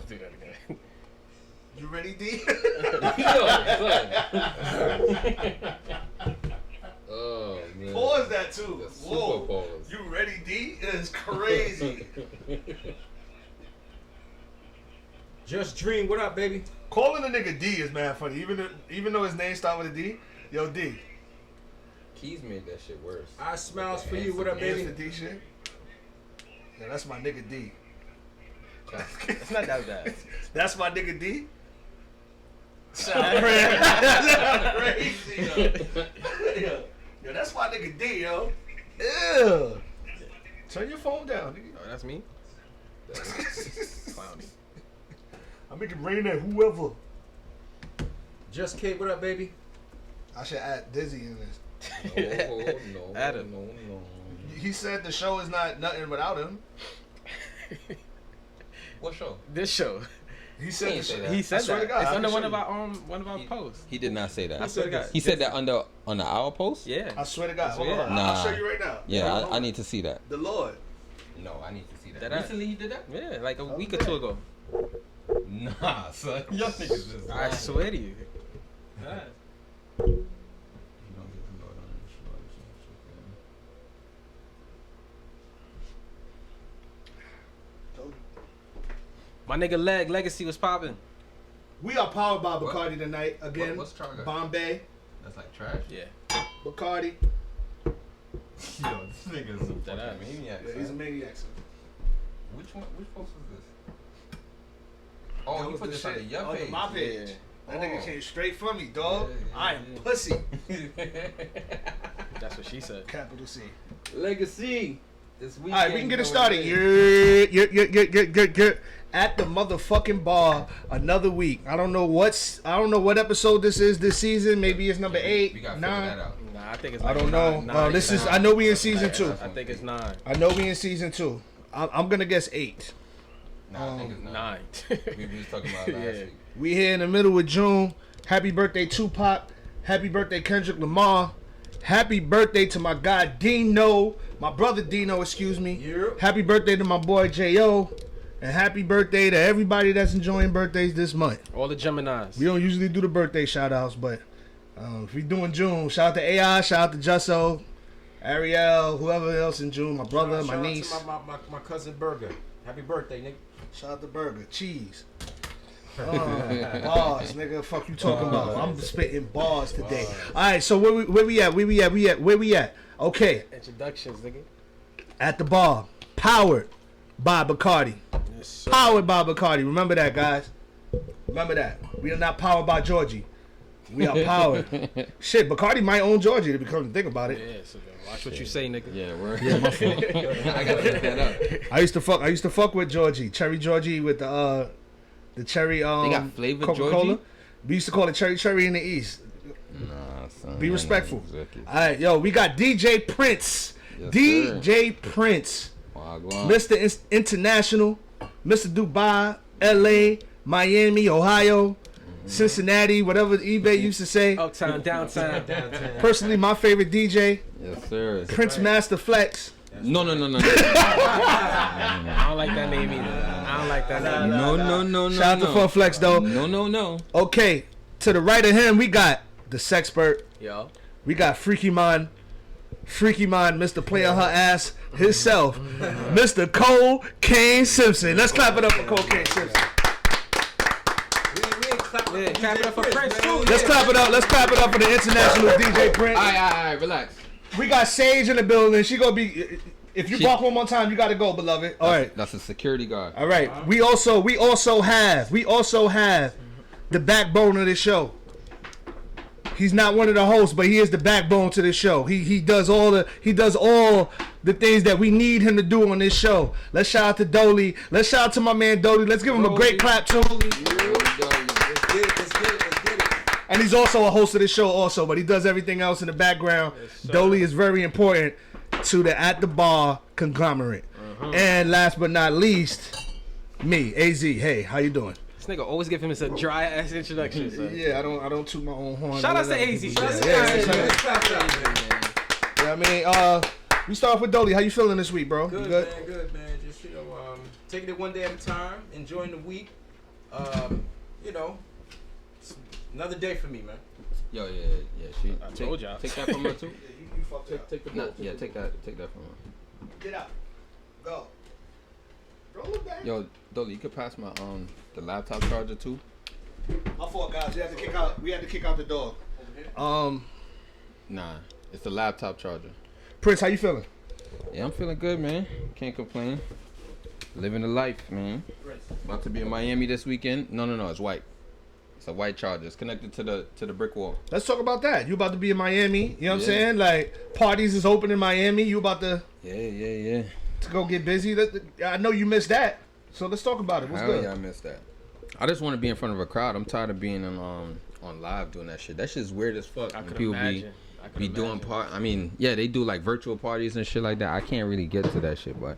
do that again. You ready, D? Oh man. Pause that too. That's Whoa. super pause. You ready, D? It's crazy. Just Dream, what up, baby? Calling a nigga D is mad funny. Even though his name start with a D. Yo, D. Keys made that shit worse. I smiles for you, what up, Here's baby? the D shit. Yeah, that's my nigga D. It's not that bad. That's my nigga D. Sound crazy, yo. Yo, that's my nigga D, yo. Ew. Turn your phone down, nigga. Oh, that's me? Clowny. I make it rain at whoever. Just Kid, what up, baby? I should add Dizzy in this. No. Adam. No. He said the show is not nothing without him. What show? This show. He said the show. He said I swear that. to God, It's I under can one show of our posts. He did not say that. I swear to God. He said that on the our post? Yeah. I swear to God. Hold Yeah. on. Nah. I'll show you right now. Yeah, Hold on. I need to see that. The Lord. No, I need to see that. That I- Recently he did that? Yeah, like a week or Okay. two ago. Nah, son. Y'all niggas is I lying. swear to you. My nigga Legacy was popping. We are powered by What? Bacardi tonight. Again, What's Charlie? Bombay, That's like trash? Yeah. Bacardi. Yo, this nigga is a That ass. fucking maniac. Yeah, he's a son. maniac. son. Which post was this? Oh, That you was put the this on the shit. Yup On page. my page. That nigga Oh. came straight from me, dog. Yeah, I am yeah. pussy. That's what she said. Capital C. Legacy. This weekend. All right, we can get it going started. in. Yeah. At the motherfucking bar, another week. I don't know what episode this is this season. Maybe it's number We 8, gotta 9. figure that out. Nah, I think it's I like don't know. nine, This is. nine. I know we in season 2. I think it's 9. I know we in season 2. I'm gonna guess 8. Nah, I think it's 9. We was talking about it last Yeah. week. We here in the middle of June. Happy birthday, Tupac. Happy birthday, Kendrick Lamar. Happy birthday to my guy Dino, my brother Dino, excuse me. Yep. Happy birthday to my boy J.O. And happy birthday to everybody that's enjoying birthdays this month. All the Geminis. We don't usually do the birthday shout outs, but if we doing June, shout out to AI, shout out to Jusso, Ariel, whoever else in June, my brother, my Shout out niece. to my cousin Burger. Happy birthday, nigga. Shout out to Burger, cheese. Bars, nigga. Fuck you talking about? I'm spitting bars today. All right, so where we at? Where we at? Okay, Introductions, nigga. at the bar, powered by Bacardi. Yes, sir. Powered by Bacardi. Remember that, guys. Remember that. We are not powered by Georgie. We are powered. Shit, Bacardi might own Georgie to become to think about it. Yeah, so then watch what you say, nigga. Yeah, word. Yeah, my fault. I gotta look that up. I used to fuck with Georgie, Cherry Georgie with the cherry They got flavored Coca-Cola. Georgie? We used to call it cherry in the East. Nah, son. Be respectful. Executive. All right, yo, we got DJ Prince. Yes, DJ Prince. Wagwan. Mr. International, Mr. Dubai, LA, Miami, Ohio, Cincinnati, whatever eBay used to say. Uptown, downtown. Personally, my favorite DJ, Yes, sir. Prince Master Flex. No. I don't like that name either. I don't like that name. No. Shout out to Fun Flex, though. No. Okay, to the right of him, we got the Sexpert. Yo. We got Freaky Mon, Mr. Player Her Ass himself, Mr. Cole Kane Simpson. Let's clap it up for Cole Kane Simpson. Yeah, clap it up for Prince, too. Let's clap it up. Let's clap it up for the international DJ Prince. All right, relax. We got Sage in the building. She gonna be. If you She- bark one more time, you gotta go, beloved. All right. That's a security guard. All right. We also have the backbone of this show. He's not one of the hosts, but he is the backbone to this show. He does all the things that we need him to do on this show. Let's shout out to Dolly. Let's shout out to my man Dolly. Let's give him a great clap too. And he's also a host of this show also, but he does everything else in the background. Dolly is very important to the At the Bar conglomerate. And last but not least, me, AZ. Hey, how you doing? This nigga always give him a dry ass introduction. son. Yeah, I don't toot my own horn. Shout out to AZ. Shout out to Yeah, I mean, we start off with Dolly. How you feeling this week, bro? You Good, man. Good, man. Just taking it one day at a time, enjoying the week. You know, it's another day for me, man. Yo, yeah. She. I told y'all. Take that from her too. You fucked up. Take the ball. Yeah, take that from her. Get out. Go. Roll it back. Yo, Dolly, you could pass my the laptop charger too. My fault, guys. We had to kick out the dog. Nah, it's the laptop charger. Prince, how you feeling? Yeah, I'm feeling good, man. Can't complain. Living the life, man. About to be in Miami this weekend. No, it's white. It's a white charger. It's connected to the brick wall. Let's talk about that. You about to be in Miami. You know what I'm Yeah. saying? Like, parties is open in Miami. You about to Yeah. go get busy. I know you missed that. So let's talk about it. What's Hell good? yeah, I missed that. I just want to be in front of a crowd. I'm tired of being on live doing that shit. That shit's weird as fuck. I when could people imagine. be doing I mean, yeah, they do like virtual parties and shit like that. I can't really get to that shit, but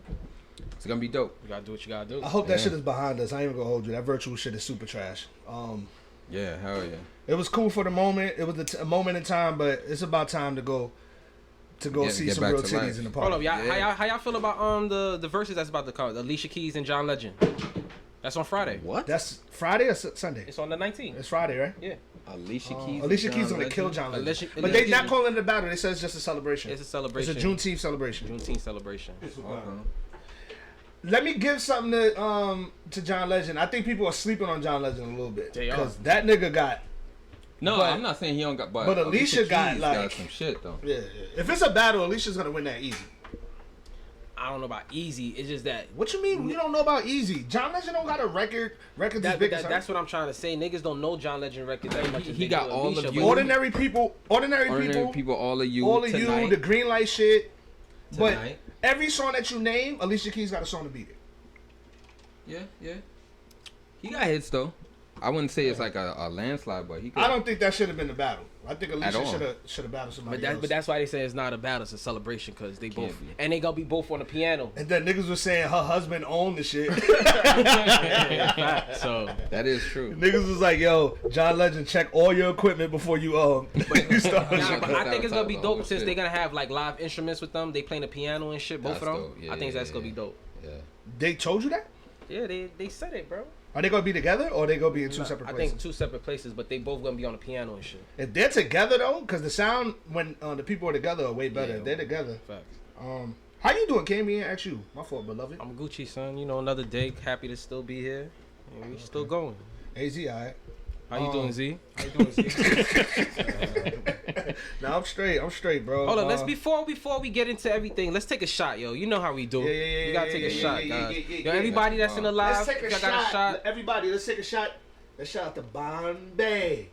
it's gonna be dope. You gotta do what you gotta do. I hope that Yeah. shit is behind us. I ain't even gonna hold you. That virtual shit is super trash. Yeah, hell yeah. It was cool for the moment. It was a moment in time, but it's about time to go see get some back real to titties life. in the Hold up, party. y'all, Yeah. how y'all feel about the verses that's about to come? Alicia Keys and John Legend. That's on Friday. What? That's Friday or Sunday? It's on the 19th. It's Friday, right? Yeah. Alicia Keys. Alicia and Keys John gonna kill Legend? John Legend. Alicia- But they Alicia not Keys- calling it a battle. They said it's just a celebration. It's a celebration. It's a Juneteenth celebration. Juneteenth celebration. Okay. Let me give something to John Legend. I think people are sleeping on John Legend a little bit They are. because that nigga got No, But- I'm not saying he don't got, but Alicia got, Keys like- some shit though. yeah. If it's a battle, Alicia's gonna win that easy. I don't know about easy. It's just that. What you mean? You don't know about easy? John Legend don't got a records as big as her. That's what I'm trying to say. Niggas don't know John Legend records that much. as He they got do all Alicia, of but- you. Ordinary people, All of you, tonight. the green light shit. Tonight. But every song that you name, Alicia Keys got a song to beat it. Yeah. He got hits though. I wouldn't say it's like a landslide, but he could. I don't think that should have been the battle. I think Alicia all. should have battled somebody else. But that's why they say it's not a battle. It's a celebration because they both be. and they gonna be both on the piano. And then niggas was saying her husband owned the shit. So That is true. Niggas was like, yo, John Legend, check all your equipment before you you start. Nah, but I think it's gonna be Oh, dope shit. since they're gonna have like live instruments with them. They playing the piano and shit, both That's of them. dope. Yeah, I think yeah, that's gonna be yeah. dope. Yeah. They told you that? Yeah, they said it, bro. Are they gonna be together or are they gonna be in two Nah, separate I places? think two separate places, but they both gonna be on the piano and shit. If they're together though, because the sound when the people are together are way better. Yeah. If they're together. Facts. How you doing, Came in? Ask you. My fault, beloved. I'm Gucci, son. You know, another day. Happy to still be here. And we still going. AZ, alright. How you doing, Z? How you doing, Z? Nah, I'm straight, bro. Hold on, let's before we get into everything, let's take a shot, yo. You know how we do. Yeah, We gotta take a shot, yeah, guys. yeah, Yo, yeah. everybody that's in the live, Let's take a y'all shot. got a shot. Everybody, let's take a shot. Let's shout out to Bombay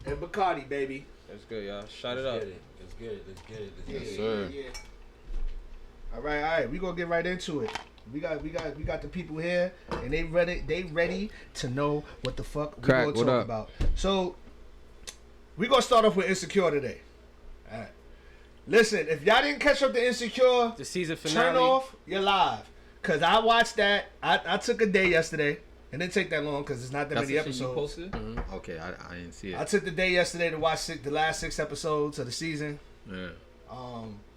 and Bacardi, baby. That's good, y'all. Shot it Let's up. get it. Let's get it. Let's get it. Let's Yes, get it. sir. All right. We gonna get right into it. We got the people here, and they ready to know what the fuck we Crack, gonna what talk up? about. So we gonna start off with Insecure today. All right. Listen, if y'all didn't catch up to Insecure, The season finale. turn off your live, cause I watched that. I took a day yesterday. It didn't take that long because it's not that That's many the shit you episodes. posted? Okay, I didn't see it. I took the day yesterday to watch the last 6 episodes of the season. Yeah.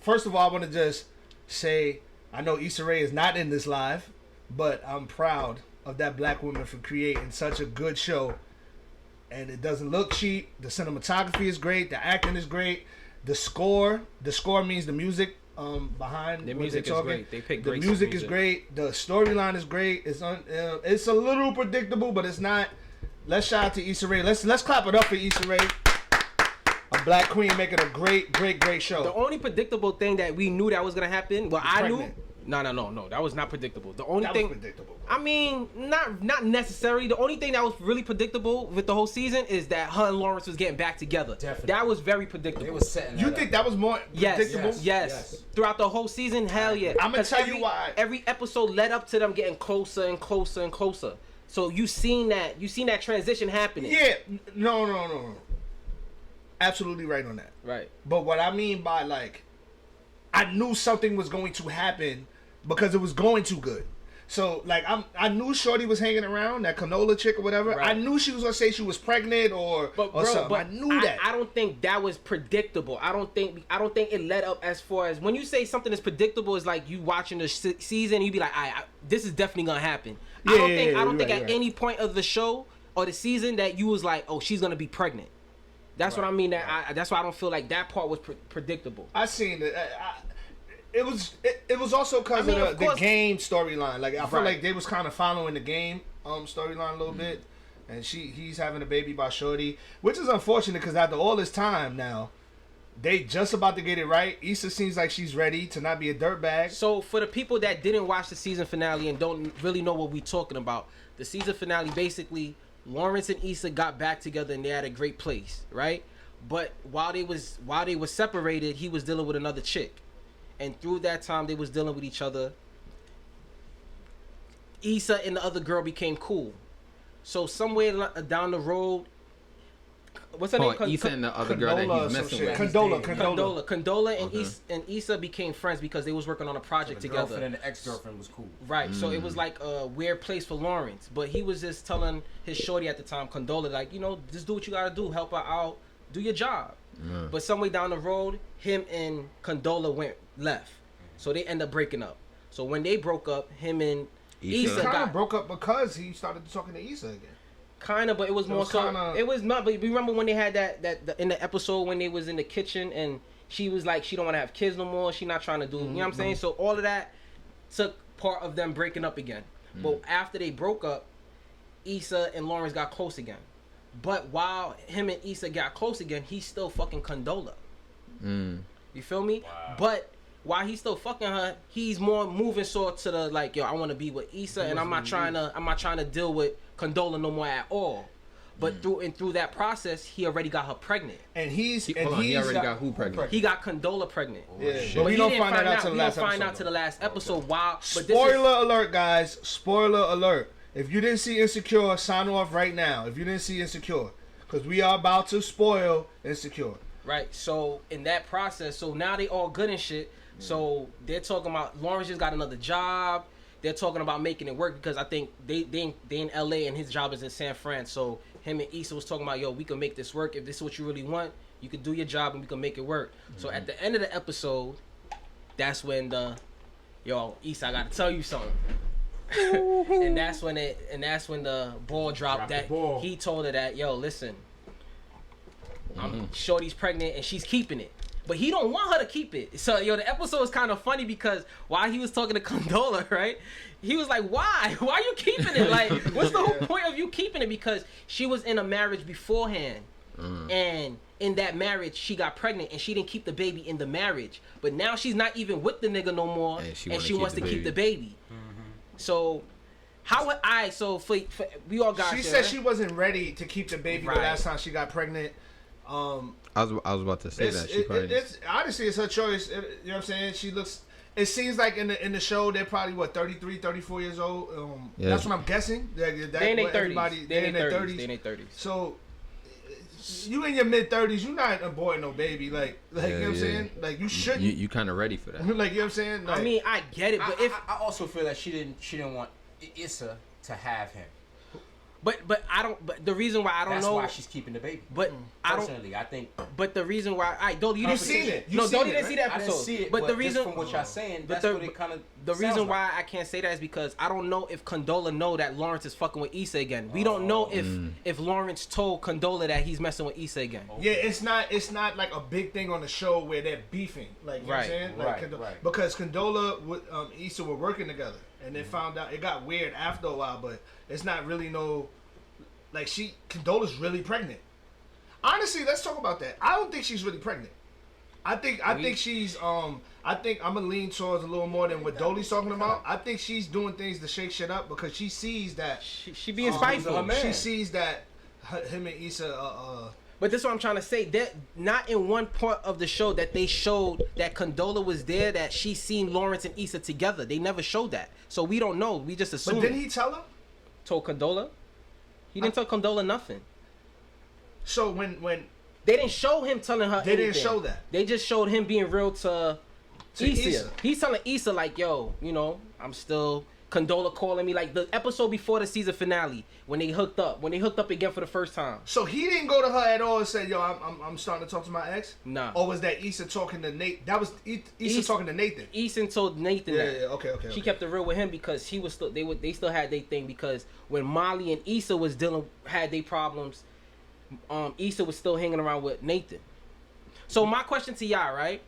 First of all, I want to just say I know Issa Rae is not in this live, but I'm proud of that black woman for creating such a good show. And it doesn't look cheap. The cinematography is great. The acting is great. The score means the music behind The what music they're is talking. great. They pick The great music is music. great. The storyline is great. It's a little predictable, but it's not. Let's shout out to Issa Rae. Let's clap it up for Issa Rae. A black queen making a great show. The only predictable thing that we knew that was gonna happen, well, I pregnant. knew. No, that was not predictable. The only That thing, was predictable. I mean, not necessarily. The only thing that was really predictable with the whole season is that her and Lawrence was getting back together. Definitely. That was very predictable. They was setting You that think up. that was more Yes, predictable? yes, Yes. Throughout the whole season, hell yeah. I'ma 'Cause tell you why. Every episode led up to them getting closer and closer and closer. So you seen that transition happening. Yeah. No. Absolutely right on that. Right. But what I mean by I knew something was going to happen because it was going too good. So like I knew Shorty was hanging around, that canola chick or whatever. Right. I knew she was gonna say she was pregnant or something. I knew that. I don't think that was predictable. I don't think it led up as far as when you say something is predictable. Is like you watching the season, you be like, this is definitely gonna happen. I don't think at any point of the show or the season that you was like, oh, she's gonna be pregnant. That's what I mean. That's why I don't feel like that part was predictable. I seen it. It was also because of the game storyline. Like I feel like they was kind of following the game storyline a little bit, and he's having a baby by Shorty, which is unfortunate because after all this time now, they just about to get it right. Issa seems like she's ready to not be a dirtbag. So for the people that didn't watch the season finale and don't really know what we're talking about, the season finale basically Lawrence and Issa got back together and they had a great place, right? But while they were separated, he was dealing with another chick. And through that time they was dealing with each other, Issa and the other girl became cool. So somewhere down the road, what's her name? Issa and the other girl that he's messing with. Condola. And Issa became friends because they was working on a project The together. girlfriend and the ex-girlfriend was cool. Right, so it was like a weird place for Lawrence. But he was just telling his shorty at the time, Condola, like, just do what you gotta do, help her out, do your job. Yeah. But somewhere down the road, him and Condola left. So they end up breaking up. So when they broke up, him and Issa kind got of broke up because he started talking to Issa again. Kind of, but it was more so. It was not. But remember when they had that in the episode when they was in the kitchen and she was like, she don't want to have kids no more. She not trying to do. You know what I'm saying? So all of that took part of them breaking up again. But after they broke up, Issa and Lawrence got close again. But while him and Issa got close again, he's still fucking Condola. You feel me? Wow. But while he's still fucking her, he's more moving sort to the like, yo, I want to be with Issa, and I'm not trying to deal with Condola no more at all. But through that process, he already got her pregnant. And he already got who pregnant? He got Condola pregnant. Yeah, but we don't find that out till the last episode. We don't find out till the last episode. Wow. Spoiler alert, guys! Spoiler alert! If you didn't see Insecure, sign off right now. If you didn't see Insecure, because we are about to spoil Insecure. Right. So in that process, so now they all good and shit. So they're talking about Lawrence just got another job. They're talking about making it work because I think they in LA and his job is in San Fran. So him and Issa was talking about, yo, we can make this work. If this is what you really want, you can do your job and we can make it work. So at the end of the episode, that's when Issa, I gotta tell you something. and that's when the ball dropped. He told her that, yo, listen, Shorty's pregnant and she's keeping it. But he don't want her to keep it. So, the episode is kind of funny because while he was talking to Condola, right, he was like, why? Why are you keeping it? Like, what's the whole point of you keeping it? Because she was in a marriage beforehand. And in that marriage, she got pregnant and she didn't keep the baby in the marriage. But now she's not even with the nigga no more. And she wants to keep the baby. So, for we all got She said she wasn't ready to keep the baby the last time she got pregnant. I was about to say that. It's honestly, it's her choice. You know what I'm saying? She looks. It seems like in the show they're probably 33, 34 years old. That's what I'm guessing. They in their 30s. They in their 30s. So you in your mid 30s, you not aborting no baby. Like you know what I'm saying? Like you shouldn't. You kind of ready for that. Like you know what I'm saying? Like, I mean, I get it, but I also feel that she didn't want Issa to have him. But I don't. But the reason why I don't know. That's why she's keeping the baby. But personally, I think. But the reason why you didn't see it. You didn't see that episode. I didn't see it. But the reason from what y'all saying, that's what it kind of. The reason why I can't say that is because I don't know if Condola know that Lawrence is fucking with Issa again. We don't know if Lawrence told Condola that he's messing with Issa again. Yeah, it's not like a big thing on the show where they're beefing. Like you know what I'm saying? Like, right. Because Condola with Issa were working together, and they found out it got weird after a while. But it's not really no. Like Condola's really pregnant. Honestly, let's talk about that. I don't think she's really pregnant. I think she's I think I'm gonna lean towards a little more than what Dolly's talking about. I think she's doing things to shake shit up because she sees that she being spiteful. She sees that him and Issa But this is what I'm trying to say. That not in one part of the show that they showed that Condola was there, that she seen Lawrence and Issa together. They never showed that, so we don't know. We just assume. But didn't he tell her? Told Condola. He didn't tell Condola nothing. So when they didn't show him telling her, they anything. didn't show that. They just showed him being real to Issa. Issa. He's telling Issa like, yo, I'm still Condola calling me like the episode before the season finale when they hooked up again for the first time. So he didn't go to her at all and say, "Yo, I'm starting to talk to my ex." Nah. Or was that Issa talking to Nate? That was Issa talking to Nathan. Eason told Nathan that. Yeah. Okay. She kept it real with him because he was still they still had their thing because when Molly and Issa was had their problems, Issa was still hanging around with Nathan. So my question to y'all, right?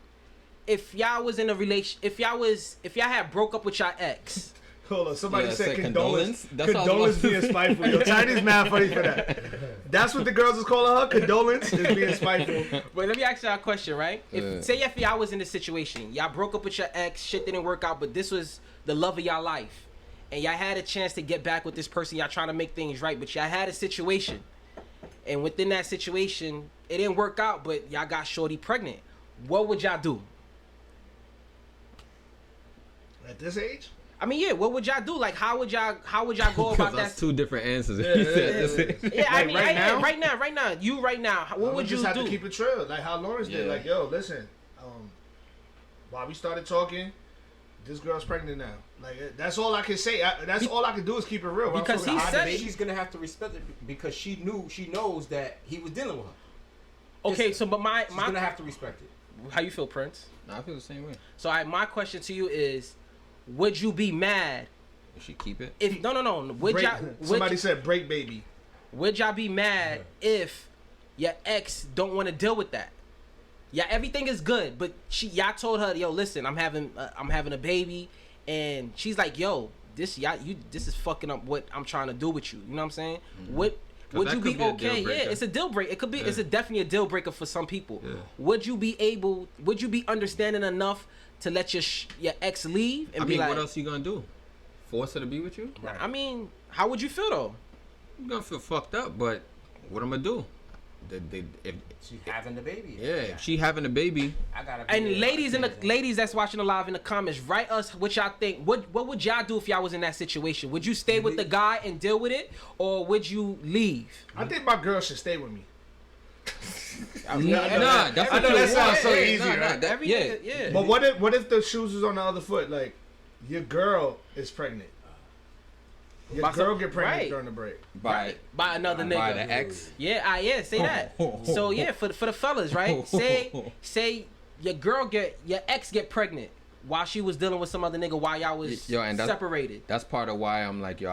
If y'all was in a if y'all had broke up with y'all ex. Hold on, somebody said condolence. That's Condolence being spiteful. Yo, Tiny's mad funny for that. That's what the girls was calling her. Condolence is being spiteful. But let me ask y'all a question, right? Say if y'all was in this situation, y'all broke up with your ex, shit didn't work out, but this was the love of y'all life, and y'all had a chance to get back with this person, y'all trying to make things right, but y'all had a situation, and within that situation, it didn't work out, but y'all got shorty pregnant. What would y'all do? At this age? I mean, yeah. What would y'all do? Like, how would y'all go about that? That's two different answers. Yeah, I mean, right now. You right now. What would you just have do? to keep it true, like how Lawrence did. Like, yo, listen, while we started talking, this girl's pregnant now. Like, that's all I can say. That's all I can do is keep it real. Because he said she's gonna have to respect it because she knows that he was dealing with her. Okay, so but she's gonna have to respect it. How you feel, Prince? No, I feel the same way. So my question to you is, would you be mad? You should keep it. If no. Somebody said break baby. Would y'all be mad if your ex don't want to deal with that? Yeah, everything is good, but y'all told her, yo, listen, I'm having a baby, and she's like, yo, this is fucking up what I'm trying to do with you. You know what I'm saying? Mm-hmm. Would you be okay? Yeah, it's a deal breaker. It could be. Yeah. It's definitely a deal breaker for some people. Yeah. Would you be understanding enough to let your ex leave? And be like, what else you gonna do? Force her to be with you? Right. I mean, how would you feel though? I'm gonna feel fucked up, but what I'm gonna do? If she's having the baby. Yeah, if she having a baby. I gotta. And ladies that's watching the live in the comments, write us what y'all think. What would y'all do if y'all was in that situation? Would you stay with the guy and deal with it, or would you leave? I think my girl should stay with me. I know that sounds so easy, right? Yeah. But what if the shoes is on the other foot? Like, your girl is pregnant. Your girl get pregnant during the break. By another nigga. By the ex? Yeah, say that. So yeah, for the fellas, right? Say your ex get pregnant while she was dealing with some other nigga while y'all was separated. That's part of why I'm like, yo,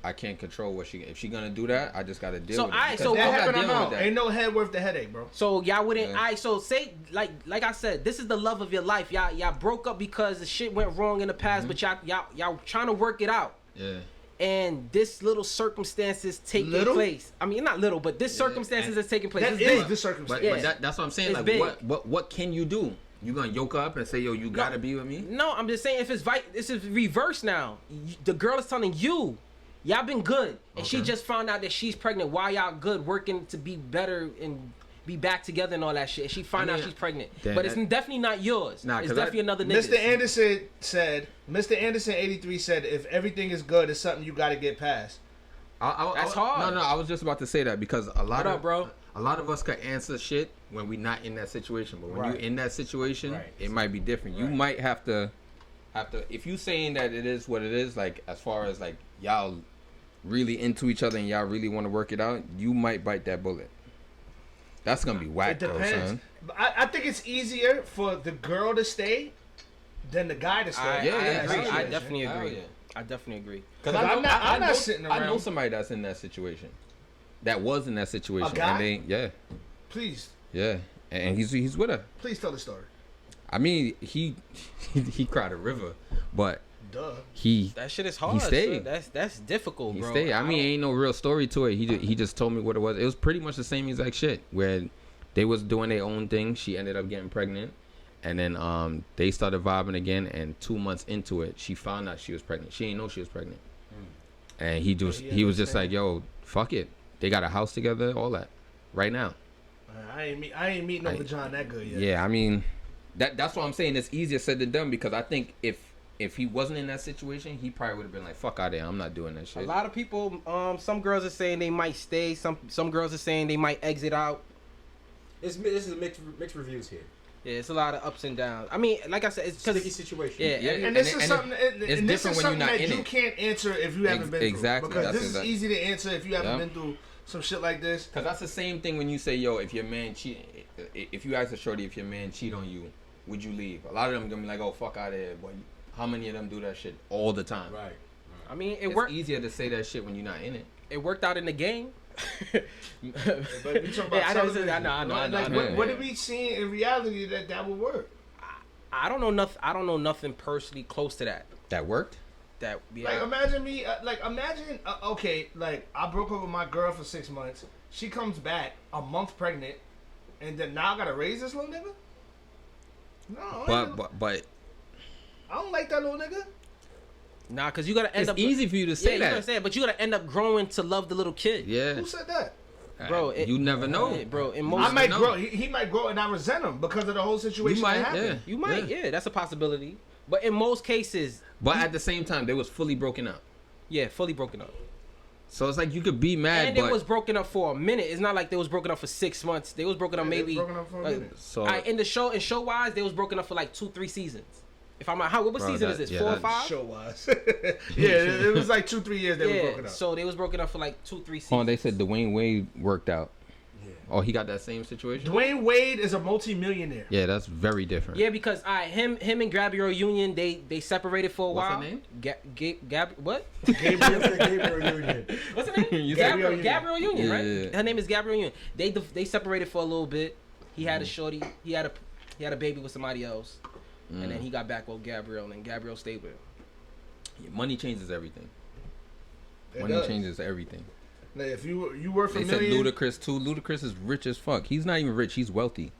I can't control what if she gonna do that, I just gotta deal with it. So that happened, with that. Ain't no head worth the headache, bro. So y'all wouldn't. So say like I said, this is the love of your life. Y'all broke up because the shit went wrong in the past, but y'all trying to work it out. Yeah. And this little circumstances taking place. I mean, not little, but this circumstances is taking place. That is the circumstance. But that's what I'm saying. It's like, what can you do? You gonna yoke up and say, yo, you gotta be with me? No, I'm just saying if this is reverse now. The girl is telling you, y'all been good, and she just found out that she's pregnant. Why y'all good, working to be better and be back together and all that shit. She find out she's pregnant, but it's definitely not yours. It's definitely another nigga. Mr. Anderson 83 said, if everything is good, it's something you got to get past. That's hard. No, I was just about to say that because a lot of us could answer shit when we not in that situation, but when you're in that situation, it might be different. You might have to if you saying that it is what it is, like as far as like y'all really into each other and y'all really want to work it out, you might bite that bullet. That's gonna be whack, though, son. I think it's easier for the girl to stay than the guy to stay. I definitely agree. I definitely agree. Because I'm not sitting around. I know somebody that's in that situation. That was in that situation. A guy? And Please. Yeah. And he's with her. Please tell the story. I mean, he cried a river, but duh. That shit is hard. He stayed. So that's difficult, bro. He stayed. I mean, ain't no real story to it. He just told me what it was. It was pretty much the same exact shit where they was doing their own thing. She ended up getting pregnant, and then they started vibing again. And 2 months into it, she found out she was pregnant. She didn't know she was pregnant, and he was just like, "Yo, fuck it." They got a house together, all that, right now. I ain't meet no John that good yet. Yeah, I mean, that's what I'm saying. It's easier said than done because I think if he wasn't in that situation, he probably would have been like, "Fuck out of there, I'm not doing that shit." A lot of people, some girls are saying they might stay. Some girls are saying they might exit out. This is mixed reviews here. Yeah, it's a lot of ups and downs. I mean, like I said, it's because Sticky situation. Yeah, And this is something. it's And this different is when you're something not that in you it. can't answer if you haven't been Exactly. through. Because That's this is easy to answer if you haven't Yeah. been through some shit like this. Because that's the same thing when you say, yo, if your man cheat, if you ask a shorty if your man cheat on you, would you leave? A lot of them gonna be like, oh, fuck out of here. But how many of them do that shit all the time? Right. I mean, it It's worked. easier to say that shit when you're not in it. It worked out in the game. But we talking about Yeah, I know. television. I know. Like, know. what did we see in reality that would work? I don't know nothing. I don't know nothing personally close to that. That worked? That yeah. Like imagine me, okay, like I broke up with my girl for 6 months. She comes back a month pregnant, and then now I gotta raise this little nigga. No, But I don't like that little nigga. Nah, because you gotta end it's up. easy for you to Yeah, say you that. gotta say it, but you gotta end up growing to love the little kid. Yeah. Who said that? Bro, you never know. Yeah, bro, in I most might know. grow. He might grow, and I resent him because of the whole situation You might, that happened. yeah. you might, yeah, that's a possibility. But in most cases, But at the same time, they was fully broken up. yeah, fully broken up. So it's like you could be mad, And but it was broken up for a minute. It's not like they was broken up for 6 months. They was broken up Yeah, they maybe. was broken up for a minute. so In the show, wise, they was broken up for like 2-3 seasons. If I'm not, what Bro, season that- is this? yeah, 4 or that 5? Show wise. Yeah, it was like 2-3 years they were broken up. So they was broken up for like 2-3 seasons. oh, they said Dwayne Wade worked out. Yeah. Oh, he got that same situation. Dwayne Wade is a multi-millionaire. Yeah, that's very different. Yeah, because him and Gabrielle Union, they separated for a What's her while. name? What? Gabriel Union. What's her name? You said- Gabrielle Union, Yeah, right? yeah. Her name is Gabrielle Union. They separated for a little bit. He had a shorty. He had a baby with somebody else, and then he got back with Gabrielle, and Gabrielle stayed with him. Yeah, money changes everything. It Money does. changes everything. Like, if you work for They said millions, Ludacris too. Ludacris is rich as fuck. He's not even rich. He's wealthy.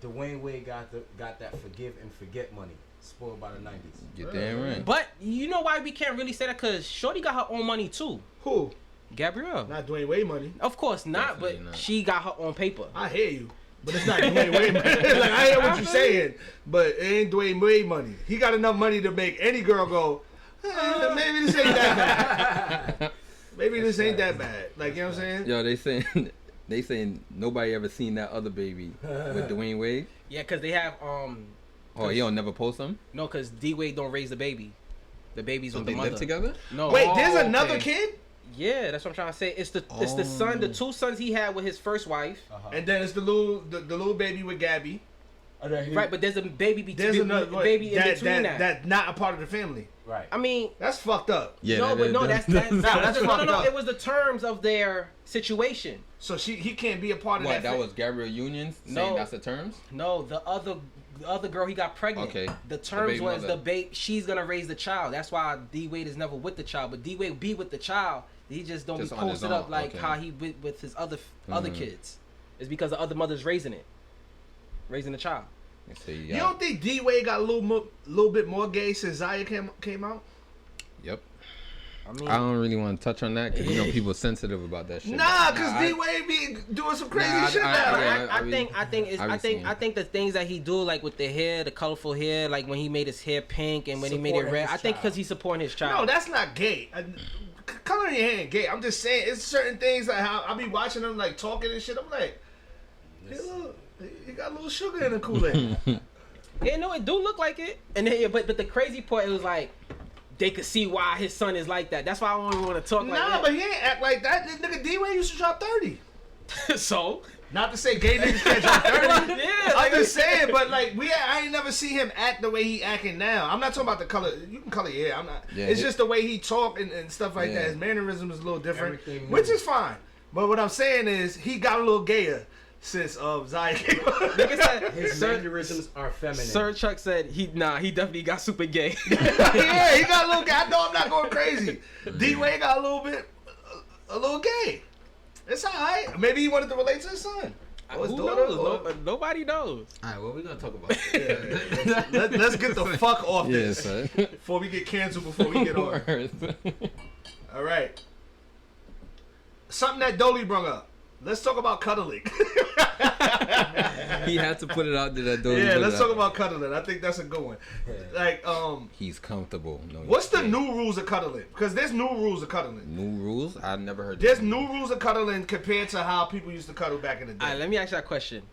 Dwayne Wade got that forgive and forget money. Spoiled by the 90s. You're damn right. But you know why we can't really say that? Because Shorty got her own money too. who? Gabrielle. Not Dwayne Wade money. Of course not, Definitely but not. she got her own paper. I hear you, but it's not Dwayne Wade money. Like I hear what you're saying, but it ain't Dwayne Wade money. He got enough money to make any girl go, maybe this ain't that bad. Maybe this ain't that bad. Like, you know what I'm saying? Yo, they saying nobody ever seen that other baby with Dwayne Wade. Yeah, because they have Oh, he don't never post them. no, because D Wade don't raise the baby. The baby's So with they the mother. live together. No. Wait, there's Oh, another okay. kid, Yeah, that's what I'm trying to say. It's the son, the 2 sons he had with his first wife. and then it's the little baby with Gabby. Right, but there's a baby There's another baby in between that. that's not a part of the family. Right. I mean, That's fucked up. Yeah, no, but no, that's that's fucked no. up. It was the terms of their situation. So he can't be a part of What? That that. was Gabrielle Union saying No. that's the terms. No, the other girl he got pregnant. Okay. The The terms baby was mother. the baby. She's gonna raise the child. That's why D Wade is never with the child. But D Wade be with the child. He just don't Just be on his posted up own, like okay. how he with his other Mhm. kids. It's because the other mother's raising the child. They say, You don't think D Wade got a little bit more gay since Zaya came out? Yep. I mean, I don't really want to touch on that because you know people sensitive about that shit. Nah, But, cause I- D Wade be doing some crazy Nah, shit I- now. yeah. I think the things that he do like with the hair, the colorful hair, like when he made his hair pink and when he made it Supporting red. his I think child. because he's supporting his child. No, that's not gay. Coloring your hair ain't gay. I'm just saying it's certain things like how I be watching them like talking and shit. I'm like, he got a little sugar in the Kool-Aid. Yeah, no, it do look like it. And then, but the crazy part, it was like they could see why his son is like that. That's why I don't even want to talk like Nah, that. but he ain't act like that. This nigga D Wade used to drop 30. So Not to say gay niggas can't drop 30. yeah, I'm like, just saying, but like I ain't never see him act the way he acting now. I'm not talking about the color. You can color your hair. I'm not. Yeah, it's he- just the way he talk and stuff like Yeah. that. His mannerism is a little different, Everything which moves. is fine. But what I'm saying is he got a little gayer since Zaya came out. nigga said, His mannerisms are feminine. Sir Chuck said he definitely got super gay. Yeah, he got a little gay. I know I'm not going crazy. D Wade got a little gay. It's alright. Maybe he wanted to relate to his son. Or his Who daughter, knows? or- Nobody knows. All right, what we gonna talk about? Let's get the fuck off Yeah, this son. before we get canceled. Before we get on. All right. Something that Dolly brought up. Let's talk about cuddling. He had to put it out there. That Yeah, let's talk about cuddling. I think that's a good one. Like, He's comfortable. No, what's the he's new rules of cuddling? Because there's new rules of cuddling. new rules? I never heard. There's that. new rules of cuddling compared to how people used to cuddle back in the day. All right, let me ask you a question.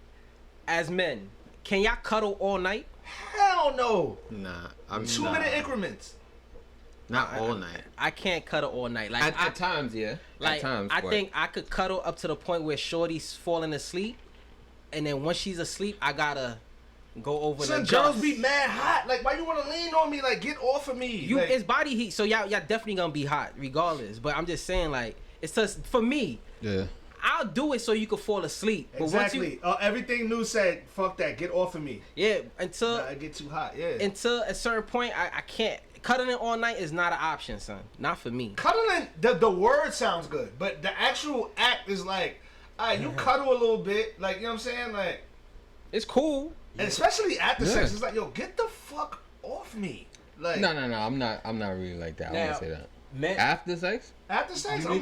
As men, Can y'all cuddle all night? Hell no. Nah, I'm 2 minute increments. Not all night. I can't cuddle all night. Like At times, yeah. like at times, I but- think I could cuddle up to the point where Shorty's falling asleep, and then once she's asleep, I gotta go over Son, and girls adjust. be mad hot. Like, why you want to lean on me? Like, get off of me. You like, it's body heat, so y'all definitely gonna be hot regardless. But I'm just saying, like, it's just for me. Yeah. I'll do it so you can fall asleep. But exactly. once you, Everything New said, fuck that. Get off of me. yeah, until Nah, I get too hot. Yeah. until a certain point, I can't. Cuddling all night is not an option, son. Not for me. Cuddling, the word sounds good, but the actual act is like, all right, you cuddle a little bit, like, you know what I'm saying, like, It's cool. and especially after Yeah. sex, it's like, yo, get the fuck off me, like, No. I'm not really like that. I Now, wouldn't say that. Men, After sex? after sex, I'm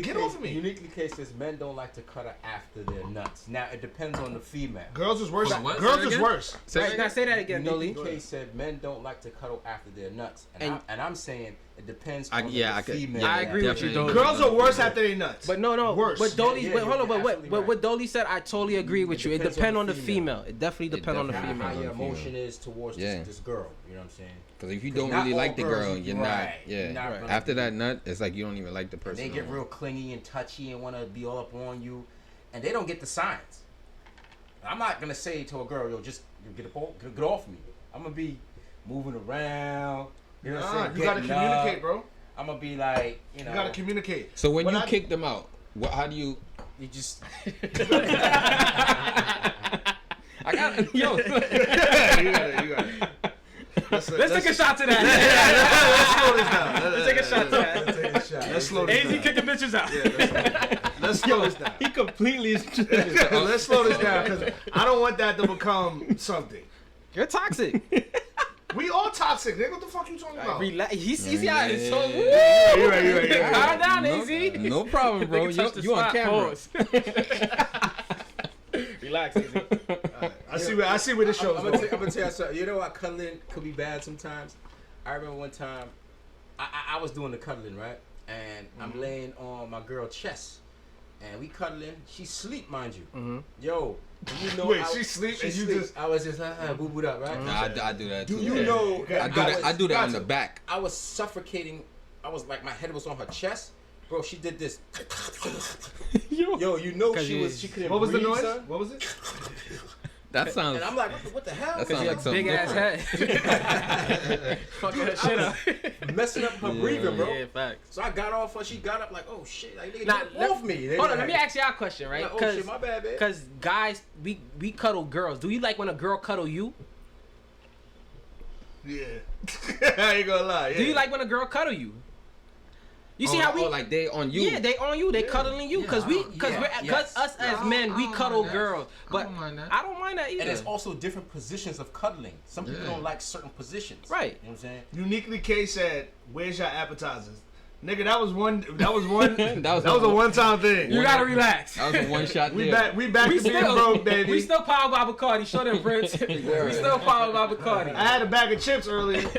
get off of me. Uniquely cases, men don't like to cuddle after their nuts. Now it depends on the female. Girls is worse. Hold on, what? Girls Say it is again? worse. Say Right, that now again? say that again, Uniquely Dolly. case said men don't like to cuddle after their nuts, And- and I'm saying it depends I on could- the female. I agree with you, definitely. Dolly. Girls are worse after they nuts. But no, Worse. But Dolly, Yeah, wait, hold on, you're but what? absolutely But right. what Dolly said, I totally agree with you. It depends on the female. It definitely It depends on the definitely How female. your on the female. emotion is towards Yeah. this girl. You know what I'm saying? Because if you 'Cause don't not really all like the girl, girls- you're right, not. Yeah. you're not Right. gonna After be- that nut, it's like you don't even like the person. They no get more. real clingy and touchy and want to be all up on you, and they don't get the signs. I'm not gonna say to a girl, "Yo, just get off me." I'm gonna be moving around. You know what I'm Nah, saying? you gotta Getting communicate, up. bro. I'm gonna be like, you know, You gotta communicate. So when When you I- kick them out, how do you? you just I got yo. you got it. Let's take a shot to that. Let's take a shot to that. take a shot. Let's slow this down. kicking bitches out. Let's slow this down. He completely. Let's slow this down because I don't want that to become something. You're toxic. We all toxic, nigga. What the fuck you talking about? Relax. He's out. It's so. Yeah. You right, you right, you right. Calm down, No, AZ. no problem, bro. You on camera. Relax, AZ. I see where this show's I'm going. gonna tell you something. You know what? Cuddling could be bad sometimes. I remember one time, I was doing the cuddling, right? And I'm laying on my girl's chest. And we cuddling. She sleep, mind you. Yo, do you know? Wait, she sleep and you just- I was just boo booed up, right? Nah, I do that Do too. you know? I do that on the back. I was suffocating. I was like, my head was on her chest. Bro, she did this. Yo, you know she couldn't What was the breathe, noise? son. What was it? That sounds. And I'm like, what the hell? That sounds like something Big ass different. head. Fucking her shit up. Messing up her breathing, bro. Yeah, facts. So I got off her. She got up like, oh shit, like nigga, Nah, get off me. They Hold on, like- let me ask y'all a question, right? like, oh shit, my bad, babe. Because guys, we cuddle girls. Do you like when a girl cuddle you? Yeah. I ain't gonna lie. Yeah. Do you like when a girl cuddle you? You see how we like they on you? Yeah, they on you. They cuddling you because yes. us as men we I don't cuddle mind that. girls. But I don't mind that. I don't mind that either. And there's also different positions of cuddling. Some people Yeah. don't like certain positions. Right. You know what I'm saying? Uniquely K said, "Where's your appetizers?" Nigga, that was one. That was one. that was a one- one-time thing. you gotta relax. That was a one shot. We back. We back We to being still broke, baby. We still powered by Bacardi. Show them Prince. We still powered by Bacardi. I had a bag of chips earlier.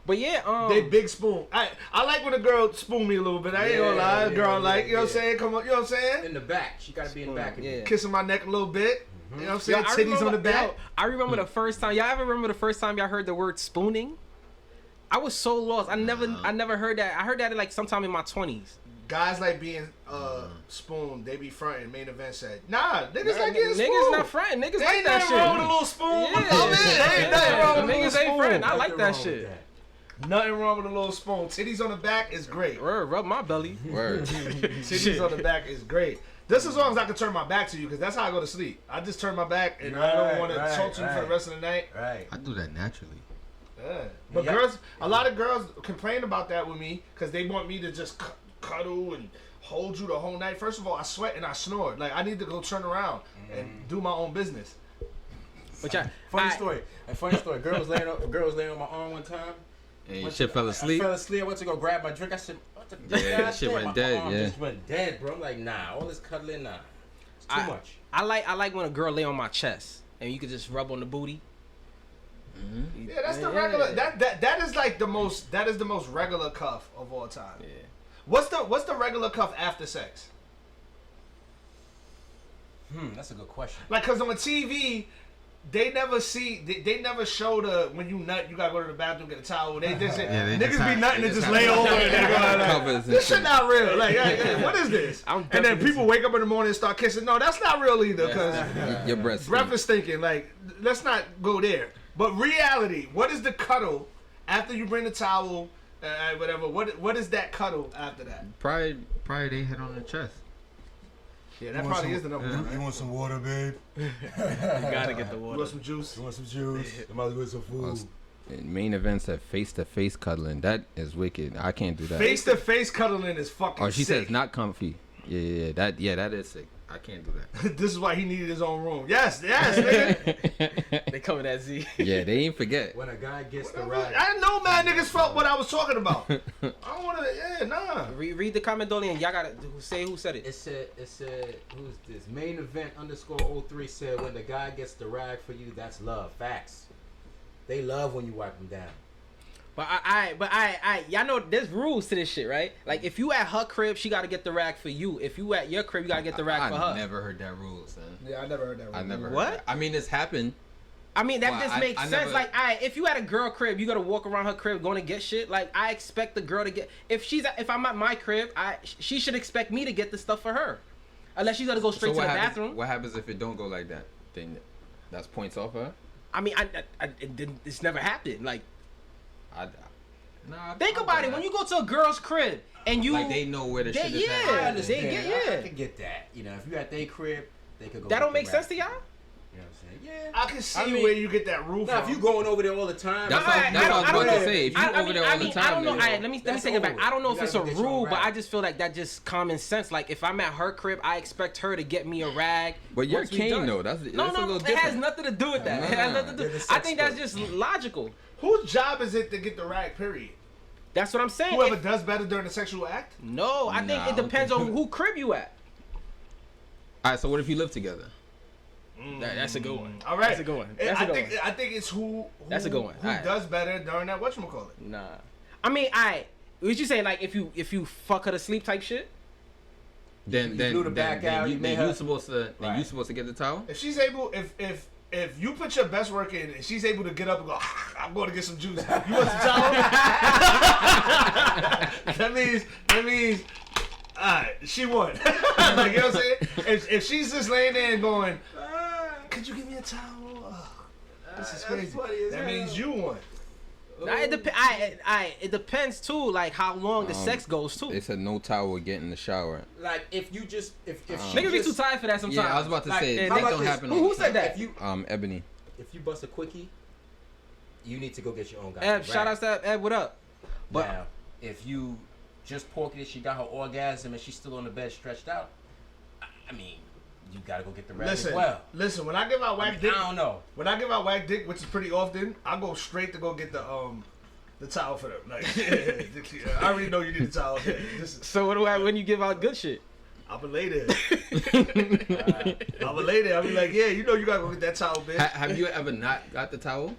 But yeah, They big spoon. I like when a girl spoon me a little bit. I ain't gonna lie. A girl like, you know what I'm saying? Come on, you know what I'm saying? In the back. She gotta be in the back. yeah. Kissing my neck a little bit. You know what I'm saying? Yo, I Titties on the remember- back. yo, I remember the first time. Y'all ever remember the first time y'all heard the word spooning? I was so lost. I never heard that. I heard that like sometime in my 20s. Guys like being spooned. They be fronting. Main event said, nah, niggas like getting spooned. Niggas not friend. Niggas There like ain't that nothing shit. wrong with a little spoon. Yeah. Oh, man. There ain't nothing wrong with a little Niggas ain't friend. I spoon. like that shit. Nothing wrong with a little spoon. Titties on the back is great. Rub my belly. Word. Titties on the back is great. Just as long as I can turn my back to you, because that's how I go to sleep. I just turn my back and I don't want to talk to you for the rest of the night. Right. I do that naturally. Yeah. But Yeah. girls, a lot of girls complain about that with me because they want me to just cuddle and hold you the whole night. First of all, I sweat and I snore. Like, I need to go turn around and do my own business. But y'all, Funny story. A funny story. Girl was laying on my arm one time. And your shit fell asleep. I fell asleep. I went to go grab my drink. I said, what the Yeah, God shit damn, went my dead, arm yeah. just went dead, bro. I'm like, nah, all this cuddling, nah. It's too much. I like when a girl lay on my chest and you can just rub on the booty. Yeah, that's the regular. That is like the most. That is the most regular cuff of all time. Yeah. What's the regular cuff after sex? That's a good question. Like, cause on TV, they never see. They never show the when you nut, you gotta go to the bathroom, get a towel. They just they niggas just be have- nutting they and just just lay have- over. And they go Covers like, and this shit shit. not real. Like, what is this? I'm And then definitely- people wake up in the morning and start kissing. No, that's not real either. Because Your breath. breath is stinking. Like, let's not go there. But reality, what is the cuddle after you bring the towel? Whatever. What is that cuddle after that? Probably they hit on the chest. Yeah, that probably is the number one. You Right? want some water, babe? You gotta get the You water. want some juice? You want some juice? I might get some food. Main event said face-to-face cuddling. That is wicked. I can't do that. Face to face cuddling is fucking. Oh, she sick. says not comfy. Yeah, that is sick. I can't do that. This is why he needed his own room. Yes, nigga. They coming at Z. Yeah, they ain't forget. When a guy gets the rag, I know mad niggas felt what I was talking about. I don't want to. Yeah, nah. Read the comment, Dolly, and y'all gotta say who said it. it said, who's this? Main event _03 said, when the guy gets the rag for you, that's love. Facts. They love when you wipe them down. But I, y'all know there's rules to this shit, right? Like if you at her crib, she gotta get the rag for you. If you at your crib, you gotta get the rag for her. I never heard that rule, son. Yeah, I never heard that. I never. What? Heard that. I mean, it's happened. I mean, that Well, just I- makes I sense. never- Like, if you at a girl crib, you gotta walk around her crib going to get shit. Like, I expect the girl to get. If I'm at my crib, she should expect me to get the stuff for her, unless she's gonna go straight to the bathroom. What happens if it don't go like that? Then that's points off her. I mean, it's never happened. Like, Nah. think about it. When you go to a girl's crib and you like they know where the shit is yeah. at. I understand. They get- I could get that. You know, if you at their crib, they could go. that get don't the make rag. sense to y'all. You know what I'm saying? Yeah. I can see I mean, where you get that rule Now, from. if you going over there all the time, That's I- what I was I about don't to know. say. If you over there all the time, I don't know. then- Alright, let me That's take it back. over. I don't know You if it's gotta a get your own rule, but rag. I just feel like that's just common sense. Like if I'm at her crib, I expect her to get me a rag. But you're once we king done. though. That's No, a little it different. has nothing to do with that. It has nothing to They're do. the I sex think that's experts. just logical. Whose job is it to get the rag? Period. That's what I'm saying. Whoever If- does better during the sexual act. no, I Nah, think I it don't depends think- on who crib you at. All right. So what if you live together? That's a good one. All right, That's a good one. That's a good one. I think it's who That's a good one. Who Alright. does better during that whatchamacallit? Nah. I mean, what you saying? Like if you fuck her to sleep type shit? Then blew the back out, you made her- you supposed to Right. get the towel. If she's able, if you put your best work in and she's able to get up and go, I'm going to get some juice. You want some towel? that means, alright, she won. Like, you know what I'm saying? If she's just laying there and going, could you give me a towel? Oh, this is crazy. That means you won. Nah, it depends too, like how long the sex goes too. They said no towel would get in the shower. like if you just if she Niggas be too just, tired for that sometimes. Yeah, I was about to Like, say yeah, that how don't about this? happen. Who all the said time. that? if you Ebony. if you bust a quickie, you need to go get your own guy. Eb, shout out to Eb, what up? But Now, if you just porked it, she got her orgasm and she's still on the bed stretched out. I mean, you gotta go get the rag as well. Listen. When I give out I whack mean, dick, I don't know. when I give out whack dick, which is pretty often, I go straight to go get the towel for them. Like, I already know you need the towel. Yeah, so what do I when you give out good shit? I'm gonna lay there. I'm gonna lay there. I'll be like, yeah, you know you gotta go get that towel, bitch. Have you ever not got the towel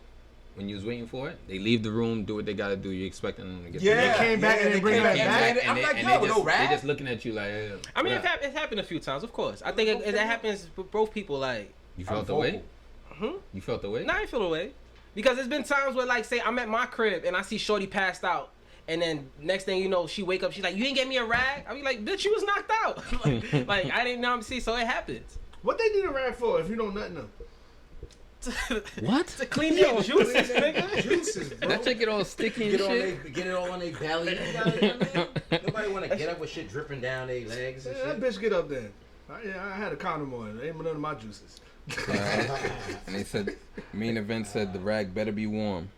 when you was waiting for it? They leave the room, do what they gotta do. You expecting them to get Yeah, the They came back and they bring it back. I'm like, yo, no they rag. just looking at you like. I mean, what up? it's happened a few times, of course. I think that happens with both people. Like, You felt the way? vocal. You felt the way? nah, I ain't feel away. Because there's been times where, like, say I'm at my crib and I see Shorty passed out, and then next thing you know, she wake up, she's like, "You didn't get me a rag?" I be like, "Bitch, you was knocked out." like I didn't know. See, so it happens. What they need a rag for if you don't nothing them? What? To clean your juices, nigga. Juices, bro. That shit get all sticky and Get shit. get it all on their belly. You know what I mean? Nobody want to get up with shit dripping down their legs and Yeah, that shit. bitch get up there. I had a condom on. Ain't none of my juices. And they said, main event said the rag better be warm.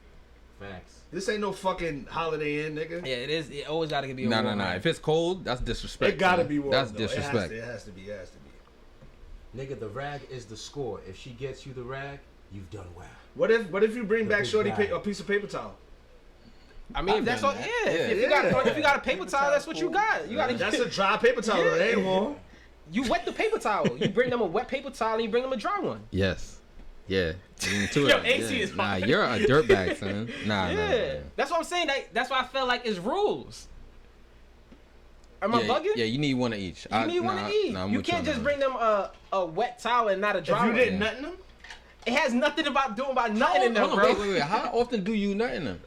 Facts. This ain't no fucking Holiday Inn, nigga. Yeah, it is. It always gotta be a No. warm rag. If it's cold, that's disrespect. It gotta son. be warm. That's though. disrespect. It has to be. It has to be. Nigga, the rag is the score. If she gets you the rag, you've done well. What if you bring The back big Shorty guy. a piece of paper towel? I mean, I've if that's done all. that. Yeah, Yeah. if you got a paper towel, that's what you got. You gotta. That's a dry paper towel. Yeah. It ain't warm. You wet the paper towel. You bring them a wet paper towel and you bring them a dry one. Yes. Yeah. Into Yo, it. AC Yeah. is Nah, fire. you're a dirtbag, son. Nah. Yeah, that's what I'm saying. That's why I felt like it's rules. Am I Yeah, bugging? yeah, you need one of each. You need one of each. Nah, I'm You with can't on just that. bring them a wet towel and not a If dry you one. didn't nothing them, It has nothing about nothing in them, Hold on, bro. wait. How often do you nut in them?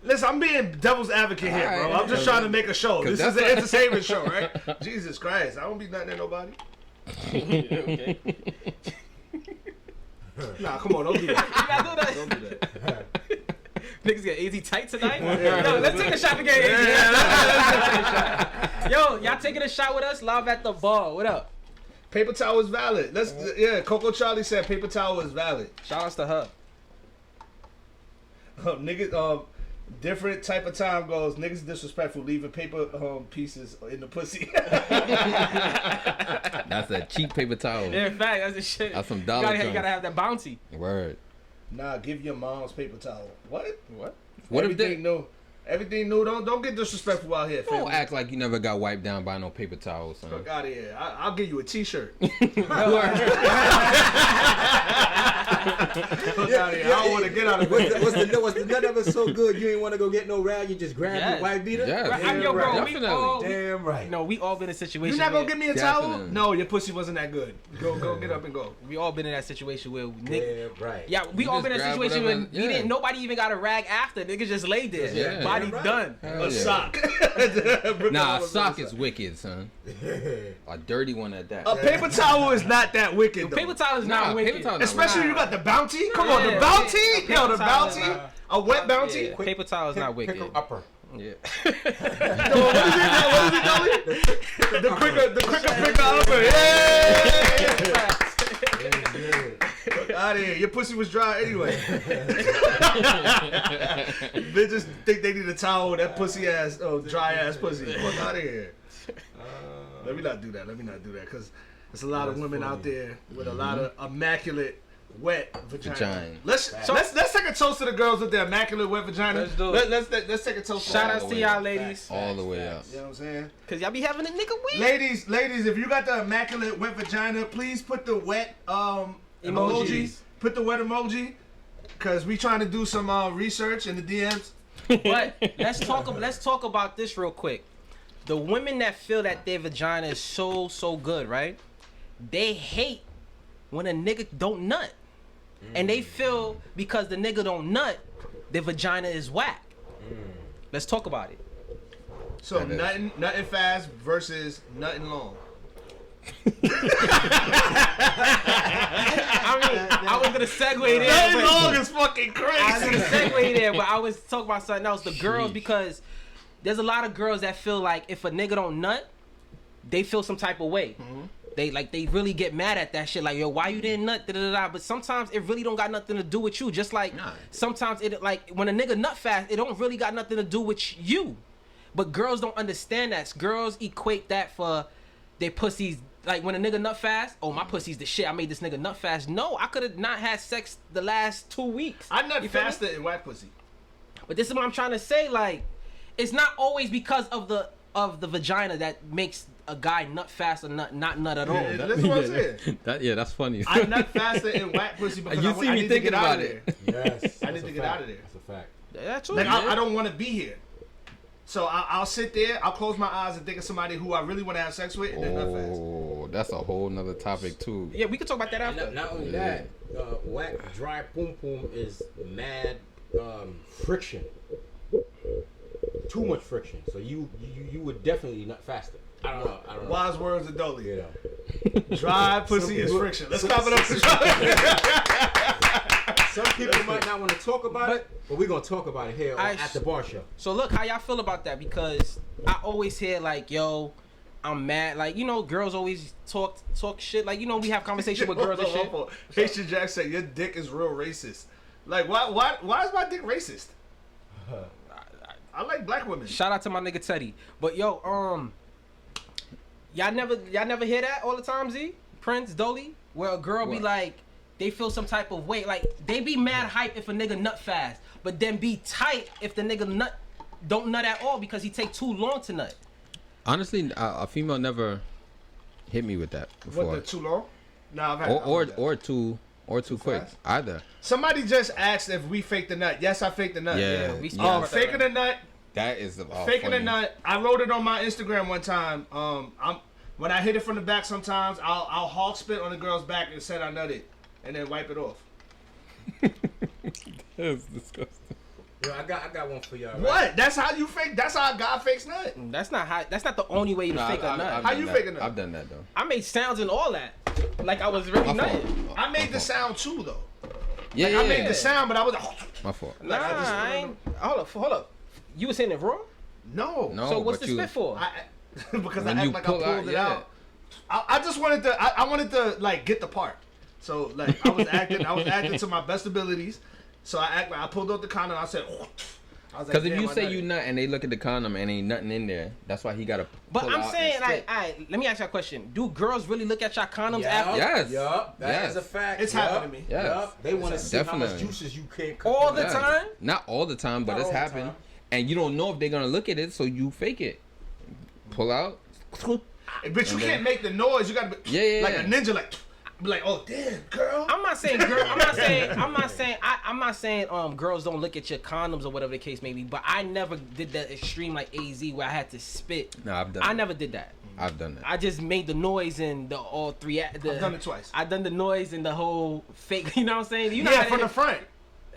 Listen, I'm being devil's advocate here, bro. Alright. I'm just trying to make a show. 'Cause This is that's an entertainment show, right? Jesus Christ, I don't be nothing to nobody. Okay. Nah, come on, don't do that. You gotta do that. Don't do that. Niggas get AZ tight tonight. Yo, let's take a shot to get AZ. Yo, y'all taking a shot with us? Live at the bar. What up? Paper towel is valid. Coco Charlie said paper towel is valid. Shout outs to her. Niggas, different type of time goes. Niggas disrespectful, leaving paper pieces in the pussy. That's a cheap paper towel. Yeah, in fact, that's the shit. That's some You dollar gotta joints. have that bounty. Word. Nah, give your mom's paper towel. What? What? What if Everything they new? Everything new. Don't get disrespectful out here. don't Family. act like you never got wiped down by no paper towels, son? Fuck out of here. I'll give you a T-shirt. Fuck out of here. I don't want to get out of bed. Was the nut ever so good you ain't want to go get no rag? You just grab Yes. your white beater? Yes. Damn Yo, bro, right. we Definitely. all, Damn right. no, we all been in a situation. You not gonna where- give me a towel? Definitely. No, your pussy wasn't that good. Go get up and go. We all been in that situation where Damn right. yeah, we You all just been in a grab situation whatever- when we yeah. didn't. Nobody even got a rag after. Niggas just laid there. Yeah. Body Right. done. Hell A yeah. sock. Nah, a sock is wicked, son. A dirty one at that. A paper towel is not that wicked though. Paper towel is Nah, not wicked. paper towel not Especially you got the bounty. Come on, Yeah, the bounty. yeah. Yo, the Paper towel is bounty. not- A wet bounty. Yeah, paper towel is not wicked. Pick 'em upper. Yeah. What is it, Dolly? The quicker picker upper. Yeah. Out of here. Your pussy was dry anyway. Bitches think they need a towel. That pussy ass, dry ass pussy. Fuck out of here. Let me not do that. Because there's a lot of women out there with a lot of immaculate wet vagina. Vagina. Let's take a toast to the girls with their immaculate wet vagina. Let's do it. Let's take a toast. to Shout all outs the to way y'all up. ladies. All the way up. You know what I'm saying? Cause y'all be having a nigga week. Ladies, if you got the immaculate wet vagina, please put the wet emoji. Put the wet emoji, cause we trying to do some research in the DMs. But let's talk about this real quick. The women that feel that their vagina is so good, right? They hate when a nigga don't nut. And they feel because the nigga don't nut, their vagina is whack. Let's talk about it. So That is. nothing fast versus nothing long. I mean, I was gonna segue there. Nothing but- long is fucking I was crazy. gonna segue there, but I was talking about something else. The girls, because there's a lot of girls that feel like if a nigga don't nut, they feel some type of way. They really get mad at that shit. Like, yo, why you didn't nut? Da, da, da, da. But sometimes it really don't got nothing to do with you. Just like sometimes it like when a nigga nut fast, it don't really got nothing to do with you. But girls don't understand that. Girls equate that for their pussies. Like when a nigga nut fast, oh my pussy's the shit. I made this nigga nut fast. No, I could have not had sex the last 2 weeks. I nut You feel me? faster in wet pussy. But this is what I'm trying to say. Like, it's not always because of the vagina that makes a guy nut fast or not nut at all. Yeah, that's what I'm saying. That's funny. I nut faster in wet pussy because You I see need me to thinking get out about of it. there. Yes. I need to get out of there. That's a fact. That's true. Like I don't want to be here. So I'll sit there, I'll close my eyes and think of somebody who I really want to have sex with, and then nut fast. Oh, that's a whole nother topic too. Yeah, we can talk about that after. Not only that, whack dry poom poom is mad friction. Too much friction. So you would definitely nut faster. I don't know. Wise words of Dolly. You know. Dry pussy is people- friction. Let's clap it up for dry. Some people might not want to talk about it, but we're gonna talk about it here at the bar show. So look, how y'all feel about that? Because I always hear like, yo, I'm mad. Like, you know, girls always talk shit. Like, you know, we have conversation with girls and shit. Haitian Jack said your dick is real racist. Like, why is my dick racist? I like black women. Shout out to my nigga Teddy. But yo, y'all never hear that all the time, Z? Prince, Dolly? Where a girl be like, they feel some type of way. Like, they be mad hype if a nigga nut fast, but then be tight if the nigga don't nut at all because he take too long to nut. Honestly, a female never hit me with that before. What, the too long? Nah, I've had or too quick fast? either. Somebody just asked if we faked the nut. Yes, I faked the nut. Yeah, we yeah. spoke Faking the nut. That is the Faking funny. a nut. I wrote it on my Instagram one time. When I hit it from the back, sometimes I'll hawk spit on the girl's back and said I nutted, and then wipe it off. That's disgusting. Yo, I got one for y'all. Right? What? That's how you fake. That's how a guy fakes nut. That's not how. That's not the only way to fake a nut. How you faking it? I've done that though. I made sounds and all that, like I was really My fault. nutting. I made the sound too though. Yeah, Like, yeah. I made the sound, but I was My fault. Nah, I ain't. Hold up. You was saying it wrong. no. No, So what's but the spit for? Because When I you act like I pull pulled out, it yeah. out. I just wanted to. I wanted to like get the part. So like I was acting to my best abilities. So I pulled out the condom. I said. I was like, Because if damn, you I say nutted. you nut and they look at the condom and ain't nothing in there, that's why he got to. But I'm saying, like, let me ask you a question. Do girls really look at your condoms after? Yes. Yup. That is Yes. a fact. It's Yup. happened to me. Yes. Yup. They want to see how much Definitely. juices you can cook. All in the that. time? Not all the time, but Not it's all the happened. time. And you don't know if they're going to look at it, so you fake it. Pull out. But you can't make the noise. You gotta be Yeah. like a ninja, like be like, oh damn, girl. I'm not saying girls don't look at your condoms or whatever the case may be, but I never did that extreme like AZ where I had to spit. No, I've done I that. never did that. I've done that. I just made the noise and the all three. I've done it twice. I done the noise and the whole fake. You know what I'm saying? You know Yeah, how from they- the front.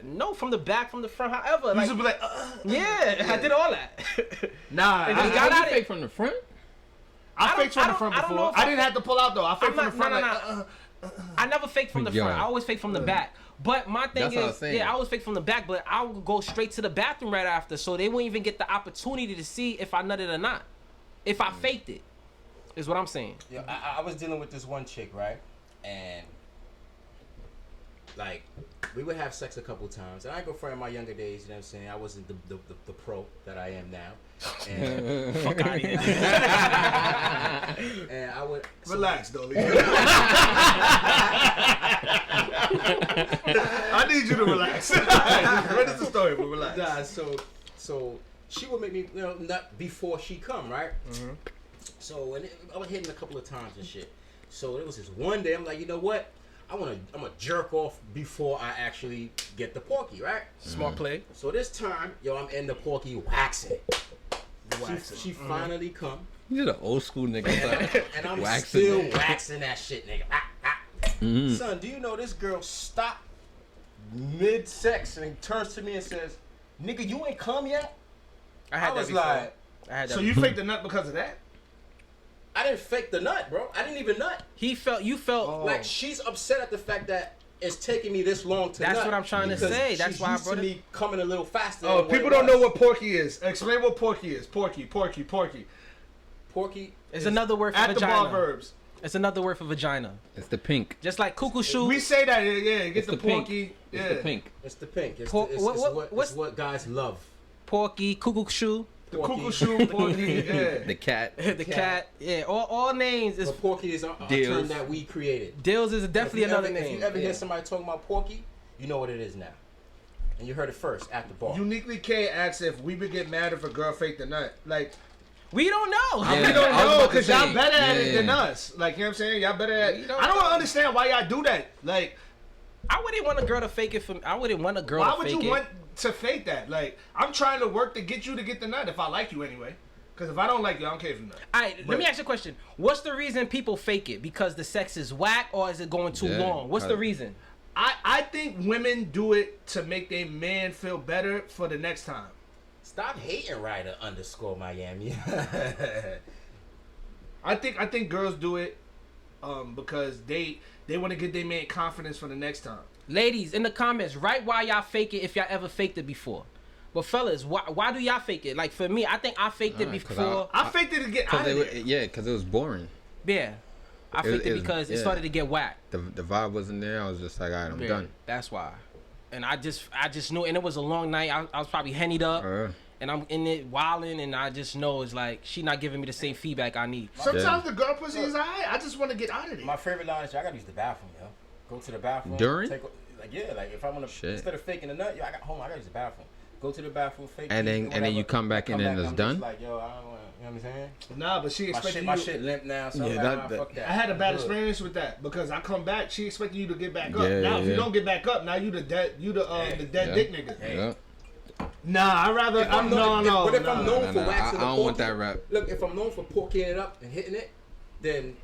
No, from the back, from the front. However, You like, just be like, yeah, I did all that. nah. It just I, got How out you of fake from the front? I faked from the front I don't know before. if I didn't have to pull out though. I faked from the front. No. I never fake from the Yo. front. I always fake from the back. But my thing That's what I is, was saying. yeah, I always fake from the back, but I would go straight to the bathroom right after, so they wouldn't even get the opportunity to see if I nutted or not. If I faked it, is what I'm saying. Yeah, I was dealing with this one chick, right? And like we would have sex a couple times. And I go for in my younger days, you know what I'm saying? I wasn't the pro that I am now. And Fuck out of here. and I would Relax, Dolly. I need you to relax. Finish the story, but relax. Nah, so she would make me, you know, nut before she come, right? So I was hitting a couple of times and shit. So it was this one day I'm like, you know what? I'm gonna jerk off before I actually get the porky, right? Smart play. So this time, yo, I'm in the porky waxing. She finally come, You're the old school nigga. and I'm Waxing still it. waxing that shit, nigga. Mhm. Son, do you know this girl stopped mid-sex and turns to me and says, "Nigga, you ain't come yet?" I had I that was before. like, I had that So you faked the nut because of that? I didn't fake the nut, bro. I didn't even nut. you felt Oh. Like she's upset at the fact that it's taking me this long to That's nut. what I'm trying to because say. That's she's why I used brought to it. me coming a little faster. Oh, than people it don't was. know what porky is. Explain what porky is. Porky. Porky It's is another word for At the bar vagina. verbs. It's another word for vagina. It's the pink. Just like cuckoo shoe. We say that, yeah. Get It's the the pink. porky. It's Yeah. the pink. It's the pink. It's, Por- the, it's, what- it's what- what, what's- it's what guys love. Porky, cuckoo shoe, The Porky. cuckoo shoe, porky. Yeah. The cat. the cat. Yeah, all names is But porky is a Deals. term that we created. Dills is definitely If you another ever, name. If you ever Yeah. hear somebody talking about porky, you know what it is now. And you heard it first at the bar. Uniquely K asks if we would get mad if a girl faked the nut. Like, We don't know. Yeah. we don't I was know about to because y'all say, better at it yeah. than us. Like, you know what I'm saying? Y'all better at We it. don't I don't know. understand why y'all do that. Like, I wouldn't want a girl to fake it for. I wouldn't want a girl why to would fake you it. want to fake that? Like, I'm trying to work to get you to get the nut if I like you anyway. Because if I don't like you, I don't care if you nut. All right, let me ask you a question. What's the reason people fake it? Because the sex is whack, or is it going too Yeah, long? What's the probably. reason? I think women do it to make their man feel better for the next time. Stop hating Ryder _ Miami. I think girls do it because they want to get their man confidence for the next time. Ladies, in the comments, write why y'all fake it if y'all ever faked it before. But fellas, why do y'all fake it? Like for me, I think I faked it 'cause before. I faked it to get out of there. Because it was boring. Yeah, I faked it was- because it yeah. started to get whack. The vibe wasn't there. I was just like, all right, I'm Yeah, done. That's why. And I just knew, and it was a long night. I was probably hennied up, and I'm in it wilding, and I just know it's like she not giving me the same feedback I need. Sometimes the girl pussy is alright. I just want to get out of there. My favorite line is, I gotta use the bathroom, yo. Go to the bathroom. During? Like, yeah, like if I wanna, Shit. instead of faking a nut, yo, I gotta use the bathroom. Go to the bathroom, fake And it, then- whatever. and then you come back and then it's I'm done? just like, yo, I don't wanna, you know what I'm saying? Nah, but she expected My you. shit limp now, so Yeah, I'm like, that- fuck that. I had a bad Good. experience with that because I come back, she expected you to get back up. Yeah, now if you yeah. don't get back up, now you the dead Hey, dead dick nigga. Hey. Yeah. Nah, I rather If I'm known- but if I'm known for I waxing the don't want porky- that rap. Look, if I'm known for porking it up and hitting it, then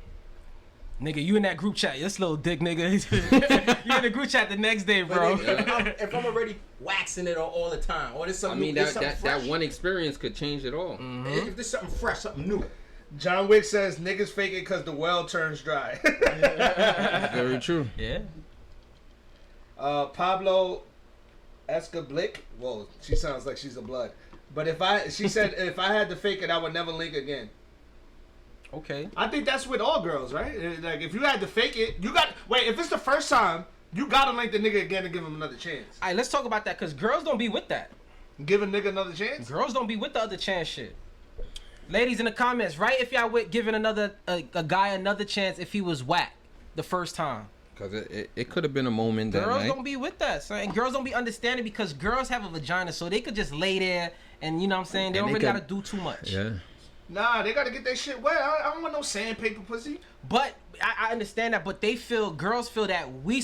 Nigga, you in that group chat. This little dick nigga. You in the group chat the next day, bro. If I'm already waxing it all the time, or there's something that one experience could change it all. If there's something fresh, something new. John Wick says niggas fake it because the well turns dry. Very true. Yeah. Pablo Escablick. Whoa, she sounds like she's a blood. But she said if I had to fake it, I would never link again. Okay. I think that's with all girls, right? Like if you had to fake it, if it's the first time, you gotta link the nigga again and give him another chance. All right, let's talk about that because girls don't be with that. Give a nigga another chance? Girls don't be with the other chance shit. Ladies in the comments, right? If y'all with giving a guy another chance if he was whack the first time. Because it could have been a moment that Girls night. don't be with that, son. And girls don't be understanding because girls have a vagina, so they could just lay there and, you know what I'm saying? They don't really got to do too much. Yeah. Nah, they gotta get their shit wet. I don't want no sandpaper pussy. But I understand that, but girls feel that we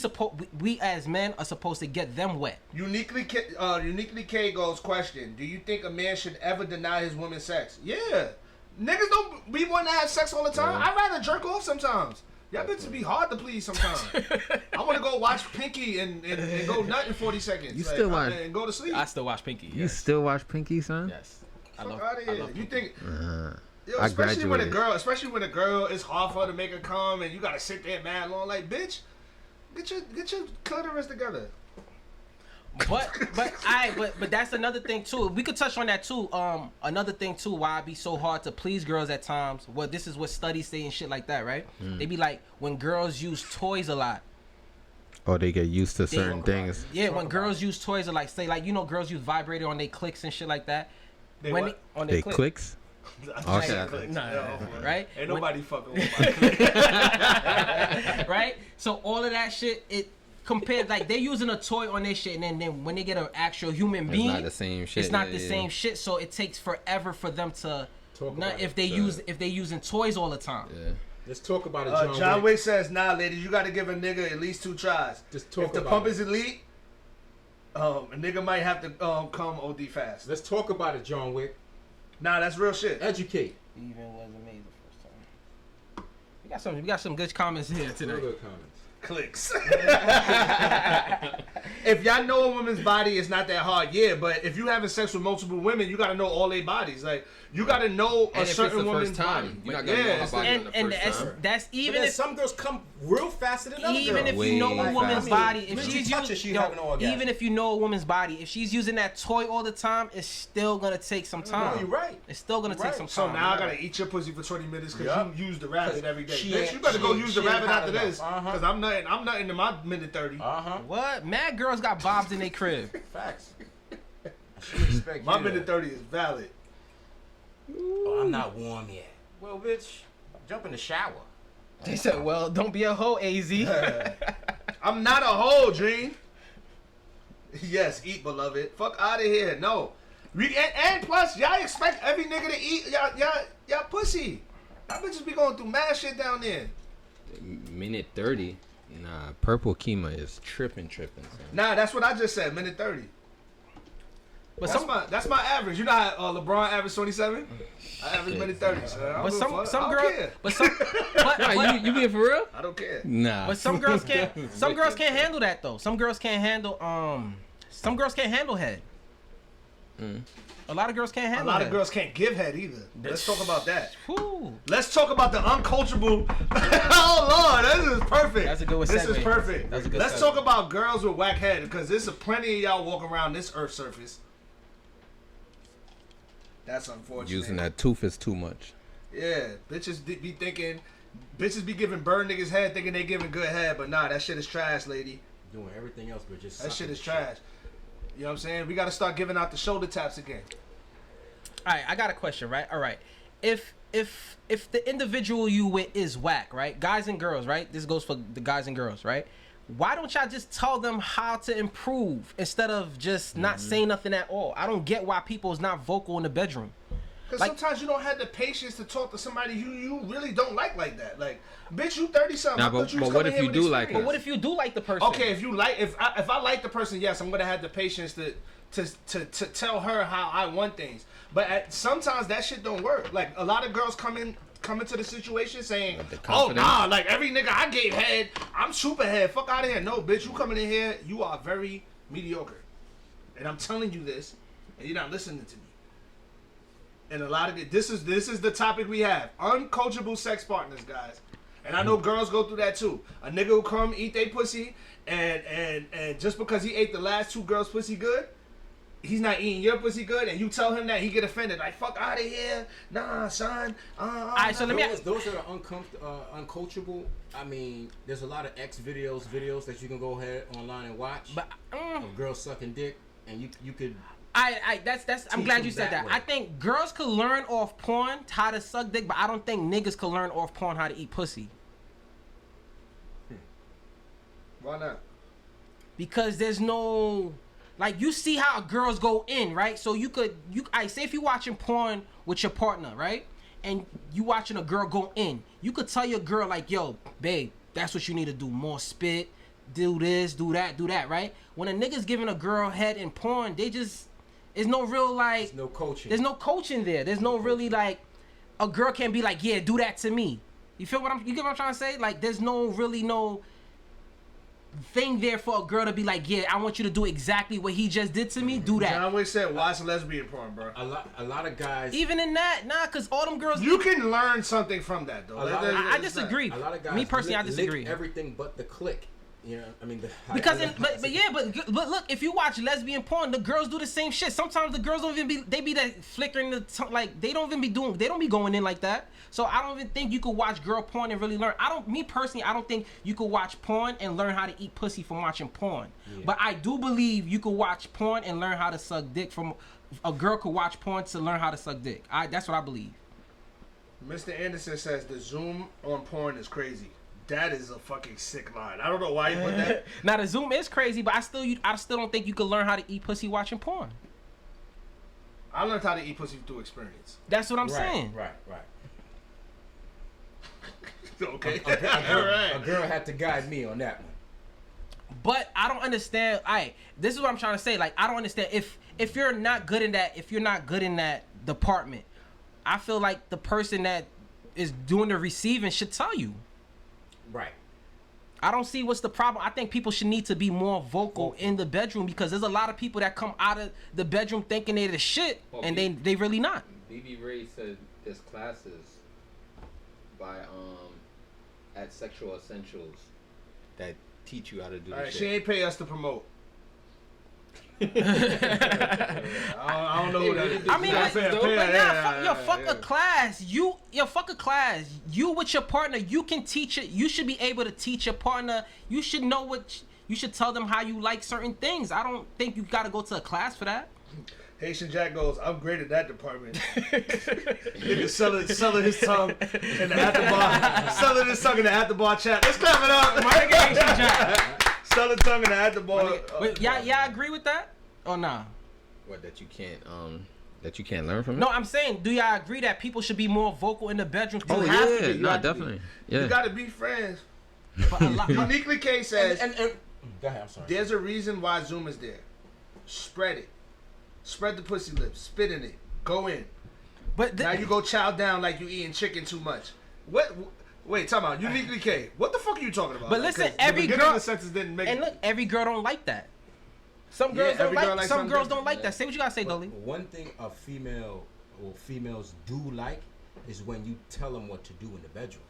as men are supposed to get them wet. Uniquely K goes question: do you think a man should ever deny his woman sex? Yeah, niggas don't. We want to have sex all the time. Yeah. I'd rather jerk off sometimes. Y'all bitches be hard to please sometimes. I want to go watch Pinky and go nut in 40 seconds. You still watch? And go to sleep. I still watch Pinky. You still watch Pinky, son? Yes. Fuck out of here. You think? Yo, I especially when a graduated. girl, it's hard for her to make her come, and you gotta sit there mad long. Like, bitch, get your clitoris together. But that's another thing too. We could touch on that too. Another thing too, why it be so hard to please girls at times. Well, this is what studies say and shit like that, right? They be like when girls use toys a lot. Or they get used to certain things. Yeah, when girls use toys, or like say like girls use vibrator on their clicks and shit like that. On They clicks. Okay. Right? Ain't nobody fucking with my click. Right? So all of that shit, it compared like they using a toy on their shit, and then when they get an actual human being, It's not the same shit. It's not the same shit. So it takes forever for them to. If they using toys all the time. Yeah. Let's talk about it, John Wick says, nah, ladies, you got to give a nigga at least 2 tries. Just talk if the about pump it. is elite, a nigga might have to come OD fast. Let's talk about it, John Wick. Nah, that's real shit. Educate. Even was amazing the first time. We got some good comments here today. Real good comments. Clicks. If y'all know a woman's body, it's not that hard. Yeah, but if you having sex with multiple women, you got to know all their bodies. Like, you got to know And a if certain it's the woman's first time, body. you're not gonna know her body on the And first time. that's But even then if some girls come real faster than other girls. even if you know a Way woman's faster. body, if When she's she touches, using, she having an orgasm. even if you know a woman's body, if she's using that toy all the time, it's still gonna take some time. No, you're right. It's still gonna take some So time. now I gotta eat your pussy for 20 minutes because Yup. you use the rabbit every day. She Bitch, ain't- you better she go ain't- use she the ain't rabbit hot after enough. this Uh-huh. because I'm nutting in my minute 30. What? Mad girls got bobs in their crib. Facts. She respect My you, minute though. 30 is valid. Oh, I'm not warm yet. Well, bitch, jump in the shower. They said, "Well, don't be a hoe, Az." I'm not a hoe, Dream. Yes, eat, beloved. Fuck out of here. No. And plus, y'all expect every nigga to eat y'all pussy. Y'all bitches be going through mad shit down there. Minute 30. Nah, Purple Kima is tripping. Son. Nah, that's what I just said. Minute 30. But That's my average. You know how LeBron averaged 27? I average minute 30. So I don't give a fuck. I don't care. Nah, you being for real? I don't care. Nah. But some girls can't. Some girls can't handle that though. Some girls can't handle Some girls can't handle head. A lot of girls can't handle. A lot head. of girls can't give head either. Let's talk about that. Whew. Let's talk about the uncoachable. Oh Lord, this is perfect. That's a good This is segue. perfect. That's a good Let's segue. talk about girls with whack head because there's plenty of y'all walking around this earth surface. That's unfortunate. Using that tooth is too much. Yeah, bitches be thinking, bitches be giving bird niggas head thinking they giving good head, but nah, that shit is trash, lady. Doing everything else, but just That shit sucking is trash. You know what I'm saying? We got to start giving out the shoulder taps again. All right, I got a question, right? All right, if the individual you with is whack, right? Guys and girls, right? This goes for the guys and girls, right? Why don't y'all just tell them how to improve instead of just not saying nothing at all? I don't get why people's not vocal in the bedroom. Because Like- sometimes you don't have the patience to talk to somebody you really don't like that. Like, bitch, you 30-something. Nah, I thought you was but what coming if here you with do like experience. But what if you do like the person? Okay, if I like the person, yes, I'm gonna have the patience to tell her how I want things. But sometimes that shit don't work. Like a lot of girls come come into the situation saying, With the "Oh confidence. nah, like every nigga I gave head, I'm super head. Fuck out of here." No, bitch, you coming in here, you are very mediocre, and I'm telling you this, and you're not listening to me. And a lot of it, this is the topic we have: uncoachable sex partners, guys. And I know girls go through that too. A nigga will come eat they pussy, and just because he ate the last 2 girls' pussy good, he's not eating your pussy good, and you tell him that, he get offended. Like, fuck out of here. Nah, son. Alright, so let me those that are uncoachable. I mean, there's a lot of videos that you can go ahead online and watch. But of girls sucking dick, and you could. that's I'm glad you said that. way. I think girls could learn off porn how to suck dick, but I don't think niggas could learn off porn how to eat pussy. Why not? Because there's no, like, you see how girls go in, right? So I say if you watching porn with your partner, right? And you watching a girl go in, you could tell your girl, like, yo, babe, that's what you need to do. More spit, do this, do that, right? When a nigga's giving a girl head in porn, there's no real, like, There's no coaching. There's no coaching there. There's no really, like, a girl can't be like, yeah, do that to me. You feel you get what I'm trying to say? Like, there's no thing there for a girl to be like, yeah, I want you to do exactly what he just did to me. Do that. I always said, watch lesbian porn, bro. A lot of guys. Even in that, cause all them girls. You can learn something from that, though. I disagree. A lot of guys. Me personally, I disagree. Lick everything but the click. You know, I mean, Because but look, if you watch lesbian porn, the girls do the same shit. Sometimes the girls don't even be, they be that flickering the like, they don't be going in like that. So I don't even think you could watch girl porn and really learn. Me personally, I don't think you could watch porn and learn how to eat pussy from watching porn. Yeah. But I do believe you could watch porn and learn how to suck dick from, a girl could watch porn to learn how to suck dick. That's what I believe. Mr. Anderson says the zoom on porn is crazy. That is a fucking sick line. I don't know why you put that. Now the zoom is crazy, but I still don't think you could learn how to eat pussy watching porn. I learned how to eat pussy through experience. That's what I'm saying. Right. Okay. A girl had to guide me on that one. But I don't understand. This is what I'm trying to say. Like, I don't understand if you're not good in that department. I feel like the person that is doing the receiving should tell you. Right. I don't see what's the problem. I think people should need to be more vocal in the bedroom, because there's a lot of people that come out of the bedroom thinking they're the shit, and they really not. BB Ray said there's classes by at Sexual Essentials that teach you how to do this shit. She ain't pay us to promote. I don't know what that is. I mean, fuck a class. Fuck a class. You with your partner, you can teach it. You should be able to teach your partner. You should know what. You should tell them how you like certain things. I don't think you gotta go to a class for that. Haitian Jack goes, upgraded that department. Nigga selling his tongue in the after bar. Selling his tongue in the after bar chat. Let's clap it up. My nigga Haitian Jack. Selling tongue in the after bar. Y'all agree with that? Or nah? What, that you can't learn from it? No, I'm saying, do y'all agree that people should be more vocal in the bedroom? Oh yeah, no, definitely. Yeah. You gotta be friends. But a lot, Uniquely K says, and go ahead, I'm sorry. There's a reason why Zoom is there. Spread it. Spread the pussy lips. Spit in it. Go in. But now you go chow down like you eating chicken too much. What? Wait, talk about Uniquely K. What the fuck are you talking about? But listen, every girl. The sentence didn't make and look, every girl don't like that. Some girls don't like. Some girls don't like that. Say what you gotta say, Dolly. One thing a female or females do like is when you tell them what to do in the bedroom.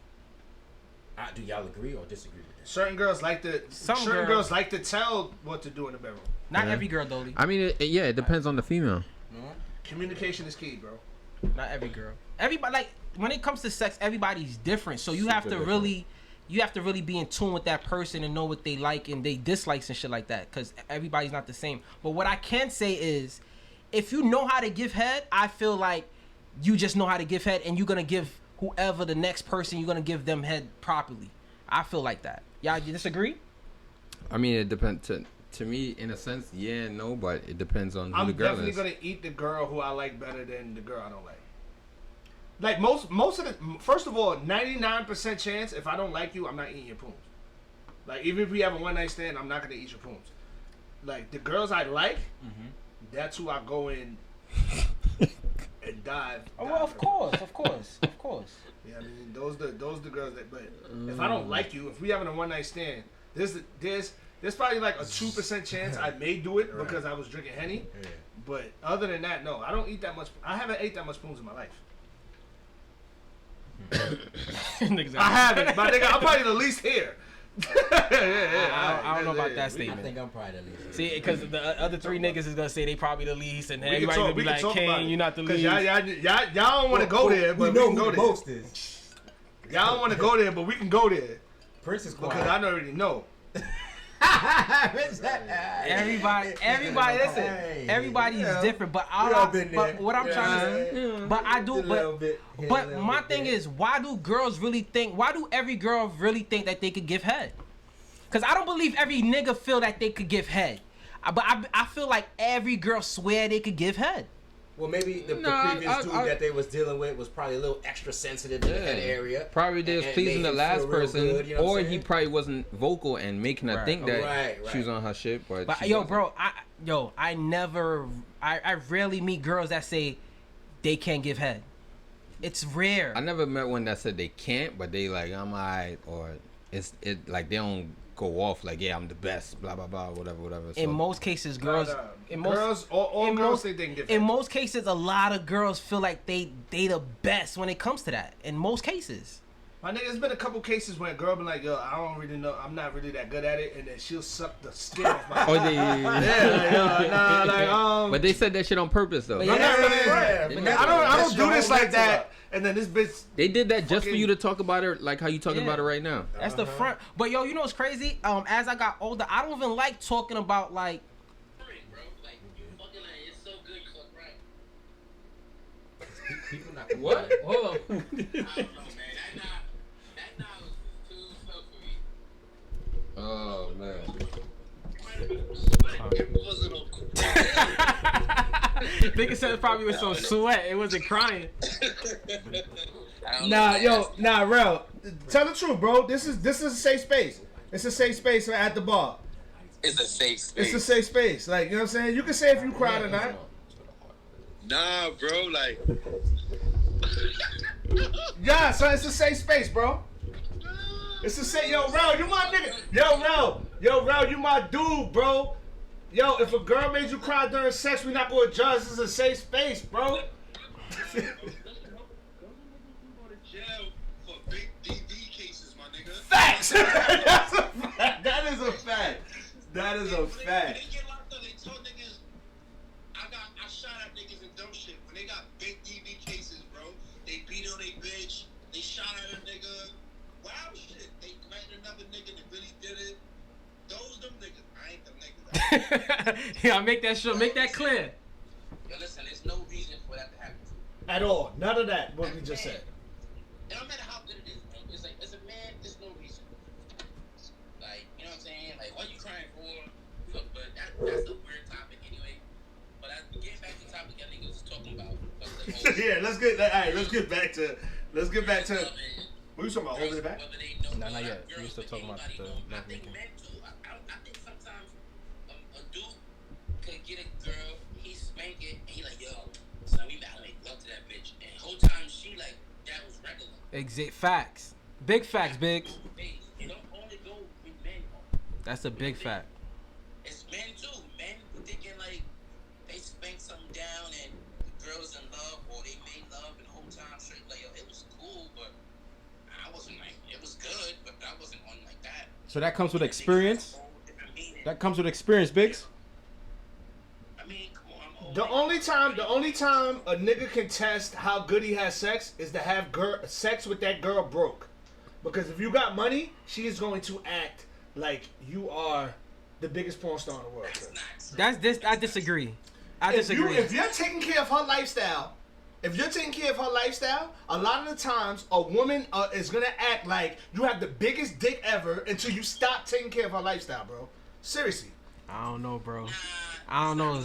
Do y'all agree or disagree with that? Certain girls like to. Certain girls like to tell what to do in the bedroom. Not every girl, Dolly. I mean, it depends on the female. Communication is key, bro. Not every girl. Everybody, like, when it comes to sex, everybody's different. So you have to really be in tune with that person and know what they like and they dislikes and shit like that, because everybody's not the same. But what I can say is, if you know how to give head, I feel like you just know how to give head, and you're gonna give whoever the next person, you're gonna give them head properly. I feel like that. Y'all, you disagree? I mean, it depends. To me, in a sense, yeah and no, but it depends on who the girl is. I'm definitely gonna eat the girl who I like better than the girl I don't like. Like most of the, first of all, 99% chance if I don't like you, I'm not eating your poons. Like, even if we have a one night stand, I'm not gonna eat your poons. Like, the girls I like, that's who I go in and dive. Oh, well, of course. Yeah, I mean, those the girls that. But if I don't like you, if we having a one night stand, there's probably like a 2% chance I may do it because I was drinking Henny. Yeah. But other than that, no, I don't eat that much. I haven't ate that much spoons in my life. I haven't, my nigga. I'm probably the least here. I don't know about that I statement. think I'm probably the least. See, because the other three niggas is gonna say they probably the least, and We can everybody talk- gonna be we can like, talk about "King, it. you're not the Cause least." y'all don't want to go there, but we know can who go the there. most is. Y'all don't want to go there, but we can go there Prince is quiet. because I already know. Everybody, listen. Hey, Everybody is different, but We all been there. but what I'm trying to say, but I do, but my thing is, why do girls really think? Why do every girl really think that they could give head? Because I don't believe every nigga feel that they could give head, but I feel like every girl swear they could give head. Well, maybe the previous dude that they was dealing with was probably a little extra sensitive in that area. Probably they was and pleasing made the him last feel real person, good, you know what or I'm he saying? probably wasn't vocal and making her think that Right. she was on her shit. But she Yo, wasn't. bro, I rarely meet girls that say they can't give head. It's rare. I never met one that said they can't, but they like I'm alright, or it like they don't go off like yeah I'm the best, blah blah blah, whatever. So, In most cases, girls. In most, all in girls most- think they can give in head. most cases, a lot of girls feel like they the best when it comes to that. In most cases. My nigga, there's been a couple cases where a girl been like, yo, I don't really know, I'm not really that good at it, and then she'll suck the skin off my oh, they, yeah, like, but they said that shit on purpose though. Yeah. I'm not really, Yeah, yeah. I don't do your this whole like that, mental and then this bitch, They did that just for Fucking- you to talk about it like how you talking Yeah. about it right now. That's the front. But yo, you know what's crazy? As I got older, I don't even like talking about like. People not What? Hold on. Oh man. Nigga said it probably was so sweat, it wasn't crying. Nah, real. Tell the truth, bro. This is a safe space. It's a safe space at the bar. It's a safe space. It's a safe space. Like, you know what I'm saying? You can say if you cried or not. Nah, bro, like, Yeah, so it's a safe space, bro. It's a safe. Yo, Rel, you my nigga. Yo, Rel, you my dude, bro. Yo, if a girl made you cry during sex, we not gonna judge. This is a safe space, bro. Facts. That's a fact. That is a fact. That is a fact. I shot at niggas and dumb shit. When they got big DV cases, bro, they beat on a bitch, they shot at a nigga. Wild shit. They threatened another nigga that really did it. Those them niggas. I ain't them niggas. Yeah, make that clear. Yo, listen, there's no reason for that to happen. At all. None of that. What we just said. It don't matter how good it is, bro. It's like, as a man, there's no reason. Like, you know what I'm saying? Like, what you crying for? Look, but that's a weird topic anyway. But getting back to the topic that niggas was talking about. Yeah, let's get back to. What you talking about? Holding it back? No, not yet. We still talking about the I think men too. I think sometimes a dude could get a girl, he spank it, and he like, yo, son, we gotta make love to that bitch. And the whole time she like, that was regular. Exact facts. Big facts, big. It don't only go with men. That's a big fact. It's men too. Men thinking like they spank something down and the girl's in love or they made love and the whole time straight like, yo, it was cool, but I wasn't like, it was good, but I wasn't on like that. So that comes with experience. Whole different meaning. That comes with experience, Biggs. I mean, come on, I'm old. The only time a nigga can test how good he has sex is to have sex with that girl broke. Because if you got money, she is going to act like you are the biggest porn star in the world. That's this. I disagree. If you're taking care of her lifestyle, a lot of the times a woman is gonna act like you have the biggest dick ever until you stop taking care of her lifestyle, bro. Seriously. I don't know, bro. I don't know,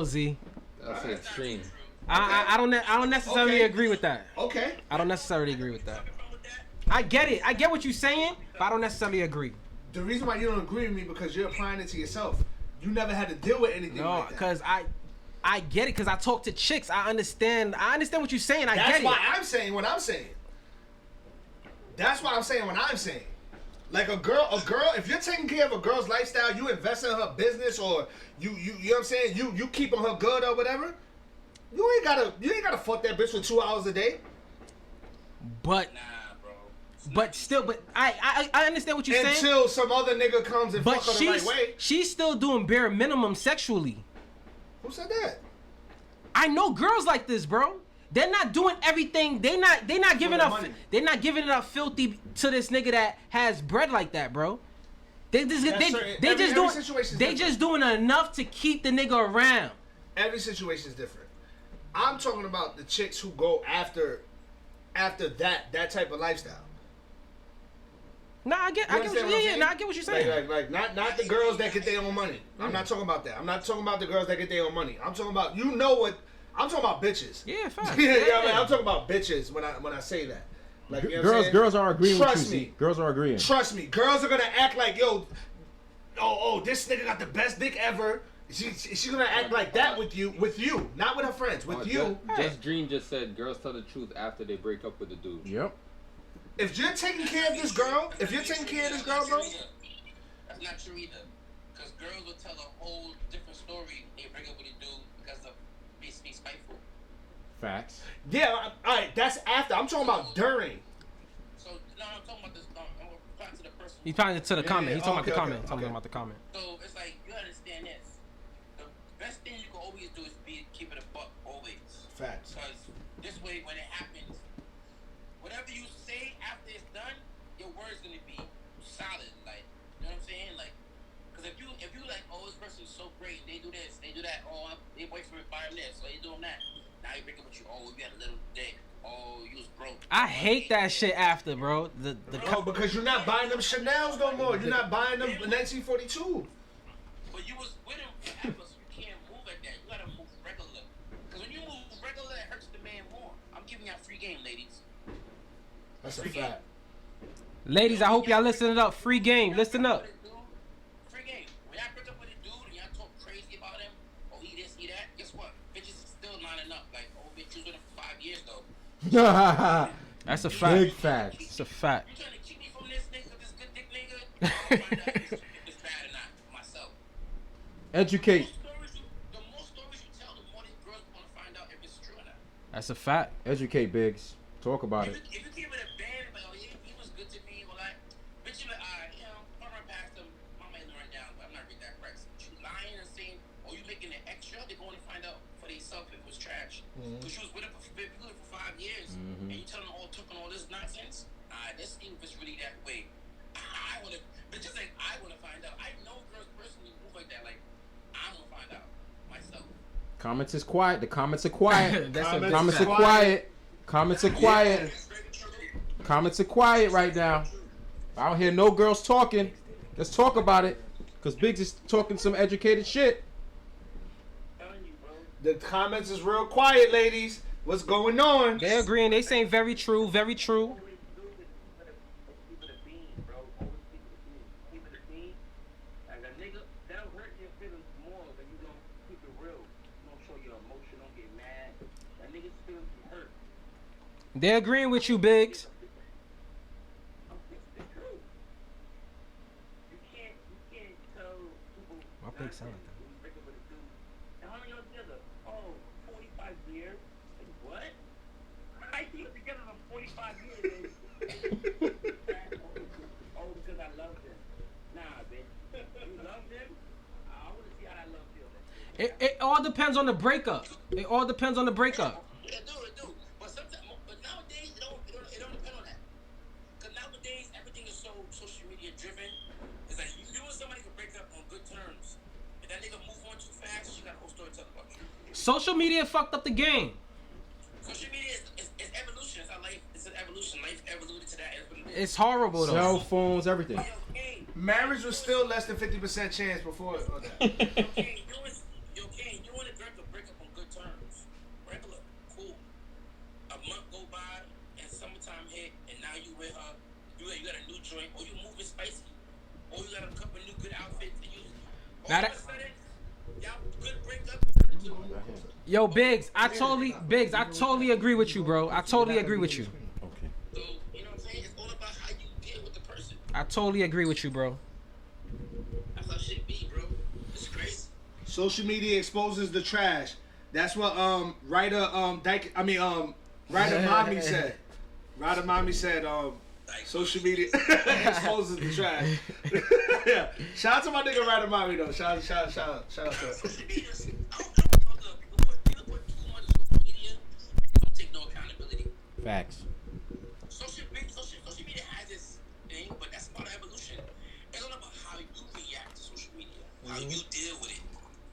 Z. That's extreme. I don't necessarily Okay. agree with that. Okay. I don't necessarily agree with that. I get it. I get what you're saying, but I don't necessarily agree. The reason why you don't agree with me because you're applying it to yourself. You never had to deal with anything No, like that. because I I get it because I talk to chicks. I understand what you're saying. I get it. That's why I'm saying what I'm saying. That's why I'm saying what I'm saying. Like a girl, if you're taking care of a girl's lifestyle, you invest in her business, or you know what I'm saying, you keeping her good or whatever. You ain't gotta fuck that bitch for 2 hours a day. But I understand what you're saying. Until some other nigga comes and fuck her the right way. She's still doing bare minimum sexually. Who said that? I know girls like this, bro. They're not doing everything. They're not giving up. They're not giving it up filthy to this nigga that has bread like that, bro. They just doing enough to keep the nigga around. Every situation is different. I'm talking about the chicks who go after that type of lifestyle. Nah, I get what you're saying. Like not the girls that get their own money. I'm not talking about that. I'm not talking about the girls that get their own money. I'm talking about I'm talking about bitches. Yeah, fine. I'm talking about bitches when I say that. Like, you know girls are agreeing Trust with you. me. Girls are agreeing. Trust me. Girls are gonna act like, yo, this nigga got the best dick ever. She's gonna act like that with you, not with her friends, with you. Just Dream just said girls tell the truth after they break up with the dude. Yep. If you're taking care of this girl, bro. That's not true either. Because girls will tell a whole different story. They break up with a dude because of being spiteful. Facts. Yeah, alright, that's after. I'm talking about during. So, no, I'm talking about this. I'm replying to the person. He's talking to the comment. He's talking about the okay, comment. okay. Talking about the comment. So, it's like, you understand this. The best thing you can always do is keep it a buck, always. Facts. Because this way, when it happens, whatever you say after it's done, your word's gonna be solid. Like, you know what I'm saying? Like, because if you like, oh, this person's so great, they do this, they do that, oh, they boyfriend buy them this, so they doing that. Now you break up with you, oh, you had a little dick, oh, you was broke. I hate that shit after, bro. Because you're not buying them Chanels no more. You're not buying them 1942. But you was with him forever, so you can't move like that. You gotta move regular. Because when you move regular, it hurts the man more. I'm giving out free game, ladies. That's a fact. Ladies, I hope y'all listening up. Free game. Listen up. Free game. When y'all break up with a dude and y'all talk crazy about him, oh, he this, he that, guess what? Bitches is still lining up. Like, oh, bitch, you was with him for 5 years, though. That's a fact. Big facts. It's a fact. You trying to keep me from this nigga, this good dick nigga? I'm gonna find out if it's bad or not myself. Educate. The more stories you tell, the more these girls want to find out if it's true or not. That's a fact. Educate, Biggs. Talk about it. If you keep it a band, like, oh, he was good to me, well, like, bitch, you like, alright, you know, if I run past him, my man run down, but I'm not reading that price. But you lying and saying, oh, you making it extra, they're going to find out for themselves if it was trash. Because you was with him for 5 years, and you telling them talking all this nonsense. Let's see if it's really that way. I want to, but just like I want to find out. I know girls personally move like that. Like, I want to find out myself. Comments is quiet. The comments are quiet. Comments are quiet. Comments are quiet. Comments are quiet right now. I don't hear no girls talking. Let's talk about it. Because Biggs is talking some educated shit. The comments is real quiet, ladies. What's going on? They agreeing. They saying very true. Very true. They're agreeing with you, Biggs. My big sound like that. And how many years together? Oh, 45 years. Like, what? I think together for 45 years. Oh, because I loved him. Nah, bitch. You loved him? I want to see how that love feels. It all depends on the breakup. It all depends on the breakup. It do. But sometimes, but nowadays, it don't depend on that. Because nowadays, everything is so social media driven. It's like, you and somebody can break up on good terms. If that nigga move on too fast, you got a whole story to tell about you. Social media fucked up the game. Social media is evolution. It's our life. It's an evolution. Life evoluted to that. It's horrible though. Cell phones, everything. Marriage was still less than 50% chance before. Okay, you and a girl could break up on good terms. Regular, cool. A month go by and summertime hit, and now you with her. You got a new joint, or you moving spicy, or you got a couple new good outfits, and you. All Now of that- a sudden, y'all good breakup. Yo, Biggs, I totally agree with you, bro. I totally agree with you. Okay. So, you know what I'm saying? It's all about how you deal with the person. I totally agree with you, bro. That's how shit be, bro. It's crazy. Social media exposes the trash. That's what writer Mommy said. Ryder Mommy said social media exposes the trash. Yeah. Shout out to my nigga Ryder Mommy though. Shout out to him. Social media, I don't know, people put too much social media, they don't take no accountability. Facts. Social media has its thing, but that's part of evolution. It's all about how you react to social media, how you deal with it,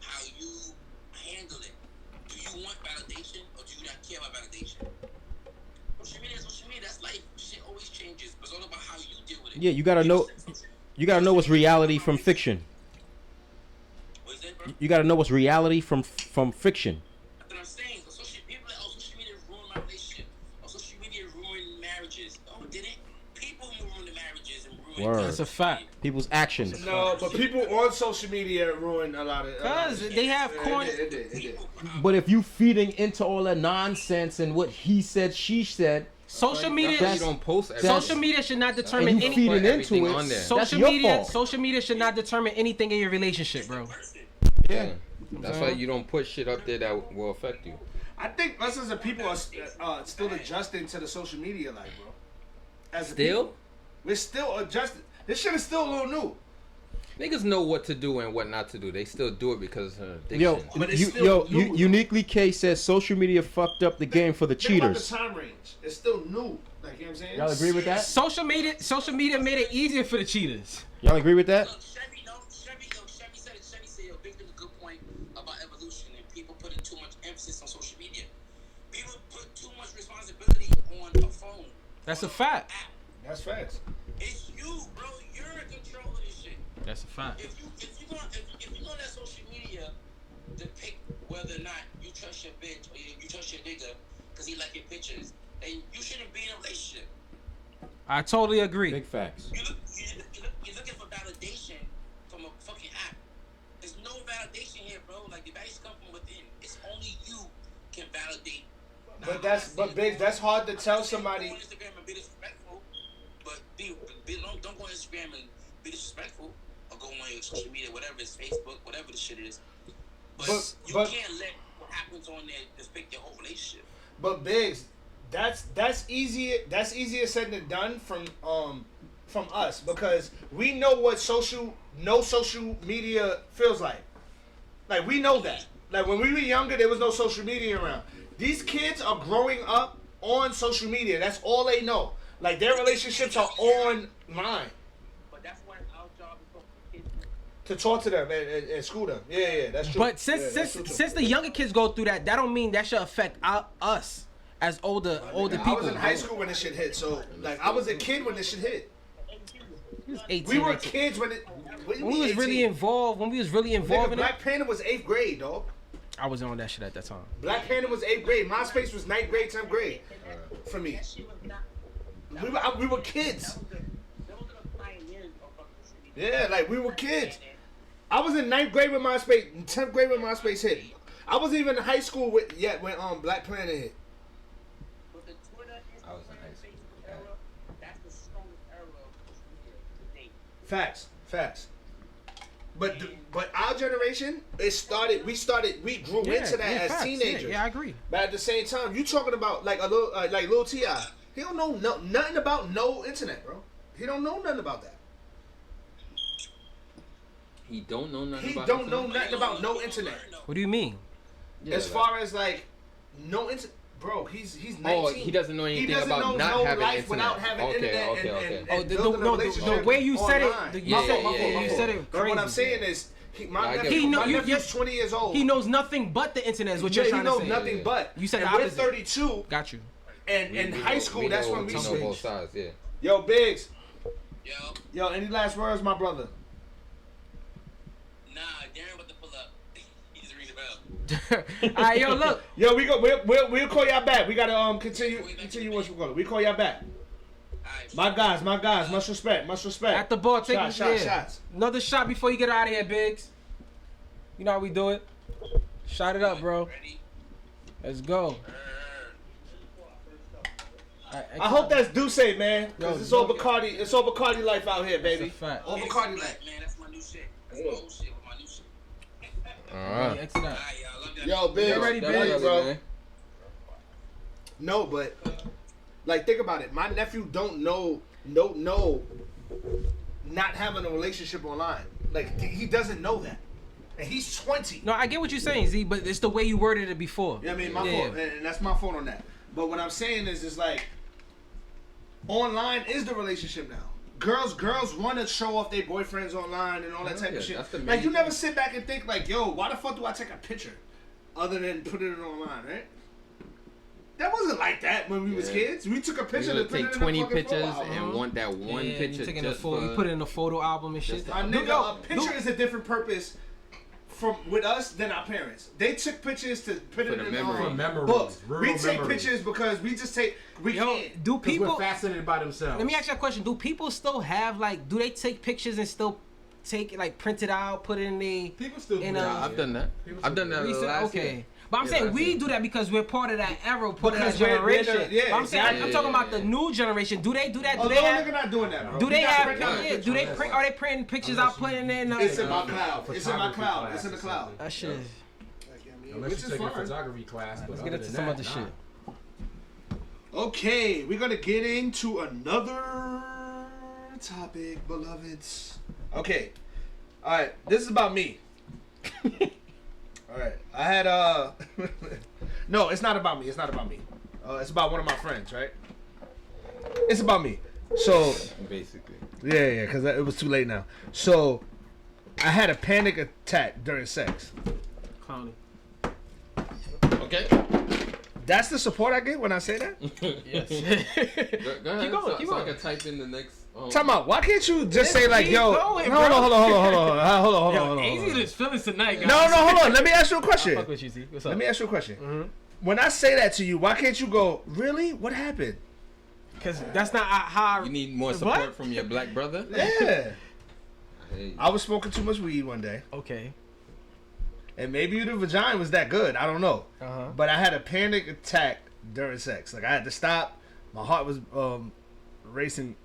how you handle it. Do you want validation or do you not care about validation? Social media, that's life. Shit always changes, but it's all about how you deal with it. Yeah, you gotta know what's reality from fiction. What is that, bro? You gotta know what's reality from fiction. That's what I'm saying. So people like, social media ruined my relationship. Or social media ruined marriages. Oh, did it? People ruin the marriages and ruin. Word. That's a fact. People's actions. No, but people on social media ruin a lot of. Cause they have corny. It did. But if you feeding into all that nonsense and what he said, she said, Social media. That's why you don't post everything. Social media should not determine and you any. feeding into everything it, on there. that's Social your media. fault. Social media should not determine anything in your relationship, bro. Yeah. That's why you don't put shit up there that will affect you. I think us as a people are still adjusting to the social media life, bro. As a Still? people, we're still adjusting. This shit is still a little new. Niggas know what to do and what not to do. They still do it because of addiction. Yo, But it's still new. Uniquely K says social media fucked up the game for the Think about cheaters. the time range. It's still new. Like, you know what I'm saying? Y'all agree with that? Social media made it easier for the cheaters. Y'all agree with that? Look, Chevy said, yo, Big did a good point about evolution and people putting too much emphasis on social media. People put too much responsibility on a phone. That's on a fact. app. That's facts. It's you, bro. You're in control of this shit. That's a fact. If you go on that social media to pick whether or not you trust your bitch or you trust your nigga because he like your pictures, then you shouldn't be in a relationship. I totally agree. Big facts. You're looking for validation from a fucking app. There's no validation here, bro. Like, the validation comes from within. It's only you can validate. But Biggs, that's hard to tell somebody. Go on Instagram and be disrespectful, but don't go on Instagram and be disrespectful, or go on your social media, whatever it's Facebook, whatever the shit is. But you can't let what happens on there depict your whole relationship. But Biggs, that's easier. That's easier said than done from us because we know what social media feels like. Like, we know that. Like, when we were younger, there was no social media around. These kids are growing up on social media. That's all they know. Like, their relationships are online. But that's why our job is for kids. To talk to them and school them. Yeah, that's true. But Yeah, that's true, too. since the younger kids go through that don't mean that should affect us as older I was people. in high school when this shit hit, so like I was a kid when this shit hit. He was 18, We were 19. kids when it. When we was really involved. When we was really involved Nigga, in Black Panther was 8th grade, dog. it, I wasn't on that shit at that time. Black Panther was 8th grade. MySpace was 9th grade, 10th grade for me. We were kids. Yeah, like we were kids. I was in 9th grade with MySpace, 10th grade when MySpace hit. I wasn't even in high school yet when Black Panther hit. I was in high school. That's the strongest era of social media to date. Facts. But our generation, we grew into that as facts. teenagers. Yeah, I agree. But at the same time, you talking about like a little like Lil T.I. He don't know nothing about no internet, bro. He don't know nothing about that. He don't know nothing He about don't know internet? nothing about no internet. What do you mean? Yeah, As far as like no internet, bro. He's 19. Oh, he doesn't know anything doesn't about know not no having life internet. without having Okay, internet okay. and Oh, building a relationship the way you said online. it, Yeah, you said it But what I'm crazy. saying is, my I get nephew, it. my nephew's 20 years old. He knows nothing but the internet. Is what you're he trying to knows say. nothing but. You said and the we're opposite. 32, Got you. and in high school, that's when we know both switched. sides. Yeah. Yo, Biggs. Yo, Any last words, my brother? nah, Darren about to pull up. He's ring the bell. Alright, yo, look. Yo, we'll call y'all back. We gotta continue what's we call it. We call y'all back. Alright. My guys, much respect. At the bar, take Shots. Another shot before you get out of here, Biggs. You know how we do it. Shot it up, bro. Ready? Let's go. I hope that's Duce, man. Yo, Cause it's all Bacardi. It's all Bacardi life out here, baby. That's a fact. All Bacardi life. Man, that's my new shit. That's my old shit with my new shit. Alright. Exit out. Alright, y'all. Love that. Yo, big. Get ready, Definitely, big. bro. No, but like, think about it. My nephew don't know not having a relationship online. Like, he doesn't know that, and he's 20. No, I get what you're saying, Z, but it's the way you worded it before. You know what I mean? My fault, and that's my fault on that. But what I'm saying is like, online is the relationship now. Girls want to show off their boyfriends online and all that type of shit. Like, you never sit back and think like, yo, why the fuck do I take a picture other than put it online, right? That wasn't like that when we was kids. We took a picture You and put take it in 20 the fucking pictures photo album. and want that one Yeah, picture you taking just a photo, for... you put it in a photo album and shit. My nigga, a picture is a different purpose with us than our parents. They took pictures to put it the in memory. our For memories, books. real We take memories. pictures because we just take. We Yo, can't. do Because we're people? fascinated by themselves. Let me ask you a question. Do people still have like? Do they take pictures and still take it like print it out, put it in the? People still do in that. I've done that. I've done that recent? last Okay. year. But I'm Yeah, saying last we year. do that because we're part of that era, part of that Because we're the- generation. yeah, But I'm saying exactly. I'm talking about the Yeah. new generation. Do they do that? Oh, Do no, they nigga have? not doing that, bro. Do they You gotta have? break down the Yeah. picture. Do they print? Are they printing pictures out, putting in? It's in my cloud. It's in my Photography cloud. It's in the classes. cloud. That shit is. Unless Which you is take a fine. photography class. But Let's other get into than some that, other nah. shit. Okay, we're gonna get into another topic, beloveds. Okay, all right. This is about me. All right, I had no, it's not about me. It's not about me. It's about one of my friends, right? It's about me. So Basically. yeah, because it was too late now. So I had a panic attack during sex. Clowny. Okay. That's the support I get when I say that. Yes. Go ahead. Keep going, keep So I going. can type in the next... Time out. Why can't you just say like, keep yo? going, Hold bro. on. Hold on. Easy to feelings tonight, guys. No, hold on. Let me ask you a question. Fuck with you, Z. What's up? Let me ask you a question. Mm-hmm. When I say that to you, why can't you go, really? What happened? Because that's not how. You need more What? support from your black brother? Yeah. Hey. I was smoking too much weed one day. Okay. And maybe the vagina was that good. I don't know. Uh-huh. But I had a panic attack during sex. Like, I had to stop. My heart was racing.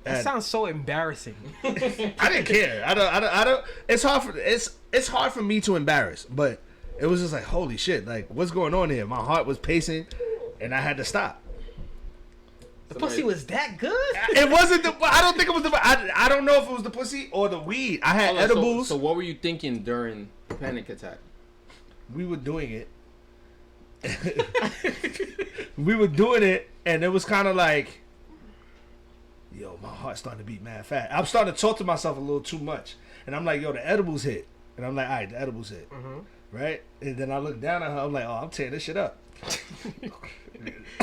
That sounds so embarrassing. I didn't care. I don't. It's hard for me to embarrass, but it was just like, holy shit, like, what's going on here? My heart was pacing, and I had to stop. The pussy was that good? It wasn't the. I don't think it was the. I don't know if it was the pussy or the weed. I had Hold on, edibles. So what were you thinking during the panic attack? We were doing it. We were doing it, and it was kind of like, yo, my heart's starting to beat mad fast. I'm starting to talk to myself a little too much, and I'm like, yo, the edibles hit, and I'm like, all right, the edibles hit, right? And then I look down at her, I'm like, oh, I'm tearing this shit up.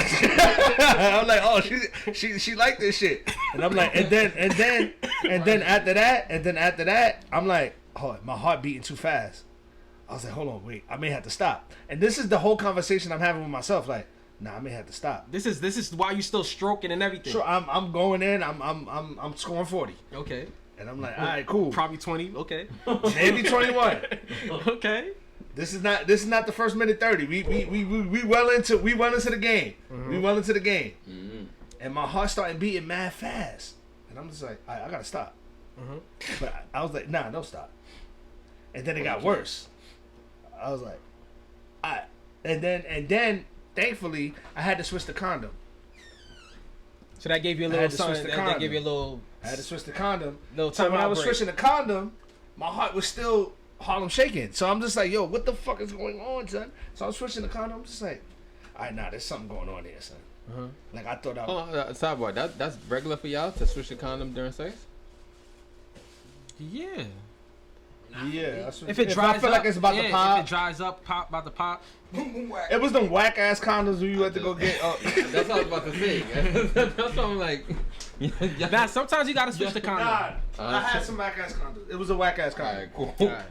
I'm like, oh, she liked this shit, and I'm like, and then after that, I'm like, oh, my heart beating too fast. I was like, hold on, wait, I may have to stop. And this is the whole conversation I'm having with myself, like, nah, I may have to stop. This is why you still stroking and everything. Sure, I'm going in, I'm scoring 40, Okay. and I'm like, all right, cool, Probably 20. Okay. maybe 21. Okay. This is not the first minute 30. We well into the game. We well into the game. And my heart started beating mad fast. And I'm just like, I gotta stop. But I was like, nah, don't stop. And then it got worse. I was like, alright. And then thankfully I had to switch the condom. So that gave you a I little had to switch something. the That condom. gave you a little. I had to switch the condom. Little So when I timeout was break. switching the condom, my heart was still Harlem shaking. So I'm just like, yo, what the fuck is going on, son? So I'm switching the condom. I'm just like, all right, nah, there's something going on here, son. Like, I thought I Hold on, sidebar. That's regular for y'all to switch the condom during sex? Yeah. yeah. If it dries I feel up, like it's about yeah, to pop. If it dries up, about to pop. It was them whack ass condoms where you had to go get. That's what I was about to say. That's what I'm like. Nah, sometimes you gotta switch the condom. Nah, I had some whack ass condoms. It was a whack ass condom. Alright, cool. Alright.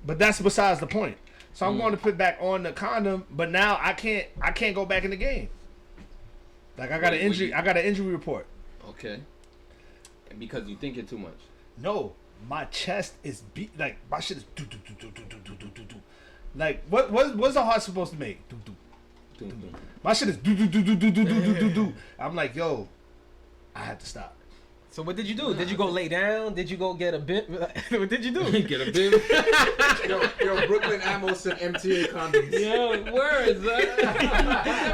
But that's besides the point. So I'm going to put back on the condom, but now I can't go back in the game. Like, I got an injury. I got an injury report. Okay. And because you think it too much. No, my chest is beat. Like, my shit is do do do do do do do do do. Like, what's the heart supposed to make? Do, do, do, do. My shit is do do do do do do do do do. I'm like, yo, I had to stop. So what did you do? Did you go lay down? Did you go get a bit? What did you do? Get a bib. Yo, Brooklyn Ammo some MTA condoms. Yo, words, son.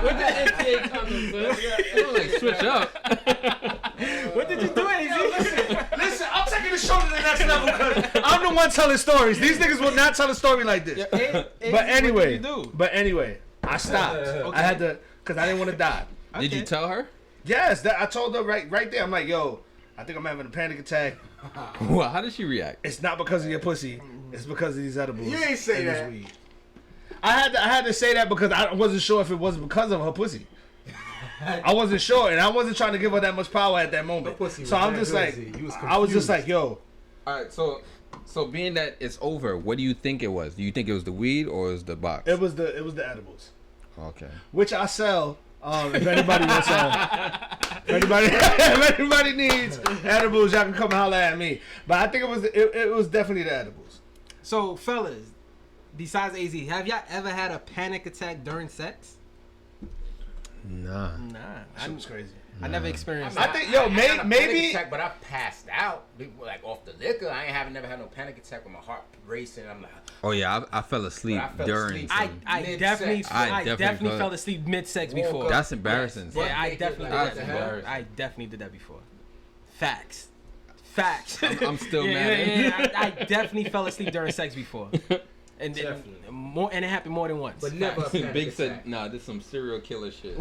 What the MTA condoms, son? You don't like switch up. What did you do, AZ? Listen, I'm taking the show to the next level because I'm the one telling stories. These niggas will not tell a story like this. But anyway, I stopped. Okay. I had to, because I didn't want to die. Did you tell her? Yes, I told her right there. I'm like, yo, I think I'm having a panic attack. Well, how did she react? It's not because of your pussy. It's because of these edibles. You ain't say and this that. weed. I had to say that because I wasn't sure if it was because of her pussy. I wasn't sure, and I wasn't trying to give her that much power at that moment. So I'm just like, I was just like, yo. All right, so being that it's over, what do you think it was? Do you think it was the weed or it was the box? It was the edibles, Okay. which I sell. If anybody wants if anybody needs edibles, y'all can come and holler at me. But I think it was definitely the edibles. So, fellas, besides AZ, have y'all ever had a panic attack during sex? Nah. Nah, That was crazy. I never experienced I that. think, yo, I had a maybe. panic attack, but I passed out like off the liquor. I ain't never had no panic attack with my heart racing. I'm like, Oh yeah, I fell asleep But I fell during. asleep. I Mid-sex. definitely I definitely fell asleep mid-sex Woke before. up. That's embarrassing. son. Yeah, I definitely did That's that before. embarrassing. I definitely did that before. Facts. I'm still yeah, mad. Yeah, I definitely fell asleep during sex before, and it happened more than once. but never. a panic Big said, attack. "Nah, this some serial killer shit."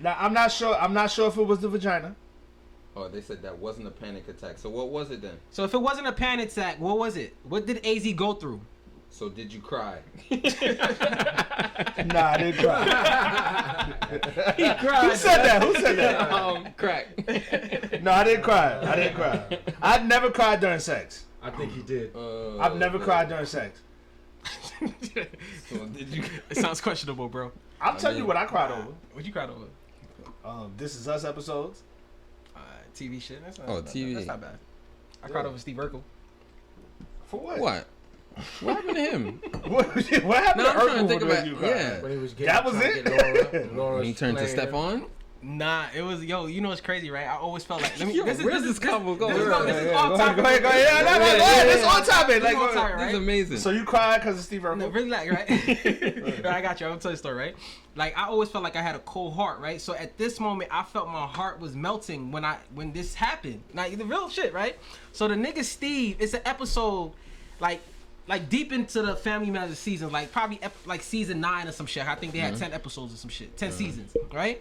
Now, I'm not sure if it was the vagina. Oh, they said that wasn't a panic attack. So what was it then? So if it wasn't a panic attack, what was it? What did AZ go through? So did you cry? Nah, I didn't cry. He cried. Who said that? Who said that? Crack. No, I didn't cry. I'd never cried during sex. I think he did. I've never cried during sex. So did you? It sounds questionable, bro. I'll tell you what I cried over. What you cried over? This Is Us episodes. TV shit. That's not, TV. That's not bad. I cried over Steve Urkel. For what? What? What happened to him? What happened No, to I'm trying to Urkel think when about. you cried? Yeah. When he was getting, That was trying to it? get Laura When he turned to playing. Stephon. Nah, it was you know what's crazy, right? I always felt like Where's this couple going? This is Go off topic. ahead. Yeah, no, go ahead. It's on topic. This Like, is on topic, This right? is amazing. so you cried because of Steve Urkel? No, really, like, right? Right, I got you. I'm gonna tell you a story, right? Like, I always felt like I had a cold heart, right? So at this moment, I felt my heart was melting when this happened. Like, the real shit, right? So the nigga Steve, it's an episode, like deep into the Family Matters season, like probably like season 9 or some shit. I think they had 10 episodes or some shit, 10 seasons, right?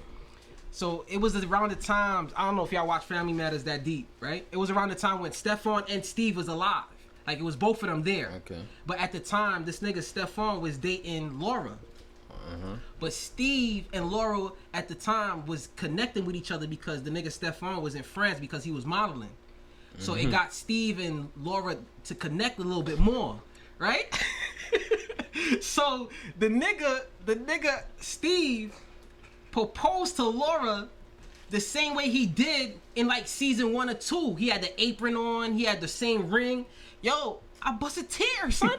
So it was around the time, I don't know if y'all watch Family Matters that deep, right? It was around the time when Stephon and Steve was alive. Like, it was both of them there. Okay. But at the time, this nigga Stephon was dating Laura. But Steve and Laura at the time was connecting with each other because the nigga Stephon was in France because he was modeling. So it got Steve and Laura to connect a little bit more, right? So the nigga Steve proposed to Laura the same way he did in like season 1 or 2. He had the apron on, he had the same ring. Yo, I busted tears, son.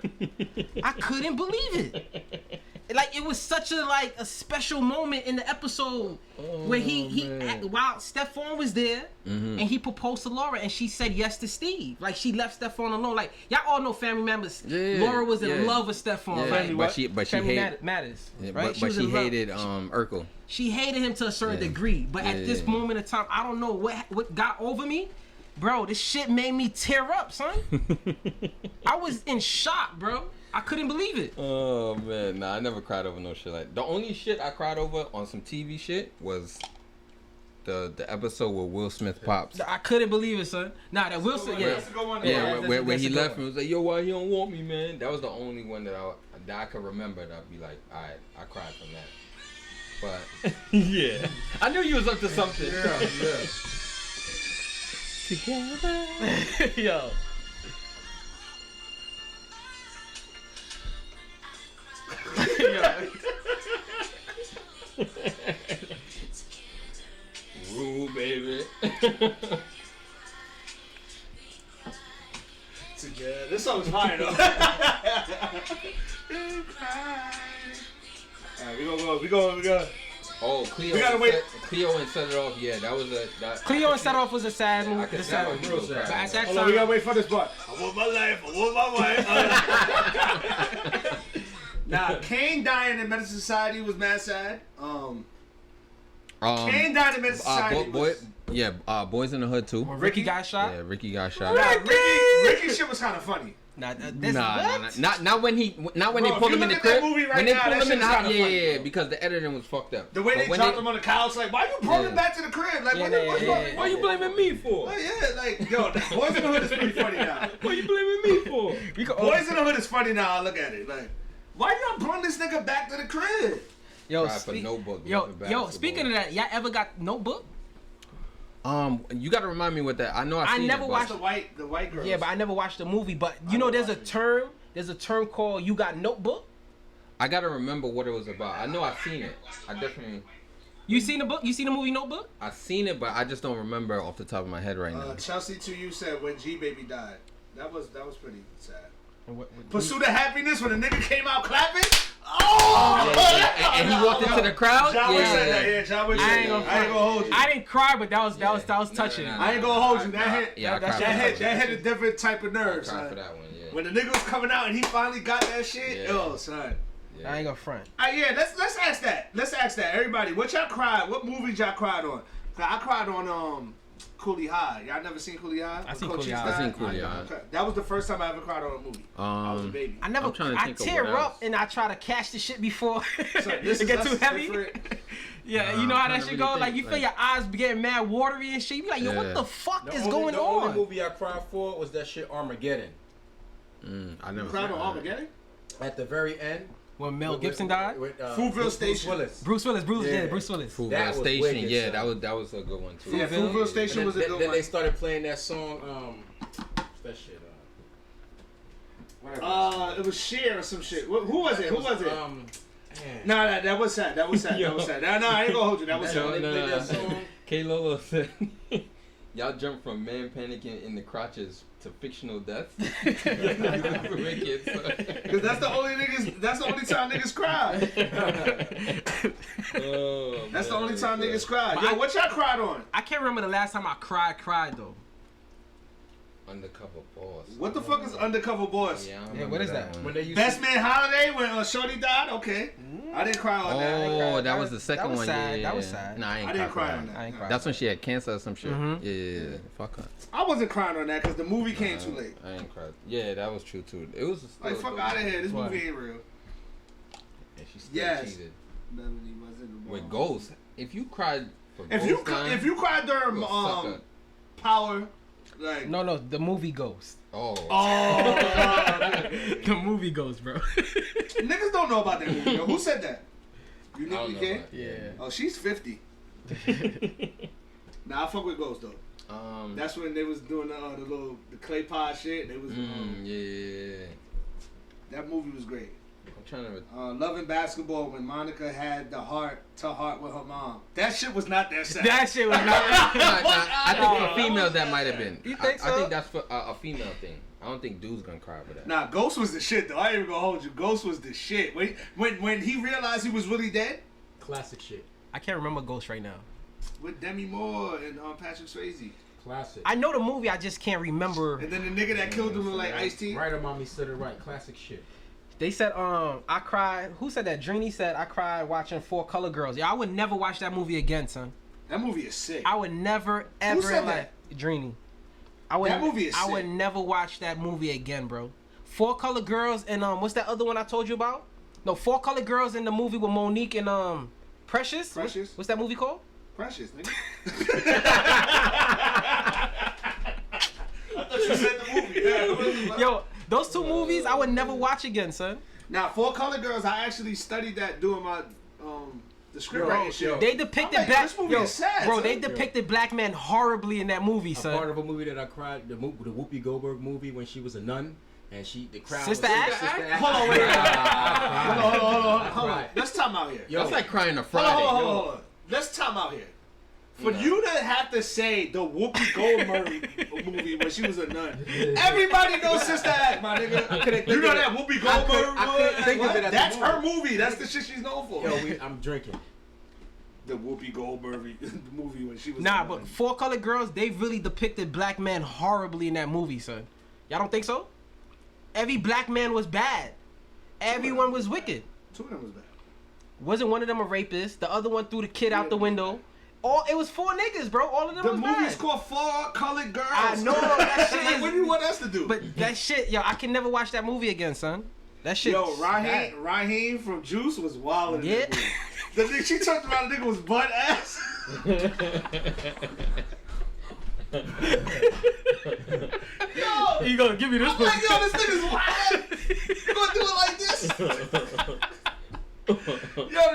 I couldn't believe it. Like, it was such a special moment in the episode where while Stephon was there and he proposed to Laura and she said yes to Steve. Like, she left Stephon alone. Like, y'all all know family members. Yeah, Laura was in yeah. love with Stephon. Yeah, Like, but she Family hated. Matters, Yeah, right? but was she in love. hated Urkel. She hated him to a certain Yeah. degree, but at Yeah, this yeah. moment of time, I don't know what got over me, bro. This shit made me tear up, son. I was in shock, bro. I couldn't believe it. Oh man, nah, I never cried over no shit like. The only shit I cried over on some TV shit was the episode where Will Smith pops. I couldn't believe it, son. Nah, that Wilson, yeah. Yeah, that's when a he good left one. me, it was like, yo, why you don't want me, man? That was the only one that I could remember that I'd be like, alright, I cried from that. But yeah, I knew you was up to something. Together. Yo. Ooh, baby. Jackson, yeah. This song is fire though. Alright, we go. Oh, Cleo. We gotta wait. Cleo and Set It Off. Yeah, that was a. Cleo and Set Off was a sad movie. could- The sad that was movie. real sad. But at that Hold on, we time, gotta wait for this part. I want my life. I want my wife. Nah, Kane dying in Menace Society was mad sad. Kane died in Menace Society. Boys in the Hood too. when Ricky got shot. Yeah, Ricky got shot. Nah, Ricky shit was kind of funny. Nah, Not when they Bro, pulled if him you in the look at that crib. movie right When they now, pulled that him in shit the is house, kinda funny. yeah, because the editing was fucked up. The way But they when dropped him on the couch, like, why you brought him Yeah. back to the crib? Like, Yeah, what's yeah, wrong? yeah. Why you blaming me for? Oh, yeah, like, yo, Boys in the Hood is pretty funny now. What you blaming me for? Boys in the Hood is funny now. I look at it like, why y'all brought this nigga back to the crib? Yo, Tried for Notebook, yo, nothing bad yo. for Speaking boys. of that, y'all ever got Notebook? You gotta remind me what that. I know I seen never it, but- watched The white girls. Yeah, but I never watched the movie. But you know, there's a term called "You Got Notebook." I gotta remember what it was about. I know I've seen it. I definitely. You seen the book? You seen the movie Notebook? I've seen it, but I just don't remember off the top of my head right now. Chelsea to you said when G Baby died. That was pretty sad. And what- Pursuit of Happiness when the nigga came out clapping. Oh! And he walked into the crowd. John Wick said that. Yeah, John Wick I said ain't that. gonna I ain't gonna hold you. I didn't cry, but that was touching. Nah, I ain't gonna hold you. That hit. Yeah, I that cried shit- for That one. hit a different type of nerve, I cried son. for that one. Yeah. When the nigga was coming out and he finally got that shit. Yeah. Oh, son. Yeah. I ain't gonna front. Yeah, let's ask that. Let's ask that. Everybody, what y'all cried? What movies y'all cried on? 'Cause I cried on Coolie High. Y'all never seen Coolie High? I seen Coach Coolie Cheeks High. I seen died? Coolie High. Okay. That was the first time I ever cried on a movie. I was a baby. I never. I'm trying to I think of tear what up else. and I try to catch the shit before So this it get is too us heavy. different. Yeah, Nah, you know I'm how trying that to shit really go. Like think, you feel like- your eyes getting mad watery and shit. You be like, yo, Yeah. what the fuck is The going only on? movie I cried for was that shit Armageddon. I You never. cried on seen Armageddon? At the very end. When Mel with- Gibson with- died. with, Fruitville Bruce Station. Willis. Bruce Willis. Yeah. Bruce Willis. Fruitville That was Station. wicked, Yeah, son. that was a good one too. Yeah, Fruitville Station And was a then, good then one. they started playing that song. What's that shit? Whatever. It was Cher or some shit. Who was it? Who was it? Man. Nah, that was sad. That was sad. That was sad. Nah, I ain't gonna hold you. That was Yo, sad. they played that song. K Lolo said, "Y'all jump from man panicking in the crotches to fictional death." Cause that's the only niggas. That's the only time niggas cry. Oh, That's the man, only time yeah. niggas cry. Yo, what y'all cried on? I can't remember the last time I cried though. Undercover Boss. What the fuck is Undercover Boss? Yeah, I Yeah, remember what is that? one. When they used Best to, Man Holiday when Shorty died. Okay, I didn't cry on that. Oh, that That was the was- second that was one. sad. Yeah, That was sad. Nah, I ain't I didn't for cry that on one. that. I ain't cry. That's when she had cancer or some shit. Mhm. Yeah, fuck her. I wasn't crying on that because the movie came too late. I ain't cried. Yeah, that was true too. It was still Like fuck good. out of here. This What? movie ain't real. And she still Yes. cheated Beverly wasn't with Ghost. If you cried for If Ghost Line, you cried during you a sucker. Power, like No, the movie Ghost. Oh. The movie Ghost, bro. niggas don't know about that movie. Yo. Who said that? You I don't Nicki know K? about- Yeah. Oh, she's 50. Nah, I fuck with Ghost though. That's when they was doing the clay pot shit. They was yeah. that movie was great. I'm trying to. Loving Basketball when Monica had the heart to heart with her mom. That shit was not that sad. That shit was not. I think for females that might have been. You think I so? think that's for a female thing. I don't think dudes gonna cry for that. Nah, Ghost was the shit though. I ain't even gonna hold you. Ghost was the shit. When he realized he was really dead classic shit. I can't remember Ghost right now. with Demi Moore and Patrick Swayze. Classic. I know the movie, I just can't remember. And then the nigga that killed him was like Ice-T. Right, mommy said it right. Classic shit. They said, I cried. Who said that? Dreamy said, I cried watching Four Color Girls. Yeah, I would never watch that movie again, son. That movie is sick. I would never, ever said in life. Dreamy. I would, That movie is I would sick. never watch that movie again, bro. Four Color Girls and, what's that other one I told you about? No, Four Color Girls in the movie with Monique and, Precious? Precious? What's that movie called? Precious, nigga. I thought you said the movie. Yeah. Yo, those two movies I would never watch again, son. Now, Four Color Girls, I actually studied that doing my the script writing shit. They depicted I'm like, black. this movie is sad, bro, son. they depicted black men horribly in that movie, A son. part of a movie that I cried, the Whoopi Goldberg movie when she was a nun and the crowd Sister was Act? Sister Act. Hold on, wait. Hold on. Right. Let's time out here. Yo, That's like crying a Hold Friday. on. Let's time out here. For you to have to say the Whoopi Goldberg movie when she was a nun, everybody knows Sister Act, my nigga. You know that Whoopi Goldberg movie? That's her movie. That's the shit she's known for. Yo, I'm drinking. The Whoopi Goldberg movie when she was Nah, but Four Colored Girls, they really depicted black men horribly in that movie, son. Y'all don't think so? Every black man was bad. Everyone was wicked. Two of them was bad. Wasn't one of them a rapist? The other one threw the kid out the window. It was 4 niggas, bro. All of them was bad. The movie's called Four Colored Girls. I know that shit is. What do you want us to do? But that shit, yo, I can never watch that movie again, son. That shit. Yo, Raheem from Juice was wild in Yeah. that movie. The nigga she talked about, the nigga was butt ass. Yo, You gonna give me this? I'm like, yo, this nigga's wild. You gonna do it like this? Yo,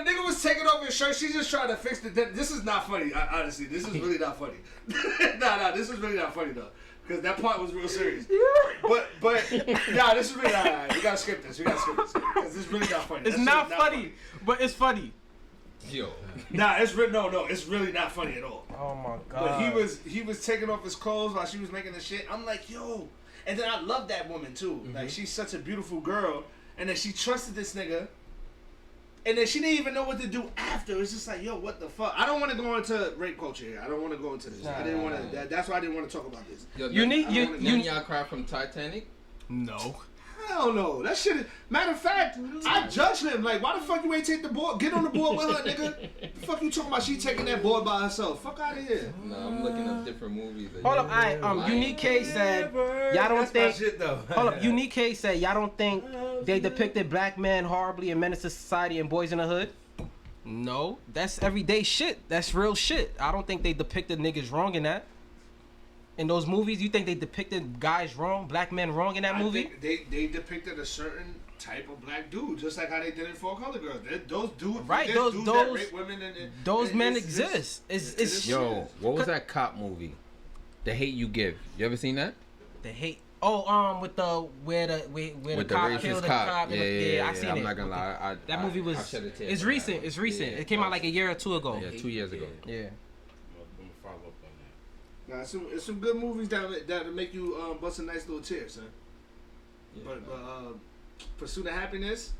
the nigga was taking off his shirt. She just tried to fix it. This is not funny. Honestly, this is really not funny. Nah, this is really not funny though, because that part was real serious. But nah, this is really not. We gotta skip this. Because this is really not funny. It's not funny, but it's funny. Yo. Nah, it's really no. It's really not funny at all. Oh my But god. he was taking off his clothes while she was making the shit. I'm like, yo. And then I love that woman too. Like, she's such a beautiful girl. And then she trusted this nigga. And then she didn't even know what to do after. It's just like, yo, what the fuck? I don't want to go into rape culture here. I don't want to go into this. I didn't want to. That's why I didn't want to talk about this. Yo, y'all cry from Titanic? No. Hell no. That shit is. Matter of fact, I judge him. Like, why the fuck you ain't take the board? Get on the board with her, nigga. The fuck you talking about? She taking that board by herself. Fuck out of here. No, I'm looking up different movies. Hold up, Unique K said y'all don't think. Hold up, Unique K said y'all don't think they depicted black men horribly in Menace to Society and Boys in the Hood. No, that's everyday shit. That's real shit. I don't think they depicted niggas wrong in that. In those movies, you think they depicted guys wrong, black men wrong in that movie? I think they depicted a certain type of black dude, just like how they did in Four Colored Girls. Those dudes, right? Those Those that rape women and those men exist. It's Yo, what was that cop movie? The Hate U Give. You ever seen that? The hate. Oh, with the where the cop racist killed the cop. cop. Yeah, I seen it. I'm not gonna lie. That movie was. I shed a tear It's for recent. that. It's recent. Yeah, It came out like a year or two ago. Yeah, 2 years ago. Yeah. I'm gonna follow up on that. Nah, it's some good movies that make you bust a nice little tear, son. Yeah. But Pursuit of Happiness.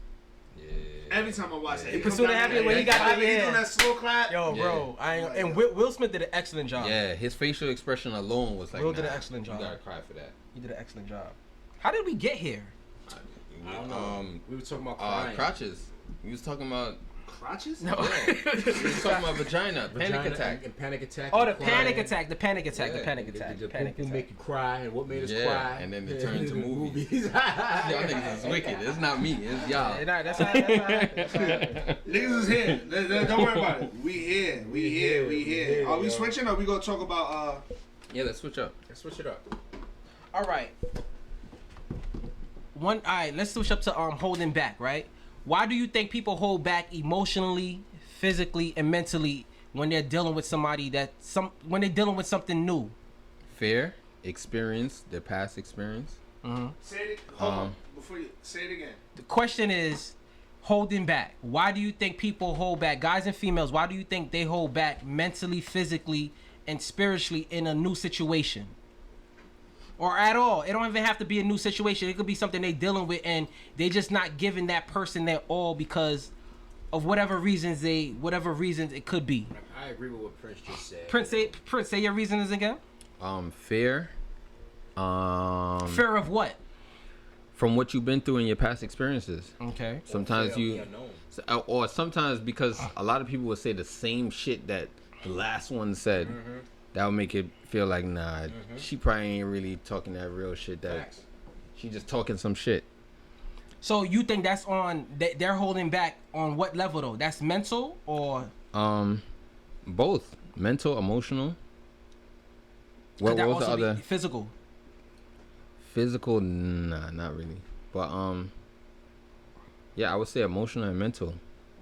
Yeah. Every time I watch that, Pursuit of Happiness when he got the he doing that slow clap. Yo, Yeah. bro, and Will Smith did an excellent job. Yeah, his facial expression alone was like. Will did an excellent job. You gotta cry for that. He did an excellent job. How did we get here? I don't know. We were talking about crying. Crotches. We was talking about. Crotches? No. We was talking about vagina. Panic attack. And panic attack. Oh, the and panic crying. attack. The panic attack. Yeah. The panic attack. The The panic poo-poo attack. make you cry, and what made us Yeah, cry? and then it turned to movies. movies. Y'all niggas is wicked. It's not me. It's y'all. Yeah, nah, that's how it happened. Niggas is here. Don't worry about it. We here. We here. Are we yo. switching or we gonna talk about Yeah, let's switch up. Let's switch it up. All right. All right, let's switch up to holding back, right? Why do you think people hold back emotionally, physically, and mentally when they're dealing with when they're dealing with something new? Fear, experience, their past experience. say it? Hold on. Before you say it again. The question is holding back. Why do you think people hold back? Guys and females, why do you think they hold back mentally, physically, and spiritually in a new situation? Or at all. It don't even have to be a new situation. It could be something they dealing with and they just not giving that person their all because of whatever reasons it could be. I agree with what Prince just said. Prince, say your reasons again. Fear. Fear of what? From what you've been through in your past experiences. Okay. Sometimes Fear of you, the unknown. or sometimes because a lot of people will say the same shit that the last one said. That would make it feel like, nah, she probably ain't really talking that real shit. That Facts. she just talking some shit. So you think that's they're holding back on what level though? That's mental or? Both mental, emotional. Could that What was the also be other? physical? Physical, nah, not really. But yeah, I would say emotional and mental.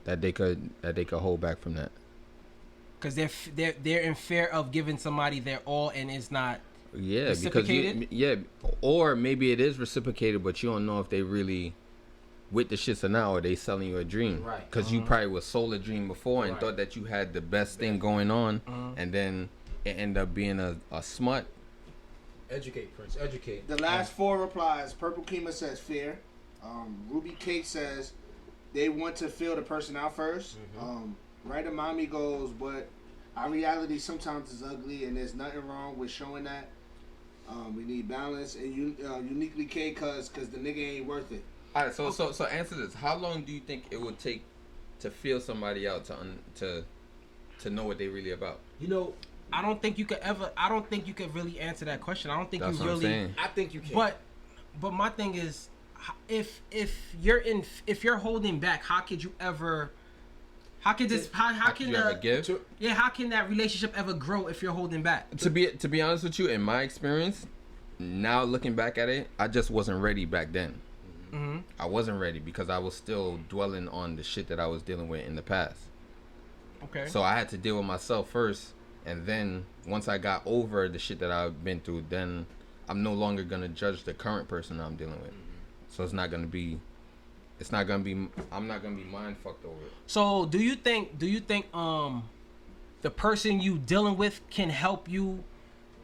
That they could hold back from that. Because they're in fear of giving somebody their all and it's not. Yeah, because or maybe it is reciprocated, but you don't know if they really with the shit. So now are they selling you a dream? Right. Because you probably was sold a dream before and Right. thought that you had the best thing going on, and then it ended up being a smut. Educate, Prince. Educate. The last 4 replies. Purple Kima says fear. Ruby Cake says they want to feel the person out first. Right Mommy goes, but our reality sometimes is ugly, and there's nothing wrong with showing that. We need balance, and uniquely K, cause the nigga ain't worth it. All right, so answer this. How long do you think it would take to feel somebody out to know what they really about? You know, I don't think you could ever. I don't think you could really answer that question. I don't think That's you what I'm really. saying. I think you can. But my thing is, if you're holding back, how could you ever? How could this? How can you ever give? Yeah, how can that relationship ever grow if you're holding back? To be honest with you, in my experience, now looking back at it, I just wasn't ready back then. I wasn't ready because I was still dwelling on the shit that I was dealing with in the past. Okay. So I had to deal with myself first, and then once I got over the shit that I've been through, then I'm no longer gonna judge the current person I'm dealing with. So I'm not gonna be mind fucked over it. So do you think the person you dealing with can help you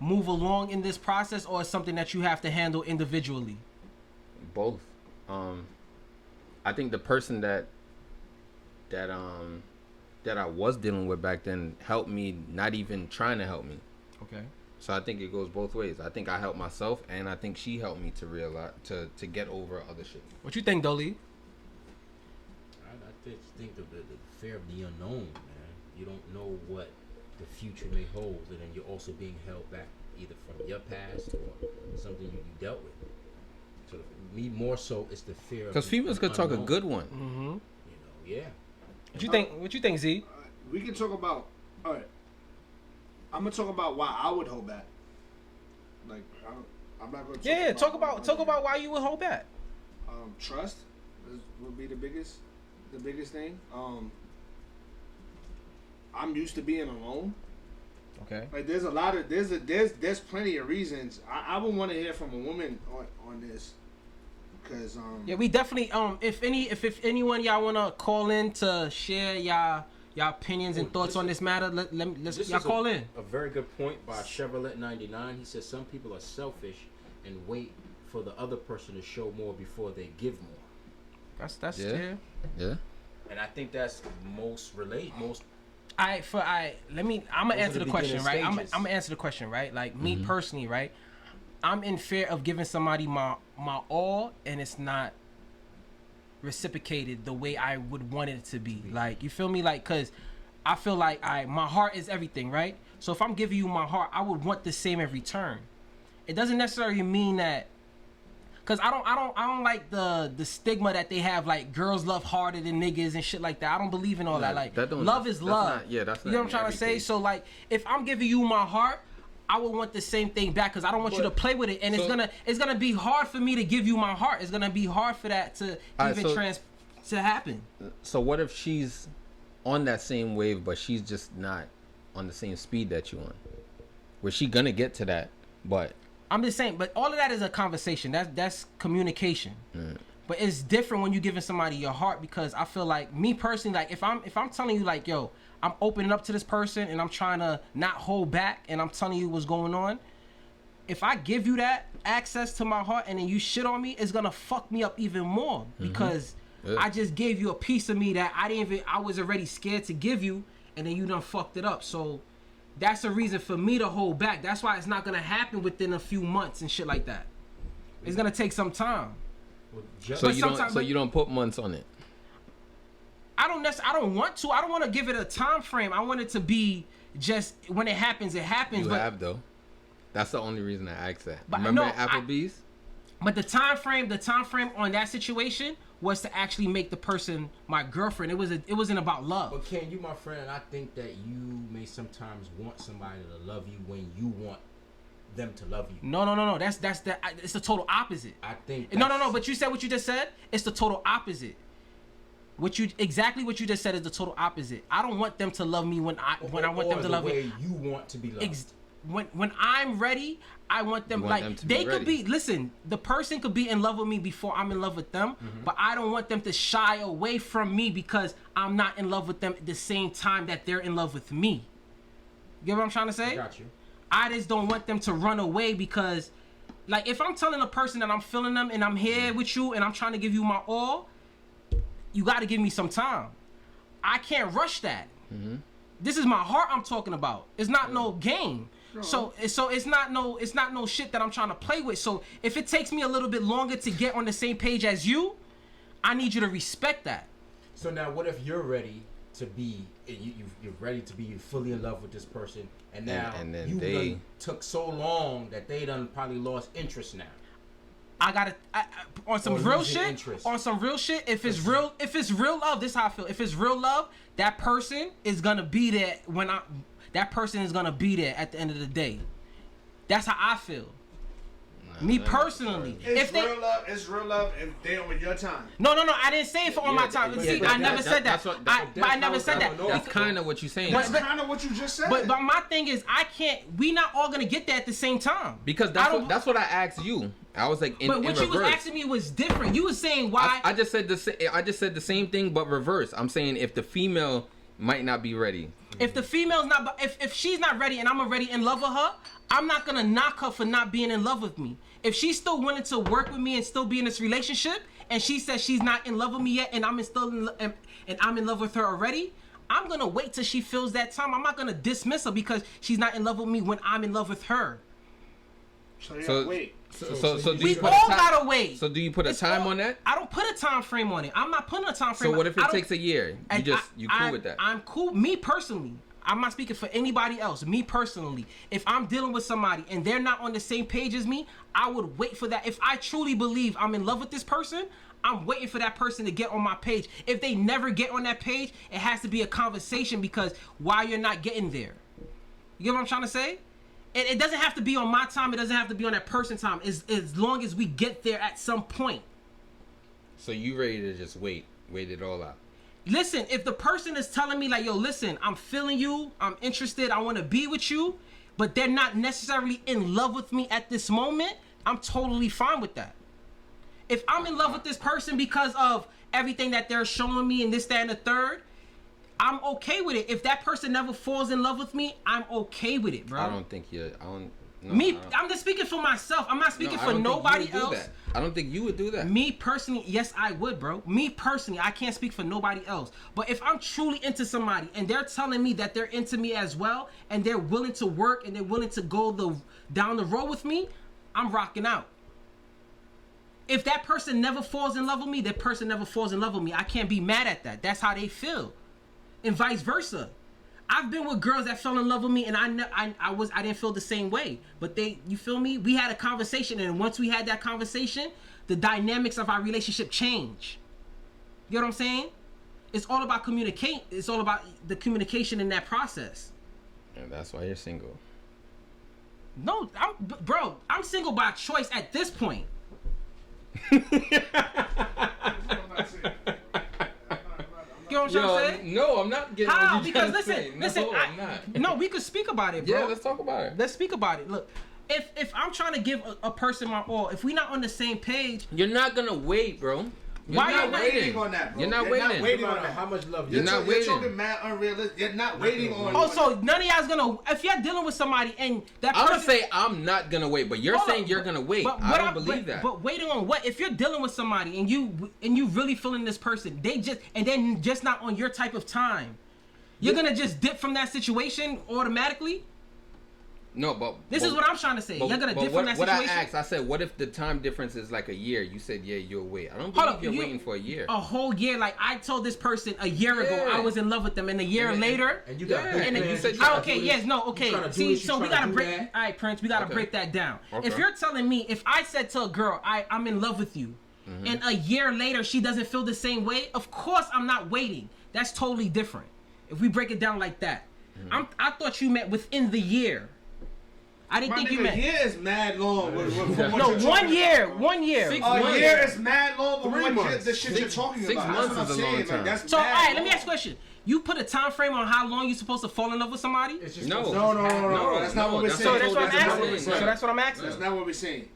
move along in this process, or is something that you have to handle individually? Both. I think the person that I was dealing with back then helped me, not even trying to help me. Okay. So I think it goes both ways. I think I helped myself, and I think she helped me to realize to get over other shit. What you think, Dolly? I just think the fear of the unknown, man. You don't know what the future may hold, and then you're also being held back either from your past or something you dealt with. So me more so, it's the fear. Because females could talk a unknown. good one. Mm-hmm. You know, yeah. What you think, Z? We can talk about. All right. I'm gonna talk about why I would hold back. Like I'm not gonna. Talk about why you would hold back. Trust would be the biggest thing. I'm used to being alone. Okay. Like there's plenty of reasons. I would want to hear from a woman on this, because Yeah, we definitely if anyone y'all wanna call in to share y'all opinions and thoughts on this matter, let's y'all call in. A very good point by Chevrolet 99. He says some people are selfish and wait for the other person to show more before they give more. That's Yeah. Yeah. And I think that's most. I'm gonna answer the question, beginning right? I'm stages. gonna answer the question, right? Like me personally, right? I'm in fear of giving somebody my all, and it's not reciprocated the way I would want it to be. Like, you feel me? Like, cause I feel like my heart is everything, right? So if I'm giving you my heart, I would want the same in return. It doesn't necessarily mean that. Cause I don't like the stigma that they have, like girls love harder than niggas and shit like that. I don't believe in all that. Like, love is love. That's you know not what I'm trying to say? case. So like, if I'm giving you my heart, I would want the same thing back, because I don't want you to play with it, and it's gonna be hard for me to give you my heart. It's gonna be hard for that to to happen. So what if she's on that same wave, but she's just not on the same speed that you on? Where she gonna get to that, but I'm just saying, but all of that is a conversation. That's communication. But it's different when you're giving somebody your heart, because I feel like, me personally, like if I'm telling you like, yo, I'm opening up to this person and I'm trying to not hold back and I'm telling you what's going on, if I give you that access to my heart and then you shit on me, it's gonna fuck me up even more, because I just gave you a piece of me that I was already scared to give you, and then you done fucked it up. So that's a reason for me to hold back. That's why it's not gonna happen within a few months and shit like that. It's gonna take some time. So you don't put months on it. I don't want to. I don't want to give it a time frame. I want it to be just when it happens, it happens. You have though. That's the only reason I asked that. But Remember Applebee's? But the time frame on that situation was to actually make the person my girlfriend. It wasn't about love. But Ken, you my friend, I think that you may sometimes want somebody to love you when you want them to love you. No. It's the total opposite. I think No. But you said what you just said. It's the total opposite. What you just said is the total opposite. I don't want them to love me when I want them to love me. The way you want to be loved. when I'm ready, I want them to be they could ready. be. Listen, the person could be in love with me before I'm in love with them, but I don't want them to shy away from me because I'm not in love with them at the same time that they're in love with me. You get what I'm trying to say? Got you. I just don't want them to run away because, like, if I'm telling a person that I'm feeling them and I'm here with you and I'm trying to give you my all, you got to give me some time. I can't rush that. This is my heart I'm talking about. It's not no game. So it's not no shit that I'm trying to play with. So if it takes me a little bit longer to get on the same page as you, I need you to respect that. So now, what if you're ready to be, you're ready to be fully in love with this person, and now and then you they done took so long that they done probably lost interest now. I gotta on some Or real losing shit. interest. On some real shit. If it's real love, this is how I feel. If it's real love, that person is gonna be there that person is gonna be there at the end of the day. That's how I feel. Me personally, It's real love if they on your time. No, I didn't say it for on my time. See, I never said that. I never said that. That's kind of what you're saying. That's kind of what you just said. But my thing is, we not all gonna get there at the same time. Because that's what I asked you. I was like, but what you was asking me was different. You was saying why? I just said the same thing, but reverse. I'm saying if the female might not be ready. If the female's not, if she's not ready and I'm already in love with her, I'm not gonna knock her for not being in love with me. If she's still willing to work with me and still be in this relationship, and she says she's not in love with me yet, and I'm I'm in love with her already, I'm gonna wait till she feels that time. I'm not gonna dismiss her because she's not in love with me when I'm in love with her. So wait. So do We you put all a time, gotta wait. So do you put a time on that? I don't put a time frame on it. I'm not putting a time frame. So what if it I don't- takes a year? You cool with that? I'm cool. Me personally, I'm not speaking for anybody else. Me personally, if I'm dealing with somebody and they're not on the same page as me, I would wait for that. If I truly believe I'm in love with this person, I'm waiting for that person to get on my page. If they never get on that page, it has to be a conversation because why you're not getting there. You get what I'm trying to say? It doesn't have to be on my time. It doesn't have to be on that person's time. As long as we get there at some point. So you ready to just wait it all out? Listen, if the person is telling me like, yo, listen, I'm feeling you, I'm interested, I want to be with you, but they're not necessarily in love with me at this moment, I'm totally fine with that. If I'm in love with this person because of everything that they're showing me and this, that, and the third, I'm okay with it. If that person never falls in love with me, I'm okay with it, bro. I don't think you're. I'm just speaking for myself. I'm not speaking for nobody else. I don't think you would do that. Me personally, yes, I would, bro. Me personally, I can't speak for nobody else. But if I'm truly into somebody and they're telling me that they're into me as well, and they're willing to work and they're willing to go down the road with me, I'm rocking out. If that person never falls in love with me, that person never falls in love with me. I can't be mad at that. That's how they feel. And vice versa. I've been with girls that fell in love with me, and I didn't feel the same way. But you feel me? We had a conversation, and once we had that conversation, the dynamics of our relationship changed. You know what I'm saying? It's all about communicate. It's all about the communication in that process. And that's why you're single. No, I'm single by choice at this point. You know what I'm trying to say? No, I'm not getting How? what you're Because trying to listen, say. listen. No, I'm not. No, we could speak about it, bro. Yeah, let's talk about it. Let's speak about it. Look, if I'm trying to give a person my all, if we're not on the same page, You're not gonna wait, bro. Why You're you're not waiting on that, bro. You're not You're not waiting. waiting No on matter that. how much love You're not waiting. You're talking mad unrealistic. You're not waiting on. oh, so none of y'all's gonna. If you're dealing with somebody and that I'm person, gonna say I'm not gonna wait, but you're Hold saying on, you're gonna wait. but I don't believe that. But waiting on what? If you're dealing with somebody and you really feeling this person, they're just not on your type of time. You're gonna just dip from that situation automatically. No, but This is what I'm trying to say. You're gonna dip from that what situation. I asked, I said, what if the time difference is like a year? You said, yeah, you'll wait. I don't Hold believe up, you're you- waiting for a year. A whole year, like I told this person a year ago, Yeah. I was in love with them, and a year later, and you got Yeah, big and then you plans, said you you- tryna okay, do yes, this, no, you okay. tryna do See, this, you so we tryna gotta do break. that. All right, Prince, we gotta Okay. break that down. Okay. If you're telling me, if I said to a girl, I'm in love with you, and a year later she doesn't feel the same way, of course I'm not waiting. That's totally different. If we break it down like that, I thought you meant within the year. I didn't think you meant. A year is mad long. No, 1 year. 1 year. 6 A months. year is mad long, but 3 what months. the shit you're talking 6 about. months That's what is a I'm long saying. time. Like, that's So, all mad right, let me long. ask you a question. You put a time frame on how long you're supposed to fall in love with somebody? It's just No. No. That's not what we're saying. So that's what I'm That's not what asking. we're So saying. that's what I'm asking. That's not what we're saying.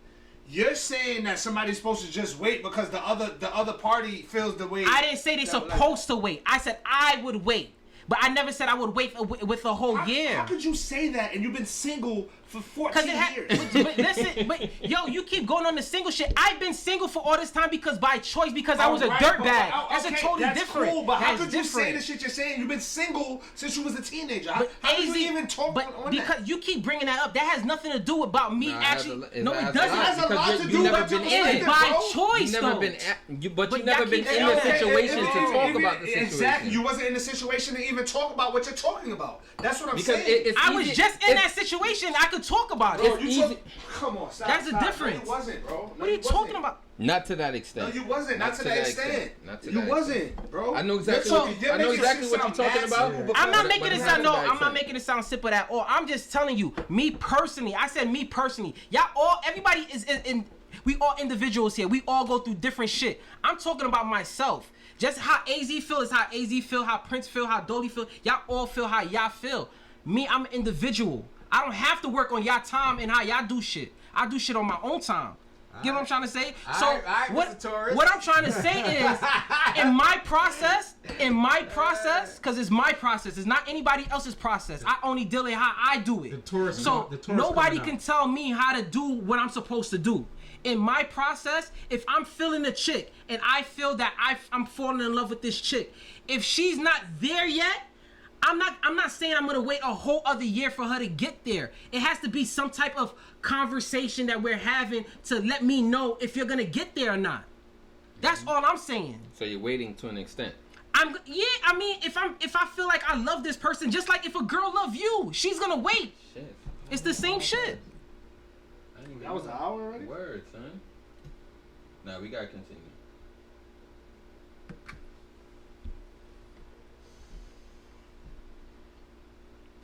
You're saying that somebody's supposed to just wait because the other party feels the way. I didn't say they're that, like- supposed to wait. I said I would wait. But I never said I would wait with a whole year. How could you say that and you've been single for 14 Cause it years? but listen, yo, you keep going on the single shit. I've been single for all this time because by choice, because I was a Alright, dirtbag. but- That's a totally that's different. Cool, but how That's could you say different. the shit you're saying? You've been single since you was a teenager. But How could AZ, you even talk but on because that? you keep bringing that up, that has nothing to do about me Nah, it has actually. a- No, it it has doesn't. a lot It has a lot because to you do never with been your in It's it. by bro. choice, You never though. been, but But you never y'all been keep in saying the that. situation to talk about the situation. Exactly. You wasn't in the situation to even talk about what you're talking about. That's what I'm Because saying. it's I was easy- just in it's- that situation. I could talk about Bro, it. you easy. come on, stop. That's the stop. difference. No, you wasn't, bro. No, What are you talking about? Not to that extent. No, you wasn't. Not to that extent. Not to You that wasn't, bro. I know exactly. You're What talking- you, I know you're making exactly it what you're sound talking mad about. simple, I'm not but making it it's sound not to no. that I'm not extent. making it sound simple at all. I'm just telling you, me personally. I said me personally. Y'all all, everybody is in. We all individuals here. We all go through different shit. I'm talking about myself. Just how AZ feel is how AZ feel. How Prince feel. How Dolly feel. Y'all all feel how y'all feel. Me, I'm an individual. I don't have to work on y'all time and how y'all do shit. I do shit on my own time. Get what I'm trying to say? So Alright, what Mr. Torres. I'm trying to say is, in my process, because it's my process. It's not anybody else's process. I only deal in how I do it. The Taurus- so the Taurus nobody coming can out. tell me how to do what I'm supposed to do. In my process, if I'm feeling a chick and I feel that I'm falling in love with this chick, if she's not there yet, I'm not saying I'm gonna wait a whole other year for her to get there. It has to be some type of conversation that we're having to let me know if you're gonna get there or not. That's all I'm saying. So you're waiting to an extent. I mean, if I feel like I love this person, just like if a girl love you, she's gonna wait. Shit. It's the same shit. That was an hour already? Word, son. Nah, we gotta continue.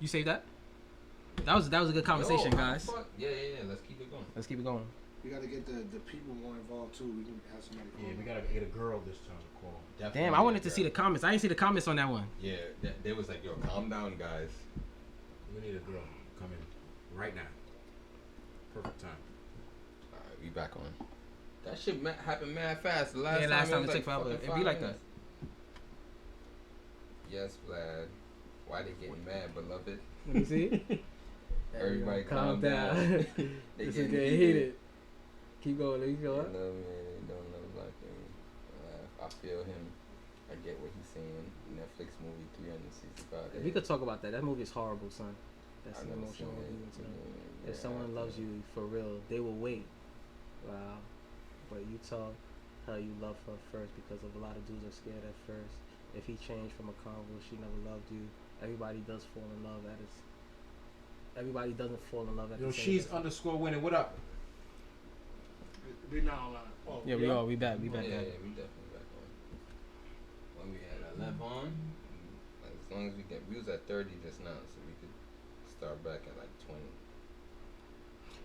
You say that? That was a good conversation, Yo, how the guys. fuck? Yeah. Let's keep it going. Let's keep it going. We gotta get the people more involved too. We can have somebody call. Yeah, we gotta get a girl this time to call. Definitely Damn, I wanted to yeah. see the comments. I didn't see the comments on that one. Yeah, they was like, yo, calm down, guys. We need a girl come in right now. Perfect time. Alright, we back on. That shit happened mad fast. The last Yeah, time, last time it it was took forever. fucking It be 5 like minutes. Yes, Vlad. Why they getting mad, beloved? Let me see. Everybody calm down. They This is getting getting heated. Keep going. Let me go They up. love me, they don't love like me. I feel him. I get what he's saying. Netflix movie 365 days. We could talk about that. That movie is horrible, son. That's I've an never emotional seen movie. it. Too. Yeah, If someone loves you for real, they will wait. Wow. But you tell her you love her first because of a lot of dudes are scared at first. If he changed from a convo, she never loved you. Everybody does fall in love at his. Everybody doesn't fall in love at Yo, the same she's time. underscore winning. What up? We not online. Oh, Yeah, we are. We back. We Yeah, back. we definitely back on. When we had 11 on, as long as we was at 30 just now, so we could start back at like 20.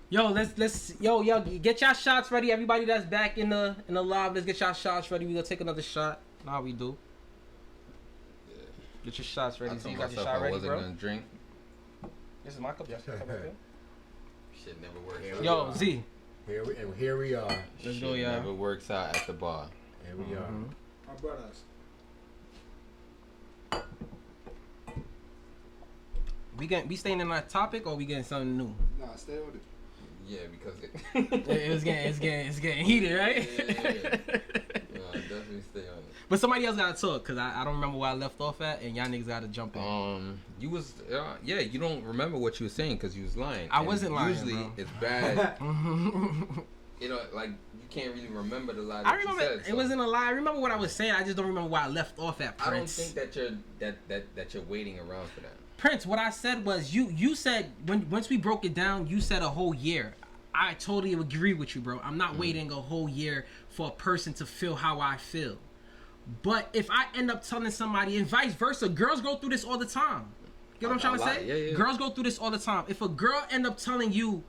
Yo, get y'all shots ready. Everybody that's back in the live, let's get y'all shots ready. We gonna take another shot. Nah, we do. Yeah. Get your shots ready. I So told you got your myself shot I ready, wasn't bro. gonna drink. This is my cup. Yes, cup right there. Shit never works. Yeah, out. Yo, Z. Here we are. Let's Shit go, y'all. never works out at the bar. Here we are. Our brothers. We staying in our topic or we getting something new? Nah, stay on it. Yeah, because it. it's getting heated, right? No, definitely stay on it. But somebody else gotta talk because I don't remember where I left off at, and y'all niggas gotta jump in. You was yeah. You don't remember what you were saying because you was lying. I And wasn't lying, Usually bro. it's bad. You know, like you can't really remember the lie that I remember you said. it wasn't a lie. I remember what I was saying. I just don't remember where I left off at. I don't Prince. think that you're waiting around for that. Prince, what I said was you said once we broke it down, you said a whole year. I totally agree with you, bro. I'm not waiting a whole year for a person to feel how I feel. But if I end up telling somebody, and vice versa, girls go through this all the time. You know what I'm trying to say? Yeah. Girls go through this all the time. If a girl end up telling you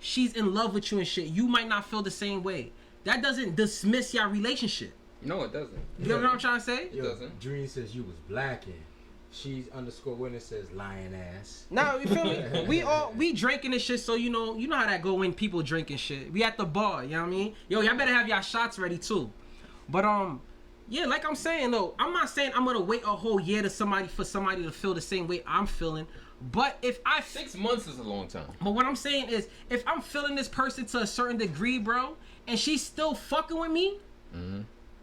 she's in love with you and shit, you might not feel the same way. That doesn't dismiss your relationship. No, it doesn't. You know what I'm trying to say? It doesn't. Dream says you was blacking. She's _witness says lying ass. Now you feel me? We drinking this shit, so you know how that go when people drinking shit. We at the bar, you know what I mean? Yo, y'all better have y'all shots ready too. But yeah, like I'm saying though, I'm not saying I'm gonna wait a whole year for somebody to feel the same way I'm feeling. But if 6 months is a long time. But what I'm saying is, if I'm feeling this person to a certain degree, bro, and she's still fucking with me,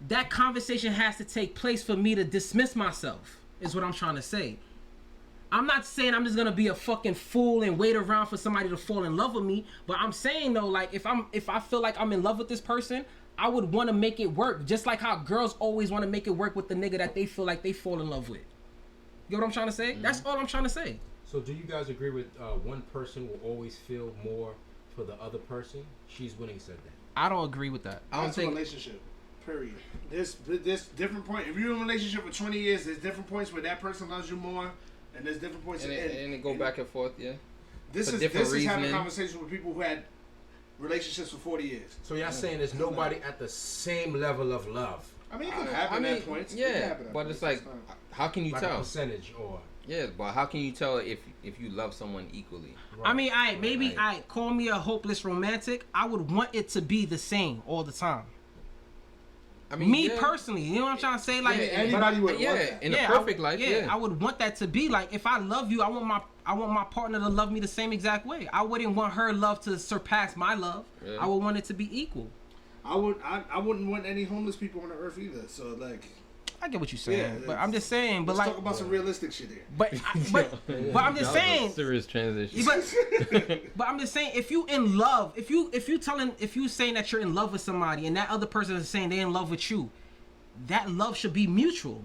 that conversation has to take place for me to dismiss myself. Is what I'm trying to say. I'm not saying I'm just gonna be a fucking fool and wait around for somebody to fall in love with me. But I'm saying though, like if I feel like I'm in love with this person, I would want to make it work. Just like how girls always want to make it work with the nigga that they feel like they fall in love with. You know what I'm trying to say? That's all I'm trying to say. So do you guys agree with one person will always feel more for the other person? She's winning said that. I don't agree with that. I don't think a relationship. Period. There's different point. If you're in a relationship for 20 years, there's different points where that person loves you more, and there's different points. And it go back and forth, yeah. This is having a conversation with people who had relationships for 40 years. So y'all saying there's nobody at the same level of love? I mean, it could happen at points. Yeah, but it's like, how can you like tell? A percentage or. Yeah, but how can you tell if you love someone equally? Right. I mean, call me a hopeless romantic. I would want it to be the same all the time. I mean, personally, you know what I'm trying to say? Like, anybody would want that. In a perfect life, I would want that to be like, if I love you, I want my partner to love me the same exact way. I wouldn't want her love to surpass my love. Yeah. I would want it to be equal. I wouldn't want any homeless people on the earth either. So like, I get what you're saying, but I'm just saying. But let's like, talk about some realistic shit here. But I'm just saying. Serious transition. But I'm just saying, if you in love, if you saying that you're in love with somebody, and that other person is saying they're in love with you, that love should be mutual.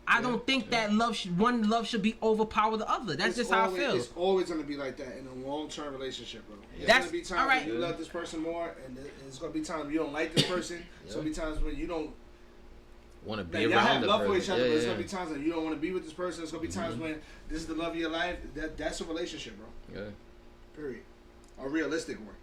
I don't think that one love should be overpower the other. That's just how I feel. It's always gonna be like that in a long-term relationship, bro. Yeah. There's gonna be times when you love this person more, and there's gonna be times when you don't like this person. There's gonna be times when you don't want to be around y'all have love for each other, but there's gonna be times when you don't want to be with this person. There's gonna be times when this is the love of your life. That's a relationship, bro. Yeah. Period. A realistic one.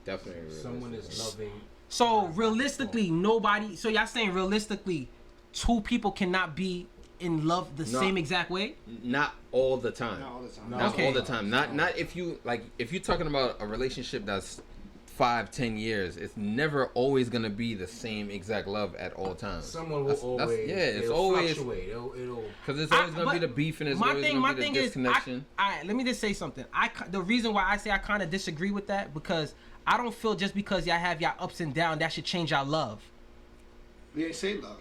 Definitely. Realistic. Someone is loving. So realistically, nobody. So y'all saying realistically, two people cannot be in love the same exact way? Not all the time. Not all the time. Not all the time. Not if you like. If you're talking about a relationship that's 5-10 years, it's never always gonna be the same exact love at all times. Someone will always. It's always fluctuate. It'll because it's always gonna be the beef and it's always gonna be the disconnection. Let me just say something. The reason why I say I kind of disagree with that, because I don't feel just because y'all have y'all ups and downs that should change y'all love. We ain't say love.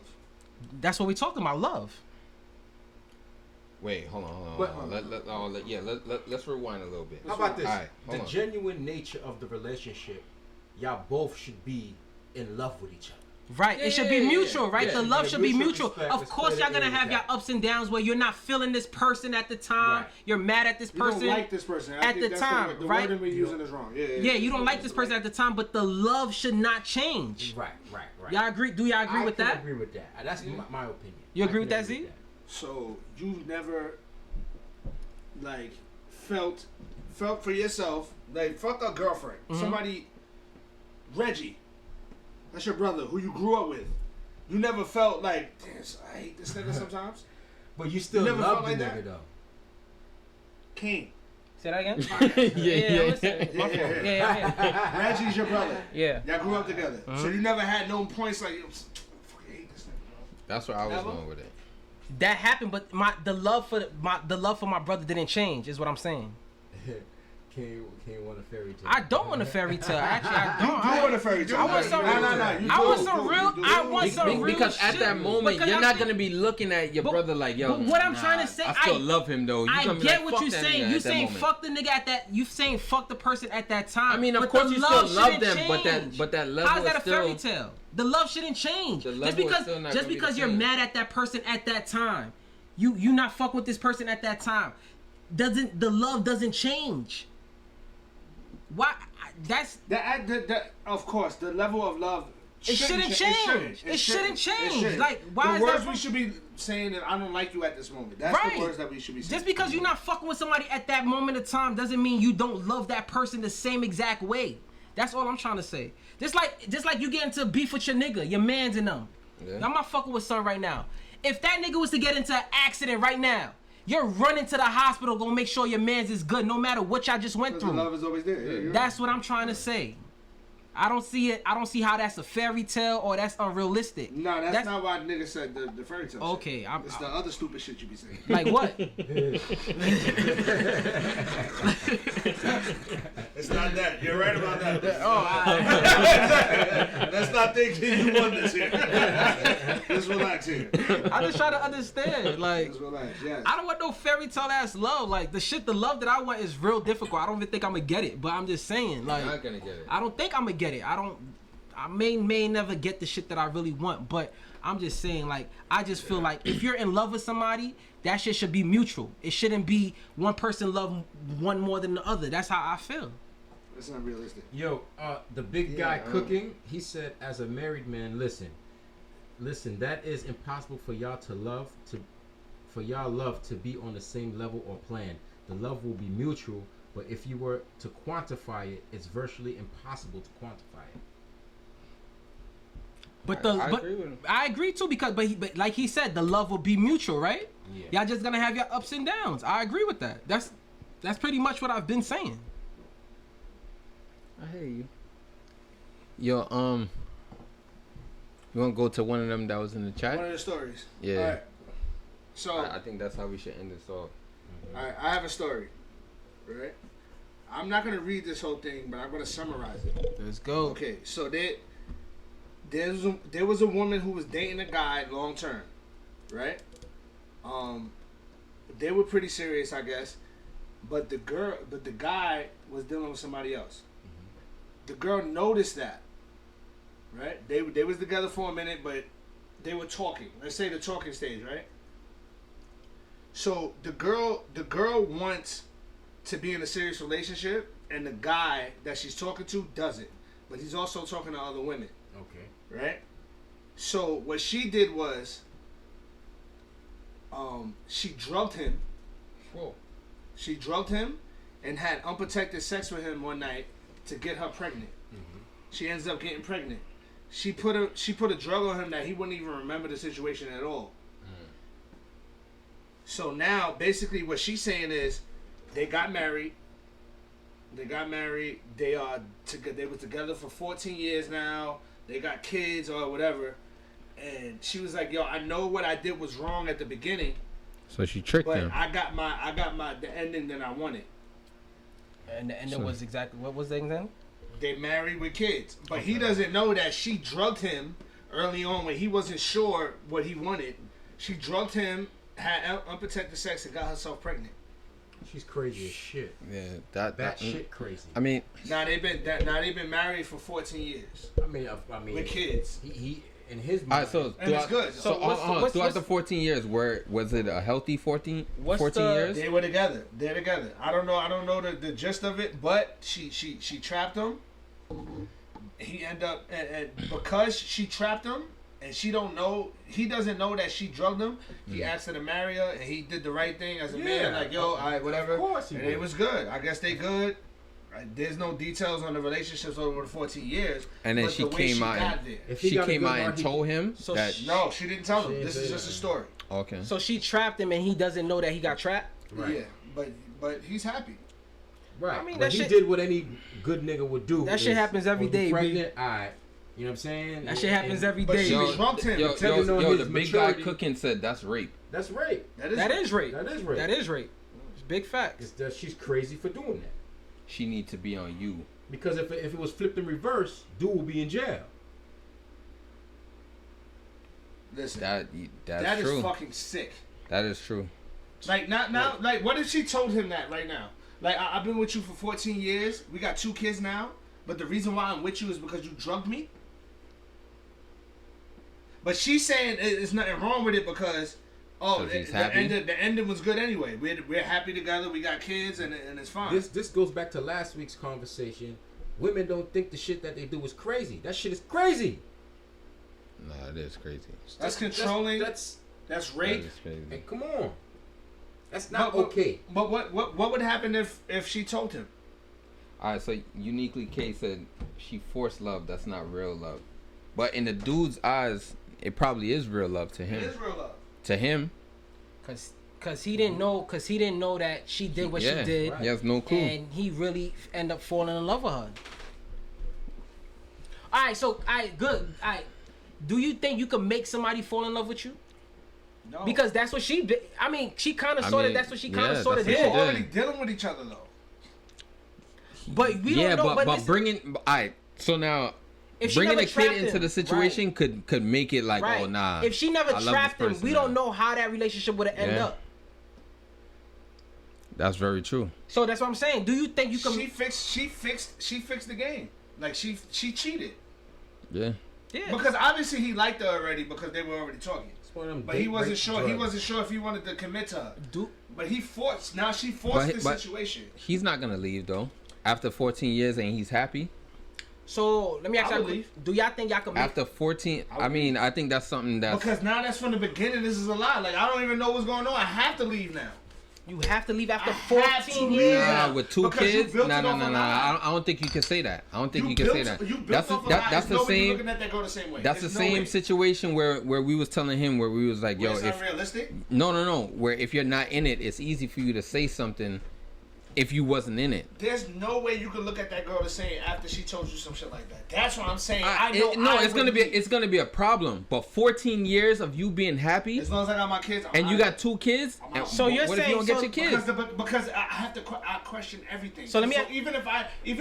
That's what we talking about, love. Wait, hold on. Let's rewind a little bit. How about this? All right, the genuine nature of the relationship, y'all both should be in love with each other. Right, it should be mutual, right? The love should be mutual. Of course, y'all gonna have your ups and downs where you're not feeling this person at the time. Right. You're mad at this person. You don't like this person at the time, the right? The word we're using is wrong. Yeah, you don't like this person at the time, but the love should not change. Right. Y'all agree? Do y'all agree with that? I agree with that. That's my opinion. You agree with that, Z? So you've never like felt for yourself, like fuck a girlfriend, somebody, Reggie, that's your brother who you grew up with. You never felt like, damn, I hate this nigga sometimes. But you still love the nigga though. King. Say that again? Yeah. Reggie's your brother. Yeah. Y'all grew up together. So you never had no points like, I hate this nigga, bro. That's where I was going with it. That happened, but the love for my brother didn't change. Is what I'm saying. Can't want a fairy tale. I don't want a fairy tale. Actually, I don't. You do want a fairy tale. I want some. I want some real. Because at shit. that moment, you're not gonna be looking at your brother like, yo. But what I'm trying to say, I still love him though. I get what you're saying. You saying fuck the nigga at that. You saying fuck the person at that time. I mean, of course you still love them, but that level. How's that a fairy tale? The love shouldn't change. Just because you're mad at that person at that time, you not fuck with this person at that time. The love doesn't change. Why? That's that. Of course, the level of love It shouldn't change. It shouldn't change. Like, why is the words that? we should be saying that I don't like you at this moment. That's Right. the words that we should be saying. Just because you're not fucking with somebody at that moment of time doesn't mean you don't love that person the same exact way. That's all I'm trying to say. Just like you get into beef with your nigga, your mans and them. Yeah. I'm not fucking with son right now. If that nigga was to get into an accident right now, you're running to the hospital, gonna make sure your mans is good no matter what y'all just went Because the through. love is always there. Yeah, you're That's what I'm trying to say. I don't see it. I don't see how that's a fairy tale or that's unrealistic. right. No, that's not why niggas said the fairy tale. Okay, shit. It's the other stupid shit you be saying. Like what? It's not that. You're right about that. Let's not think you won this here. Just relax here. I just try to understand. Like, Just relax. Yes. I don't want no fairy tale ass love. Like the love that I want is real difficult. I don't even think I'm gonna get it. But I'm just saying, like, You're not gonna get it. I don't think I'm gonna get it. I may never get the shit that I really want. But I'm just saying, like, I just feel like if you're in love with somebody, that shit should be mutual. It shouldn't be one person love one more than the other. That's how I feel. That's not realistic. Yo, the big guy cooking, he said, as a married man, listen, that is impossible for y'all love to be on the same level or plan. The love will be mutual, but if you were to quantify it, it's virtually impossible to quantify it. But I agree with him. I agree too because but like he said, the love will be mutual, right? Yeah. Y'all just gonna have your ups and downs. I agree with that. That's pretty much what I've been saying. I hear you. Yo, you wanna go to one of them that was in the chat? One of the stories. Yeah. All right. So I think that's how we should end this off. all right, I have a story. Right. I'm not gonna read this whole thing, but I'm gonna summarize it. Let's go. Okay, so there was a woman who was dating a guy long term, right? They were pretty serious, I guess, but the guy was dealing with somebody else. The girl noticed that, right? They was together for a minute, but they were talking. Let's say the talking stage, right? So the girl wants to be in a serious relationship, and the guy that she's talking to doesn't. But he's also talking to other women. Okay. Right? So what she did was she drugged him. Whoa. She drugged him and had unprotected sex with him one night to get her pregnant. She ends up getting pregnant. She put a drug on him that he wouldn't even remember the situation at all. So now basically what she's saying is they got married. They were together for 14 years now. They got kids or whatever. And she was like, yo, I know what I did was wrong at the beginning, So she tricked but him. I got the ending that I wanted. And the ending was exactly what was the ending? They married with kids. But he doesn't know that she drugged him early on when he wasn't sure what he wanted. She drugged him, had unprotected sex, and got herself pregnant. She's crazy as shit. Yeah, That shit crazy. I mean, Now they've been married for 14 years I mean, with kids. He in his all mind. right, so And it's good. So what's- throughout the 14 years, was it a healthy 14 years? They were together. They're together. I don't know the gist of it, but she trapped him. He ended up and because she trapped him and he doesn't know that she drugged him. He asked her to marry her and he did the right thing as a man, like yo, all right, whatever. Of course he and would. it was good. I guess they good. Right? There's no details on the relationships over the 14 years. And then but she the way came she out got and- there. If he She got a came good out and heart, he- told him So that. No, she didn't tell him. She This didn't is say just a that. story. Okay. So she trapped him and he doesn't know that he got trapped? Right. Yeah, but he's happy. Right. I mean, but that he shit- did what any good nigga would do. That shit happens every you day, B. pregnant, alright. You know what I'm saying? That shit happens every But day. she Yo, drugged him. Depending on the his big guy maturity. cooking said that's rape. That's rape. That is That is rape. That is rape. That is rape. It's big facts. It's that she's crazy for doing that. She need to be on you. Because if it was flipped in reverse, dude will be in jail. Listen, That's that true. is fucking sick. That is true. Like now, like what if she told him that right now? Like I've been with you for 14 years. We got 2 kids now. But the reason why I'm with you is because you drugged me. But she's saying there's nothing wrong with it because he's happy? the ending was good anyway. We're happy together. We got kids and it's fine. This goes back to last week's conversation. Women don't think the shit that they do is crazy. That shit is crazy. Nah, it is crazy. That's controlling. That's That's That rape. is crazy. hey, come on. That's not But- okay. But what would happen if she told him? All right, so uniquely K said she forced love. That's not real love. But in the dude's eyes, it probably is real love to him. It is real love. To him, Cause he didn't know that she did what she did, he has no clue. and he really ended up falling in love with her. All right, so good. All right, do you think you can make somebody fall in love with you? No. Because that's what she did. I mean, she kind of I sort of. mean, That's what she kind of yeah, sort of that's They what were she did. already dealing with each other though. But we Yeah, don't know. but listen, bringing, all right. So now, if she bringing never a kid trapped into him, the situation could make it like, right. oh nah. If she never I love this trapped him, person we now. don't know how that relationship would have ended Yeah. up. That's very true. So that's what I'm saying. Do you think you can? She fixed the game. Like she cheated. Yeah. Yeah. Because obviously he liked her already because they were already talking. It's one of them But he date wasn't rape sure. drugs. He wasn't sure if he wanted to commit to her. Do But he forced. Now she forced the But- situation. He's not gonna leave though. After 14 years and he's happy. so. Let me ask I you. believe. Do y'all think y'all can make? After 14, I mean, I think that's something that's. Because now that's from the beginning. This is a lie. Like I don't even know what's going on. I have to leave now. You have to leave after I have to 14 leave. years. Yeah. With two Because you kids, built no. it off a lie. I don't think you can say that. I don't think you, built, can say that. You built That's off a lie. that's There's the no way you're same. looking at that go the same way. That's There's the no same way. situation where we was telling him where we was like, yo, Where it's if unrealistic. no, where if you're not in it, it's easy for you to say something if you wasn't in it. There's no way you can look at that girl the same after she told you some shit like that. That's what I'm saying. I know. It's gonna be a problem. But 14 years of you being happy As long as I got my kids. and you got two kids, I'm out. and So you're what if saying- you don't get so- your kids? Because I have to I question everything. So let me- even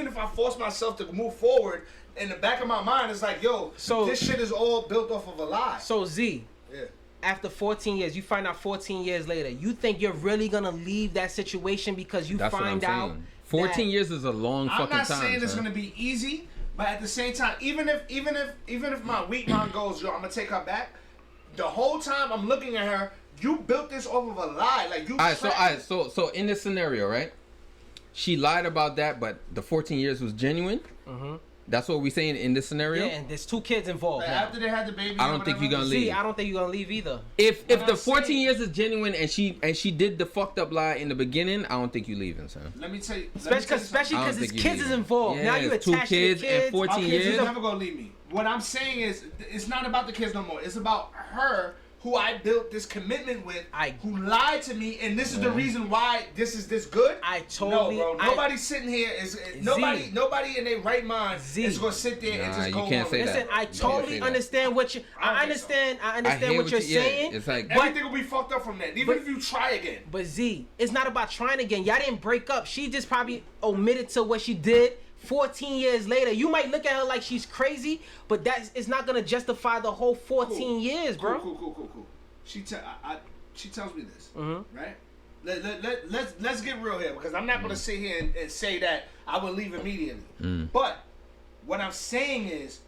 if I force myself to move forward, in the back of my mind it's like, yo, So- this shit is all built off of a lie. So Z, Yeah. after 14 years, you find out 14 years later, you think you're really gonna leave that situation because you That's what I'm find out saying. 14 that- years is a long I'm fucking not time. saying it's son. gonna be easy, but at the same time, even if my weak mind goes, yo, I'm gonna take her back. The whole time I'm looking at her, you built this off of a lie. Like you. So in this scenario, right? She lied about that, but the 14 years was genuine. That's what we saying in this scenario. Yeah, and there's two kids involved Like, now. after they had the baby. I don't think you're gonna Z, leave. I don't think you're gonna leave either. If I'm the not 14 saying- years is genuine and she did the fucked up lie in the beginning, I don't think you leaving, son. Let me tell you. Especially I because don't his think you kids leave. is involved. Now you Yes, two attached to the kids and kids. 14 Our kids years. is never gonna leave me. What I'm saying is, it's not about the kids no more. It's about her, who I built this commitment with, who lied to me, and this is the reason why this is this good. I totally. No, bro. Nobody sitting here is nobody in their right mind Z. is gonna sit there and Nah, just you go can't along say with that. it. Listen, I You can't totally say that. understand what you. I I don't understand. I I understand hear what you're yeah, saying. it's like Everything will be fucked up from that. Even But- if you try again. But Z, it's not about trying again. Y'all didn't break up. She just probably omitted to what she did. 14 years later, you might look at her like she's crazy, but it's not gonna justify the whole 14 years, bro. Cool. She tells me this, Mhm. right? Let's get real here, because I'm not gonna sit here and say that I would leave immediately. But what I'm saying is,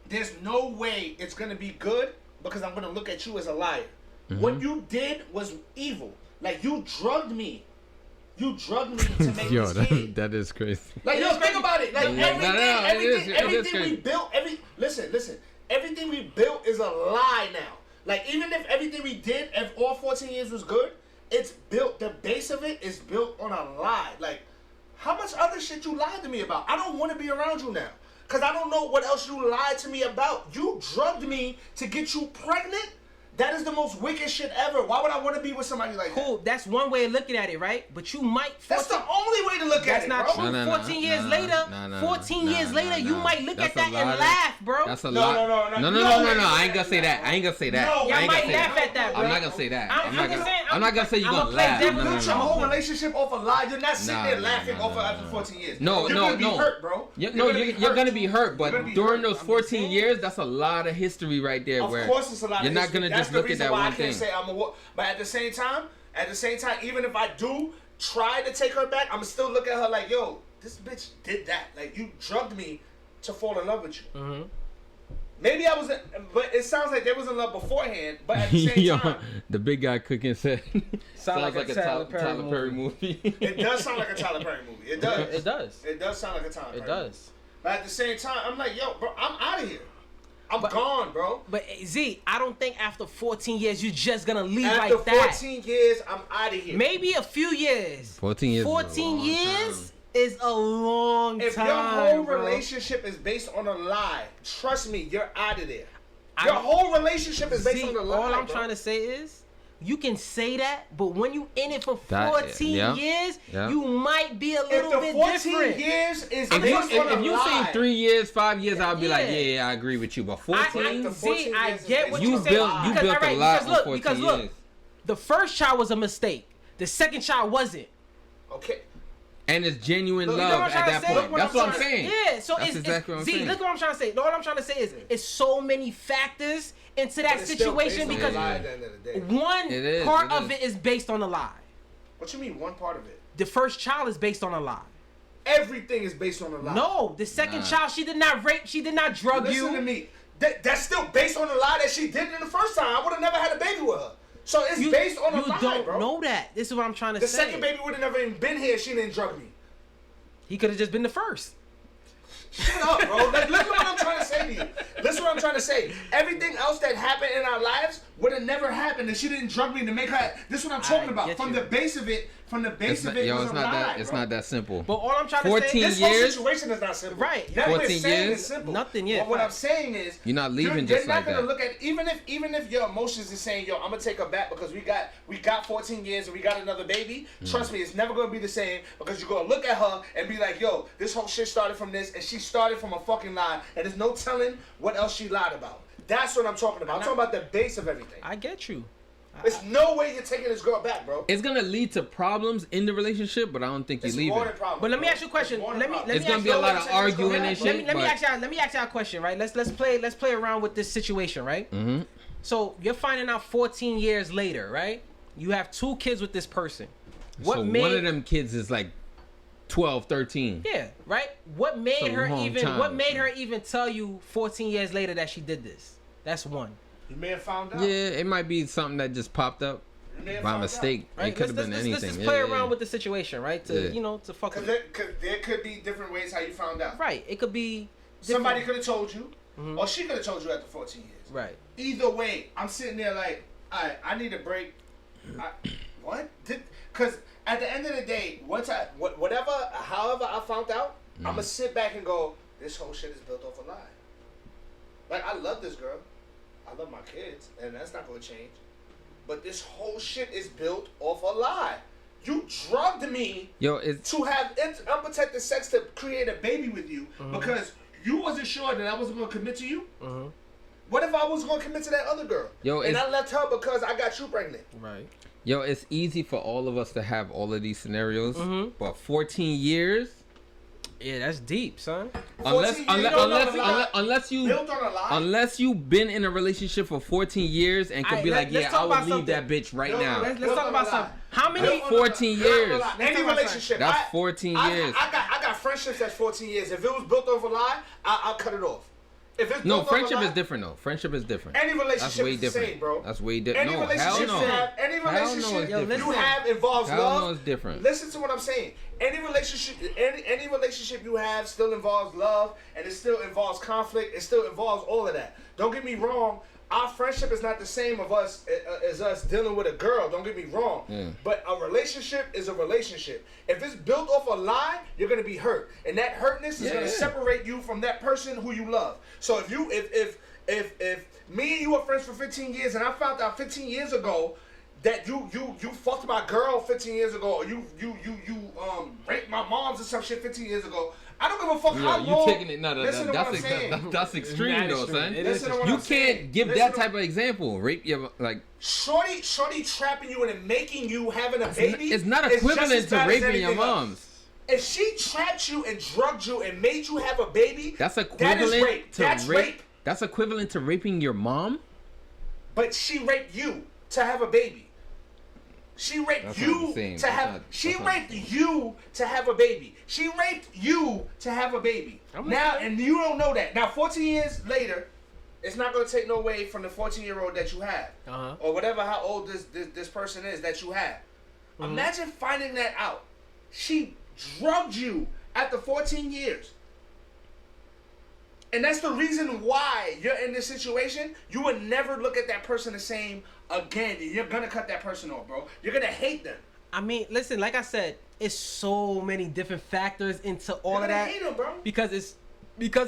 there's no way it's gonna be good because I'm gonna look at you as a liar. What you did was evil. Like you drugged me. You drugged me to make yo, this kid. that is crazy. Like, yo, think about it. Like, everything crazy. we built, listen, everything we built is a lie now. Like, even if everything we did, if all 14 years was good, it's built, the base of it is built on a lie. Like, how much other shit you lied to me about? I don't want to be around you now. Because I don't know what else you lied to me about. You drugged me to get you pregnant? That is the most wicked shit ever. Why would I want to be with somebody like that? Cool. That's one way of looking at it, right? But you might. That's the only way to look at That's it, not bro. true. No, 14 years later, 14 years later, you might look at that and laugh, bro. That's a No, lot. no. No. I ain't gonna say that. I ain't gonna say that. No, I Y'all ain't might gonna say laugh that. at that, bro. I'm not gonna say that. I'm I'm not just gonna. saying, I'm not gonna say you I'ma gonna play laugh. devil's No, Built your no, whole no. relationship off a lie. You're not sitting Nah, there nah, laughing nah, off nah, after nah. 14 years. No, you're no, gonna be no. hurt, bro. You're hurt. gonna be hurt, You're but gonna be during hurt. those I'm 14 saying. years, that's a lot of history right there. Of where course, it's a lot. you're of not history. gonna That's just the look at reason that why one I can't thing. say I'm a. But at the same time, even if I do try to take her back, I'm still look at her like, yo, this bitch did that. Like, you drugged me to fall in love with you. Mm-hmm. Maybe I was, but it sounds like they was in love beforehand. But at the same Yo, time, the big guy cooking said sounds like a Tyler Perry movie. it does sound like a Tyler Perry movie. It does. It does. It does sound like a Tyler Perry It does. But at the same time, I'm like, yo, bro, I'm out of here. I'm gone, bro. But Z, I don't think after 14 years you're just gonna leave After like that. 14 years, I'm out of here. Maybe a few years. 14 years. 14 years is a long If time. your whole bro. relationship is based on a lie, trust me, you're out of there. I- Your whole relationship is based Z, on a lie. all I'm bro. trying to say is, you can say that, but when you in it for That- 14 yeah, years, yeah. you might be a If little the bit 14 different. years is If based you on a if you lie, say 3 years, 5 years, I'll be like, Yeah. yeah, I agree with you. But I 14, The 14 see, I years is get based what on you you say. built because, a alright, lot because in look, 14 because years. look, the first child was a mistake. The second child wasn't. okay. And it's genuine Look, you know love what I'm at trying that to say? point. Look That's what I'm saying. Yeah, so That's it's exactly what I'm Z, saying. look what I'm trying to say. All I'm trying to say is it's so many factors into that But it's still based situation on a because lie at the end of the day. one It is, part it of is. it is based on a lie. What you mean one part of it? The first child is based on a lie. Everything is based on a lie. No, the second Nah. child, she did not rape, she did not drug Listen you. to me. That's still based on the lie that she did in the first time. I would have never had a baby with her. So it's based on a You lie, don't bro. know that. This is what I'm trying to The say. second baby would have never even been here if she didn't drug me. He could have just been the first. Shut up, bro. Like, listen to what I'm trying to say to you. Listen what I'm trying to say. Everything else that happened in our lives would have never happened if she didn't drug me to make her. This is what I'm talking about. get From you. the base of it, It's not, was yo, a it's not lie, that. It's bro. not that simple. But all I'm trying to 14 say This years? whole situation is not simple. Right. Nothing 14 we're saying years? is simple. Nothing, yeah, But what I'm facts. saying is, You're not leaving you're just not like gonna that. look at even if your emotions is saying, yo, I'm gonna take her back because we got 14 years and we got another baby. Trust me, it's never gonna be the same because you're gonna look at her and be like, yo, this whole shit started from this and she started from a fucking lie and there's no telling what else she lied about. That's what I'm talking about. I'm talking about the base of everything. I get you. There's no way you're taking this girl back, bro. It's gonna lead to problems in the relationship, but I don't think It's you're more leaving. than problem. But let me bro. ask you a question. It's more Let than me problem. It's gonna be a lot of arguing and Let shit. me but ask y'all a question, right? Let's play around with this situation, right? Mm-hmm. So you're finding out 14 years later, right? You have 2 kids with this person. What so made one of them kids is like 12, 13. Yeah, right? What made It's a her long even time. what made her even tell you 14 years later that she did this? That's one. You may have found out. Yeah, it might be something that just popped up You may have by found mistake. Right? It could have been let's anything. just Yeah, play yeah, around yeah. with the situation, right? To Yeah. to fuck Because with there could be different ways how you found out. Right. It could be Somebody different- could have told you, or she could have told you after 14 years. Right. Either way, I'm sitting there like, all right, I need a break. What? Because at the end of the day, however I found out, I'm going to sit back and go, this whole shit is built off a lie. Like, I love this girl. I love my kids, and that's not going to change. But this whole shit is built off a lie. You drugged me Yo, it's to have unprotected sex to create a baby with you because you wasn't sure that I wasn't going to commit to you. What if I was going to commit to that other girl? Yo, and it's- I left her because I got you pregnant. Right. Yo, it's easy for all of us to have all of these scenarios, Mm-hmm. but 14 years, Yeah, that's deep, son. unless 14 years, you don't know the lie. Built on a lie. unless you've been in a relationship for 14 years and could Aight, be let's like, yeah, talk I about would leave something. that bitch right No, now. Let's Built talk on about a something. lie. How many? That's 14 years. Any relationship. That's 14 years. I got friendships that's 14 years. If it was built off a lie, I'll cut it off. If it's No, built off a friendship lie, is different though. Friendship is different. Any That's relationship way is the different, same, bro. That's way different. Any No, hell relationship no. you have, any Hell no, it's relationship different. you have involves Hell love. no, it's different. Listen to what I'm saying. Any relationship you have still involves love, and it still involves conflict. It still involves all of that. Don't get me wrong. Our friendship is not the same of us as us dealing with a girl. Don't get me wrong. Yeah. But a relationship is a relationship. If it's built off a lie, you're gonna be hurt, and that hurtness is gonna Yeah. separate you from that person who you love. So if me and you were friends for 15 years, and I found out 15 years ago that you fucked my girl 15 years ago, or you raped my mom's or some shit 15 years ago, I don't give a fuck how Yo, long. you taking it? No, Listen to what I'm saying. that's extreme Mad though, extreme. son. It Listen to what You I'm saying. can't give Listen that to- type of example. Rape your like. Shorty trapping you and making you having a baby. It's not is just equivalent as to bad as raping your anything else. moms. If she trapped you and drugged you and made you have a baby, That's that is equivalent rape. to That's rape. That's equivalent to raping your mom. But she raped you to have a baby. She raped That's not you the same. to That's have. not- She that's not raped the same. you to have a baby. She raped you to have a baby. Now, and you don't know that. Now, 14 years later, it's not going to take no away from the 14-year-old that you have, or whatever how old this person is that you have. Imagine finding that out. She drugged you after 14 years. And that's the reason why you're in this situation. You would never look at that person the same again. You're gonna cut that person off, bro. You're gonna hate them. I mean, listen, like I said, it's so many different factors into all You're of gonna that. hate them, bro. Because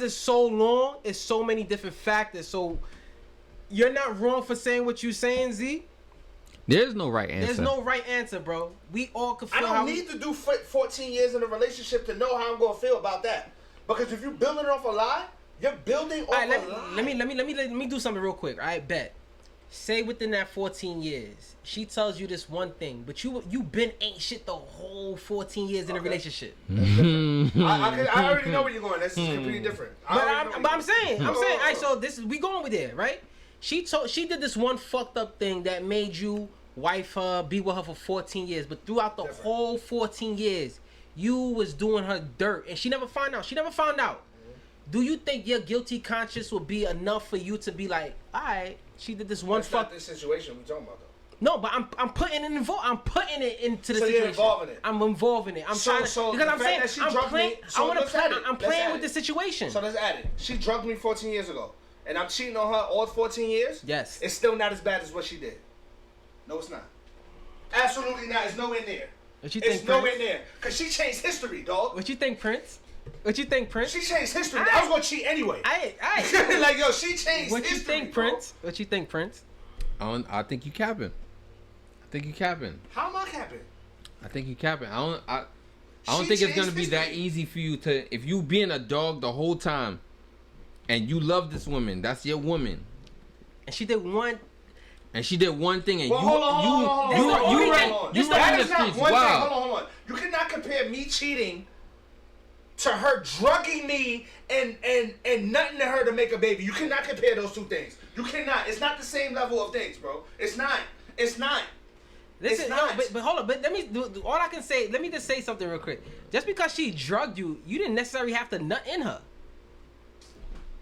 it's so long, it's so many different factors. So you're not wrong for saying what you're saying, Z. There's no right answer. There's no right answer, bro. We all can feel I don't need to do 14 years in a relationship to know how I'm gonna feel about that. Because if you're building off a lie, you're building off a lie. Let me do something real quick. All right, bet. Say within that 14 years, she tells you this one thing, but you been ain't shit the whole 14 years in a relationship. I already know where you're going. That's completely different. I'm saying, all right. So we going with it, right? She did this one fucked up thing that made you wife her, be with her for 14 years, but throughout the whole 14 years, you was doing her dirt, and she never found out. Do you think your guilty conscience would be enough for you to be like, all right, she did this one That's not the situation we talking about, though. No, but I'm putting it into the So situation. you're involving it. I'm involving it. I'm trying to because I'm saying I'm playing with the situation. So let's add it. She drugged me 14 years ago, and I'm cheating on her all 14 years. Yes. It's still not as bad as what she did. No, it's not. Absolutely not. It's nowhere near. What you think, It's nowhere near. Because she changed history, dog. What you think, Prince? She changed history. I was gonna cheat anyway. Like, yo, she changed What history. you think, bro. Prince? What you think, Prince? I think you capping. How am I capping? I think you capping. I don't think it's gonna be that history. easy for you to, if you being a dog the whole time, and you love this woman, that's your woman, And she did one. and she did one thing, and Well, hold on. you That ran the is not streets. one thing. Wow. Hold on. You cannot compare me cheating to her drugging me and nothing to her to make a baby. You cannot compare those two things. You cannot. It's not the same level of things, bro. It's not. Listen, It's no, not. but hold on. But let me do all I can say. Let me just say something real quick. Just because she drugged you, you didn't necessarily have to nut in her.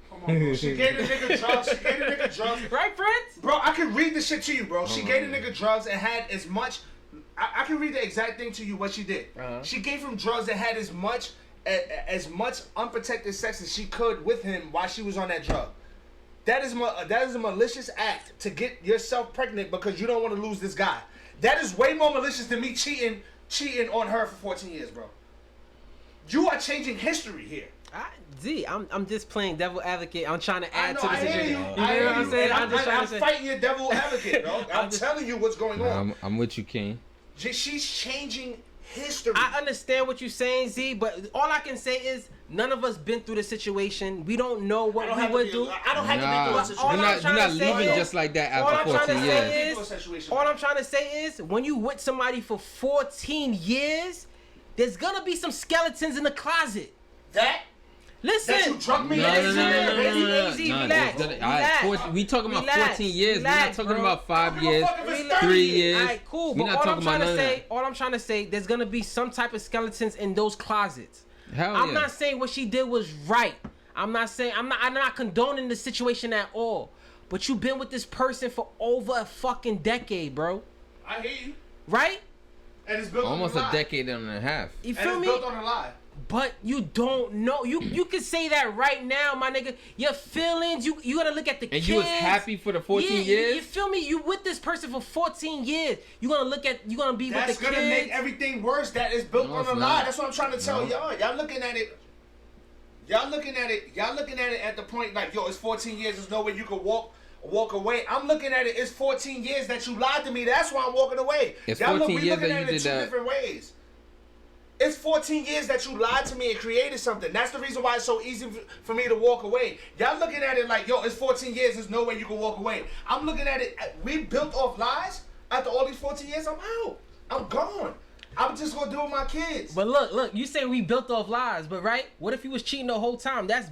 Come on, bro. She gave the nigga drugs. Right, Prince? Bro, I can read the shit to you, bro. She gave the nigga drugs and had as much. I can read the exact thing to you what she did. She gave him drugs and had as much unprotected sex as she could with him while she was on that drug. That is a malicious act to get yourself pregnant because you don't want to lose this guy. That is way more malicious than me cheating on her for 14 years, bro. You are changing history here. I'm just playing devil advocate. I'm trying to add to the I hear situation. you. You know what I'm saying? I'm just trying to say. fighting your devil advocate, bro. I'm telling you what's going on. I'm with you, King. She's changing history. I understand what you're saying, Z, but all I can say is none of us been through the situation. We don't know what we would do. I don't have to be through a All I'm situation. You're not trying to say leaving is- just like that all I'm after trying to 14 say years. is, all I'm trying to say is, when you with somebody for 14 years, there's gonna be some skeletons in the closet. That Listen, you drugged me. No. Relax. We talking about 14 years. We're Relax, not talking bro. about 5 give a years, fuck if it's 3 years. All right, cool. We're But not all I'm talking trying about to none of say, that. all I'm trying to say, there's gonna be some type of skeletons in those closets. Hell I'm yeah. not saying what she did was right. I'm not condoning the situation at all. But you've been with this person for over a fucking decade, bro. I hear you. Right? And it's built Almost on a a lie. decade and a half. You And feel it's me? built on a lie. But you don't know. You can say that right now, my nigga. Your feelings, you gotta look at the kids. And you was happy for the 14 years? You feel me? You with this person for 14 years. You gonna be That's with the gonna kids. make everything worse. That is built No, on it's a lie. not. That's what I'm trying to tell No. y'all. Y'all looking at it. Y'all looking at it at the point like, yo, it's 14 years. There's no way you could walk away. I'm looking at it. It's 14 years that you lied to me. That's why I'm walking away. It's Y'all 14 we years looking that at you it did two that. different ways. It's 14 years that you lied to me and created something. That's the reason why it's so easy for me to walk away. Y'all looking at it like, yo, it's 14 years. There's no way you can walk away. I'm looking at it. We built off lies. After all these 14 years, I'm out. I'm gone. I'm just gonna do it with my kids. But look, you say we built off lies, but right? What if you was cheating the whole time? That's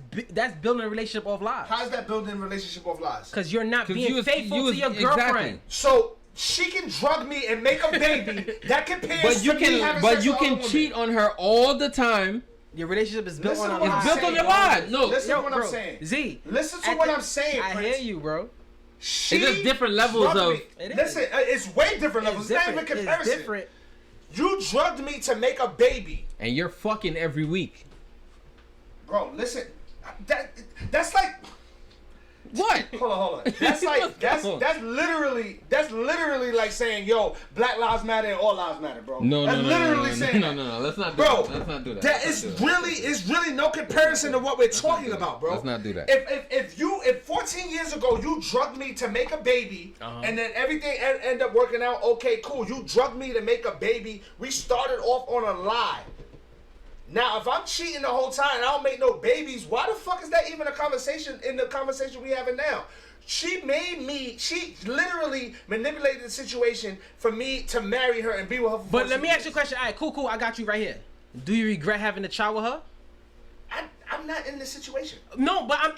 building a relationship off lies. How's that building a relationship off lies? Because you're not 'Cause being you was- faithful you to was- your exactly. girlfriend. So she can drug me and make a baby. That compares But you to me having can sex with other cheat women. on her all the time. Your relationship is built Listen on to a what lie. I'm It's built on saying, your bro. lies. No, Listen to what bro, I'm saying. Z. Listen to at what the- I'm saying, I Prince. hear you, bro. She It's just different levels drugged of- me. It is. Listen, it's way different levels. It's not even comparison. It's different. You drugged me to make a baby. And you're fucking every week. Bro, listen. That's like. What? Hold on. That's like that's literally like saying, yo, Black Lives Matter and all lives matter, bro. No. Let's not do that. Let's not do that. That is really no comparison to what we're talking about, bro. Let's not do that. If 14 years ago you drugged me to make a baby and then everything ended up working out, okay, cool. You drugged me to make a baby. We started off on a lie. Now, if I'm cheating the whole time and I don't make no babies, why the fuck is that even a conversation in the conversation we having now? She literally manipulated the situation for me to marry her and be with her for 14 But let me years. ask you a question. All right, cool. I got you right here. Do you regret having a child with her? I'm not in this situation. No, but I'm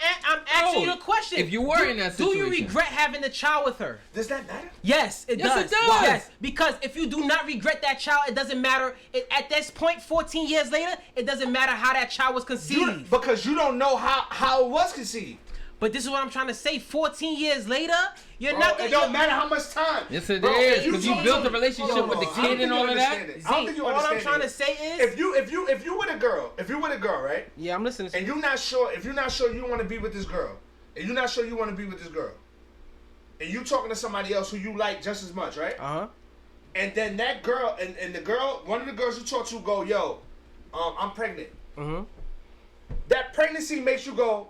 asking you a question. If you were in that situation. Do you regret having a child with her? Does that matter? Yes, it does. Yes, it does. Yes, because if you do not regret that child, it doesn't matter. At this point, 14 years later, it doesn't matter how that child was conceived. Because you don't know how it was conceived. But this is what I'm trying to say. 14 years later, you're Bro, not gonna... It don't matter how much time. Yes, it Bro, is. if Because you built a relationship with the kid and all of that. I don't think you all understand I'm trying it. to say is... If you with a girl, right? Yeah, I'm listening to And you. you're not sure, if you're not sure you want to be with this girl, and you're not sure you want to be with this girl, and you talking to somebody else who you like just as much, right? Uh-huh. And then that girl, and the girl, one of the girls you talk to go, yo, I'm pregnant. Mm-hmm. That pregnancy makes you go,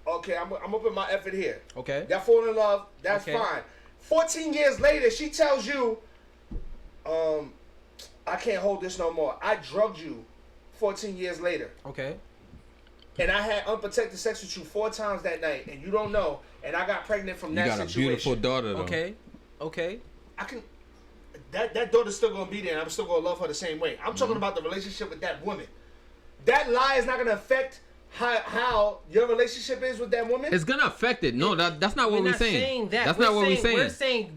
okay, I'm gonna put my effort here. Okay. Y'all fall in love, that's Okay. fine. 14 years later, she tells you, I can't hold this no more. I drugged you 14 years later. Okay. And I had unprotected sex with you 4 times that night, and you don't know, and I got pregnant from You that got a situation. beautiful daughter, though. Okay. I can. That daughter's still gonna be there, and I'm still gonna love her the same way. I'm Mm-hmm. talking about the relationship with that woman. That lie is not gonna affect how your relationship is with that woman. It's gonna affect it. No, that's not what We're we're not saying that. That's We're not what we're saying. saying.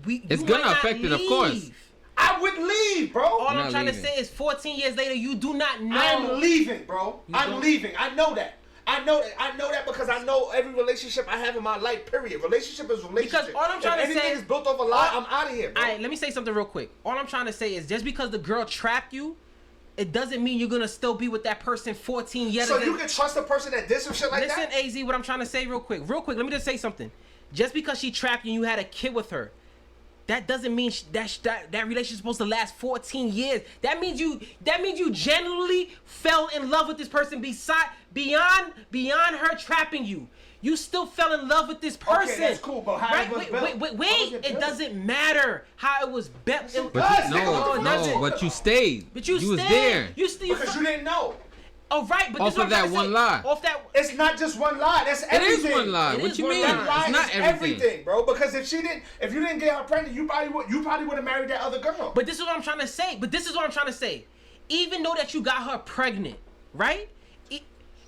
We're saying It's you gonna might not affect it, of course. leave. I would leave, bro. All I'm not trying to leaving. say is 14 years later, you do not know. I'm leaving, bro. You I'm don't- leaving. I know that. I know that because I know every relationship I have in my life. Period. Relationship is relationship. Because all I'm trying if to anything say is built off a lie, I'm out of here, bro. All right, let me say something real quick. All I'm trying to say is just because the girl trapped you, it doesn't mean you're gonna still be with that person 14 years. So you can trust a person that did some shit like Listen, that? AZ, what I'm trying to say real quick. Let me just say something. Just because she trapped you and you had a kid with her, that doesn't mean that relationship's supposed to last 14 years. That means you genuinely fell in love with this person beyond her trapping you. You still fell in love with this person. Okay, that's cool, but how it was built? How was Wait. it It built? doesn't matter how it was built. It But does, you, nigga, what the fuck? no, but you stayed. But you was stayed. there. Because you didn't know. Oh, right, but Off this is what of that I'm trying to one say. lie. Off that. It's not just one lie. That's It is everything. one lie. It What is you one mean? lie. That lie It's not is everything. bro. Because if you didn't get her pregnant, you probably would have married that other girl. But this is what I'm trying to say. Even though that you got her pregnant, right?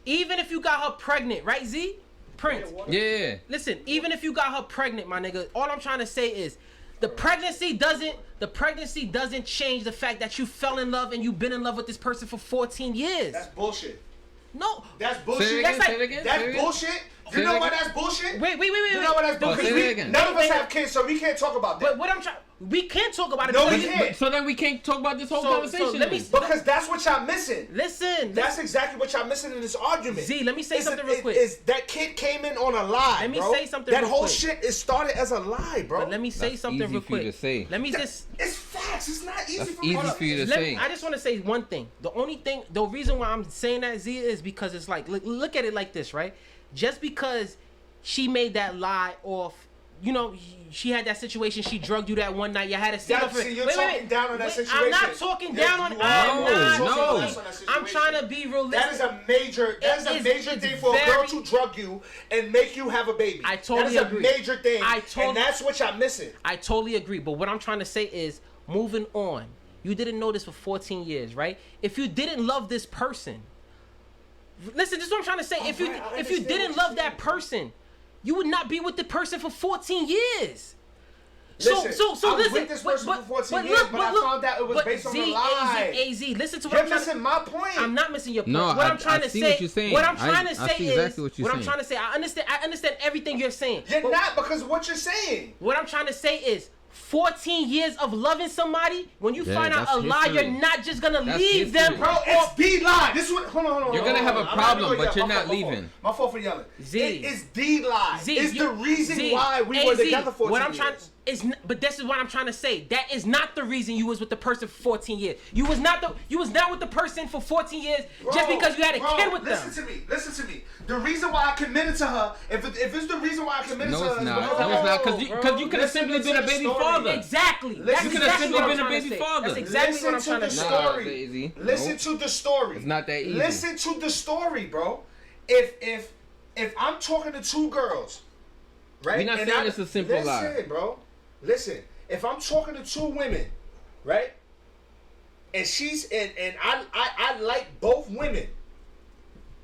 Even if you got her pregnant, right, Z? Prince. Yeah. Listen, even if you got her pregnant, my nigga, all I'm trying to say is the pregnancy doesn't change the fact that you fell in love and you've been in love with this person for 14 years. That's bullshit. No. That's bullshit. Say it That's again, like- say it again. That's say it again. bullshit. Say You it know why again. that's bullshit? Wait. You know why that's Oh, bullshit? say it again. None of us have kids, so we can't talk about that. But what I'm trying, we can't talk about it. No, because we you- can't. So then we can't talk about this whole So conversation. let me- then. Because that's what y'all missing. Listen. That's exactly what y'all missing in this argument. Z, let me say something real quick. Is that kid came in on a lie, Let me bro. say something That real whole quick. shit is started as a lie, bro. But let me say That's something easy real for you quick. to say. Let me just. It's facts. It's not easy That's for easy me. for you to Let say. me, I just want to say one thing. The reason why I'm saying that, Z, is because it's like, look at it like this, right? Just because she made that lie off, she had that situation, she drugged you that one night, you had a Yeah, stand see, you're talking down on that situation. I'm not talking Yes, down on you it. are. I'm No, not. no. I'm trying to be realistic. That is a major It's thing for a girl very- to drug you and make you have a baby. I totally That is agree. a major thing. And that's what y'all missing. I totally agree. But what I'm trying to say is, moving on, you didn't know this for 14 years, right? If you didn't love this person, listen, this is what I'm trying to say. If you Alright, I if you understand didn't what love you're that saying. person, you would not be with the person for 14 years. Listen, so I was listen, with this person for 14 years, but I found out it was based on a lie. AZ, listen to what You're I'm trying missing to. my point. I'm not missing your point. No, what I'm trying I to see say. what you're saying. What I'm trying to I say see is. exactly what you're I'm saying. trying to say. I understand everything you're saying. You're But not, because of what you're saying. what I'm trying to say is, 14 years of loving somebody, when you Yeah, find out that's a lie, history. you're not just gonna That's leave history. them. Bro, it's the lie. This is what. Hold on. You're gonna have a I'm not problem, gonna but yell. you're not My fault. leaving. My fault for yelling. Z. It is the lie. Z, It's the reason Z, why we hey, were Z, together for 14 what I'm years. trying is, but this is what I'm trying to say. That is not the reason you was with the person for 14 years. You was not with the person for 14 years just because you had a kid with them. Listen to me. The reason why I committed to her, if it's the reason why I committed to her, No, it's is not. because No, it's not. bro. Because you could have Listen simply to been a the baby story. father. Exactly. Listen, That's you exactly could've simply what I'm been a trying to baby say. father. That's exactly what I'm Listen trying to to the say. Nah, story. Daisy. Listen Nope. to the story. It's not that easy. Listen to the story, bro. If I'm talking to two girls, right? We're not and saying it's a simple lie. Listen, bro. Listen. If I'm talking to two women, right? And I like both women.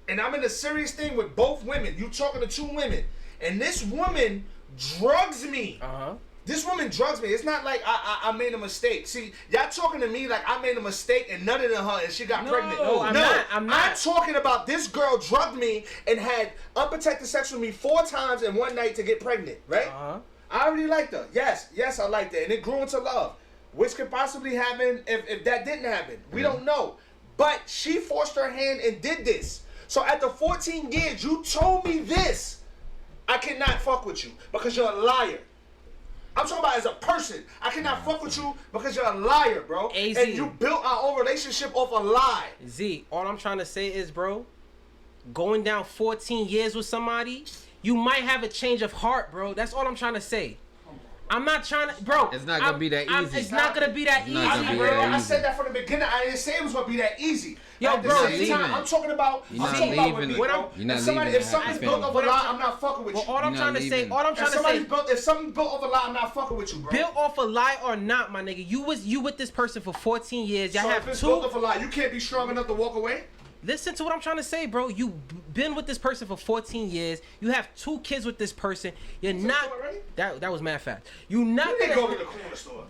And I'm in a serious thing with both women. You talking to two women. And this woman drugs me. Uh-huh. This woman drugs me. It's not like I made a mistake. See, y'all talking to me like I made a mistake and nutted in her and she got pregnant. No, I'm not. I'm talking about this girl drugged me and had unprotected sex with me 4 times in one night to get pregnant, right? Uh-huh. I already liked her. Yes, I liked her. And it grew into love. Which could possibly happen if that didn't happen. We don't know. But she forced her hand and did this. So after 14 years, you told me this. I cannot fuck with you because you're a liar. I'm talking about as a person. I cannot fuck with you because you're a liar, bro. AZ. And you built our own relationship off a lie. Z, all I'm trying to say is, bro, going down 14 years with somebody, you might have a change of heart, bro. That's all I'm trying to say. I'm not trying to, bro. It's not gonna be that easy. It's not gonna be that It's not gonna easy, be bro. that I easy. said that from the beginning. I didn't say it was gonna be that easy. Yo, At the bro, same you're time, leaving. I'm talking about. You're I'm not talking about leaving. with me, What bro. I'm- You're not If somebody, leaving if something's that built family. over a lie, I'm not fucking with Well, you. all I'm You're not trying to say, leaving. all I'm If trying to somebody's say, built, if something built over a lie, I'm not fucking with you, bro. built off a lie or not, my nigga, you with this person for 14 years. Y'all So have if it's two. built off a lie, you can't be strong enough to walk away. Listen to what I'm trying to say, bro. You've been with this person for 14 years. You have 2 kids with this person. You're not. it already? That was mad fast. You not. You didn't gonna- go to the corner store.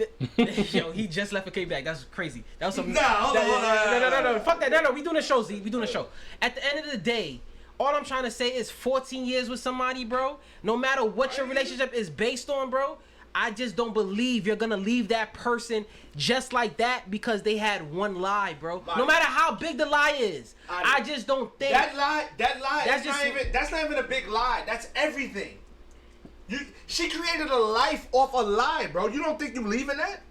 Yo, he just left and came back. That's crazy. That was some. Nah, hold on. No. Fuck that. No. We doing a show, Z. We doing a show. At the end of the day, all I'm trying to say is 14 years with somebody, bro. No matter what your relationship is based on, bro. I just don't believe you're gonna leave that person just like that because they had one lie, bro. No matter how big the lie is, I just don't think That lie, That's that's not even a big lie. That's everything. She created a life off a lie, bro. You don't think you leaving that?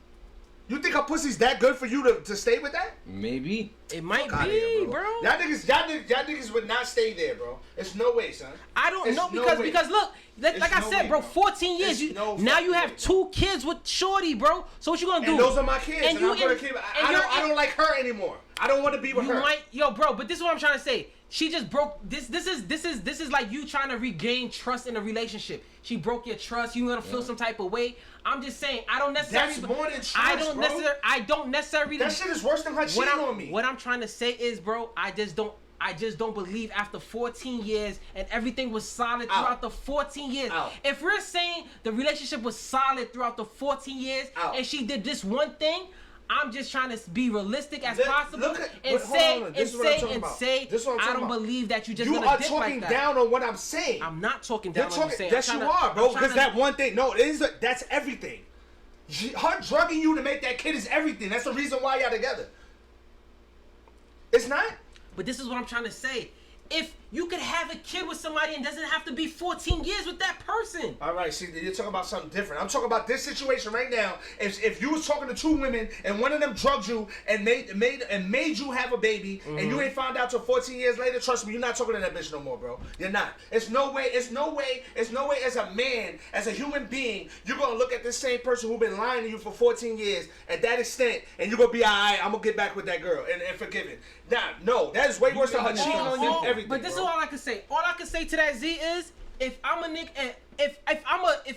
You think her pussy's that good for you to stay with that? Maybe. it might Fuck outta be, here, bro. Y'all niggas would not stay there, bro. There's no way, son. I don't It's know no because way. look, It's like I no said, way, bro, bro. 14 years. It's You no now you fucking have way, 2 kids with Shorty, bro. So what you gonna do? And those are my kids, and you- I'm gonna and- keep. and I you're- don't like her anymore. I don't want to be with You her. might, bro. But this is what I'm trying to say. She just broke this. This is like you trying to regain trust in a relationship. She broke your trust. You gonna feel some type of way. I'm just saying. I don't necessarily. That's more than trust, I don't bro. necessarily. I don't necessarily. That shit is worse than her cheating on me. What I'm trying to say is, bro, I just don't believe after 14 years and everything was solid throughout the 14 years. Out. If we're saying the relationship was solid throughout the 14 years Out. and she did this one thing, I'm just trying to be realistic as Look- possible look at- and but hold say on, and this is what I'm say talking and about. say This is what I'm I talking don't about. believe that you just You gonna are dick talking like that. down on what I'm saying. I'm not talking You're down on what talking. you're saying. Yes, I'm you trying to- are, bro. I'm trying Because to- that one thing. No, that's everything. Her drugging you to make that kid is everything. That's the reason why y'all together. It's not. But this is what I'm trying to say. If you could have a kid with somebody and doesn't have to be 14 years with that person. All right, see, you're talking about something different. I'm talking about this situation right now. If you was talking to 2 women and one of them drugged you and made you have a baby and you ain't found out till 14 years later, trust me, you're not talking to that bitch no more, bro. You're not. It's no way as a man, as a human being, you're gonna look at this same person who been lying to you for 14 years at that extent and you're gonna be alright, I'm gonna get back with that girl and forgive it. Nah, no, that is way worse than her cheating on you, everything. But this bro. is all I can say. All I can say to that Z is, if I'm a nigga, and if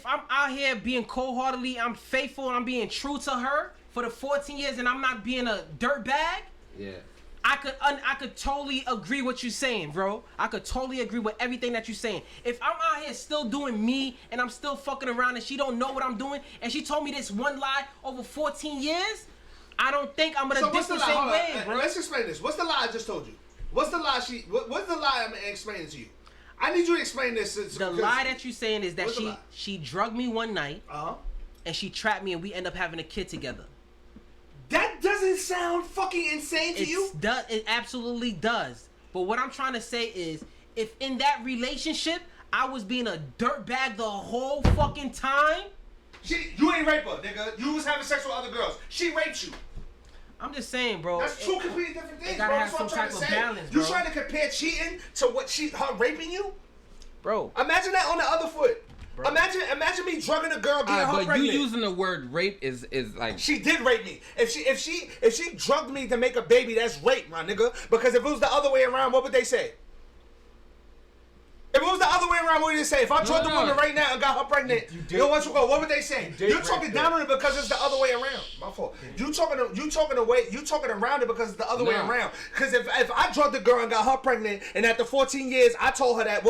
I'm out here being cold-heartedly, I'm faithful, and I'm being true to her for the 14 years, and I'm not being a dirtbag. Yeah. I could totally agree what you're saying, bro. I could totally agree with everything that you're saying. If I'm out here still doing me and I'm still fucking around and she don't know what I'm doing and she told me this one lie over 14 years, I don't think I'm gonna diss the same Hold on. way, bro. Let's explain this. What's the lie I just told you? What's the lie what's the lie I'm explaining to you? I need you to explain this. The lie that you're saying is that What's the lie? she drugged me one night. Uh-huh. and she trapped me and we end up having a kid together. That doesn't sound fucking insane to you? It absolutely does. But what I'm trying to say is, if in that relationship I was being a dirtbag the whole fucking time, you ain't rape her, nigga. You was having sex with other girls. She raped you. I'm just saying, bro. That's two completely different things, bro. Gotta That's have what some I'm trying type to of say. balance, bro. You trying to compare cheating to her raping you? Bro. Imagine that on the other foot. Bro. Imagine me drugging a girl, getting her but pregnant. you using the word rape is like she did rape me. If she drugged me to make a baby, that's rape, my nigga. Because if it was the other way around, what would they say? If it was the other way around, what would they say? If I drugged a woman right now and got her pregnant, what would they say? You're talking down on it because it's the other way around. My fault. You talking around it because it's the other way around. Because if I drugged a girl and got her pregnant, and after 14 years I told her that,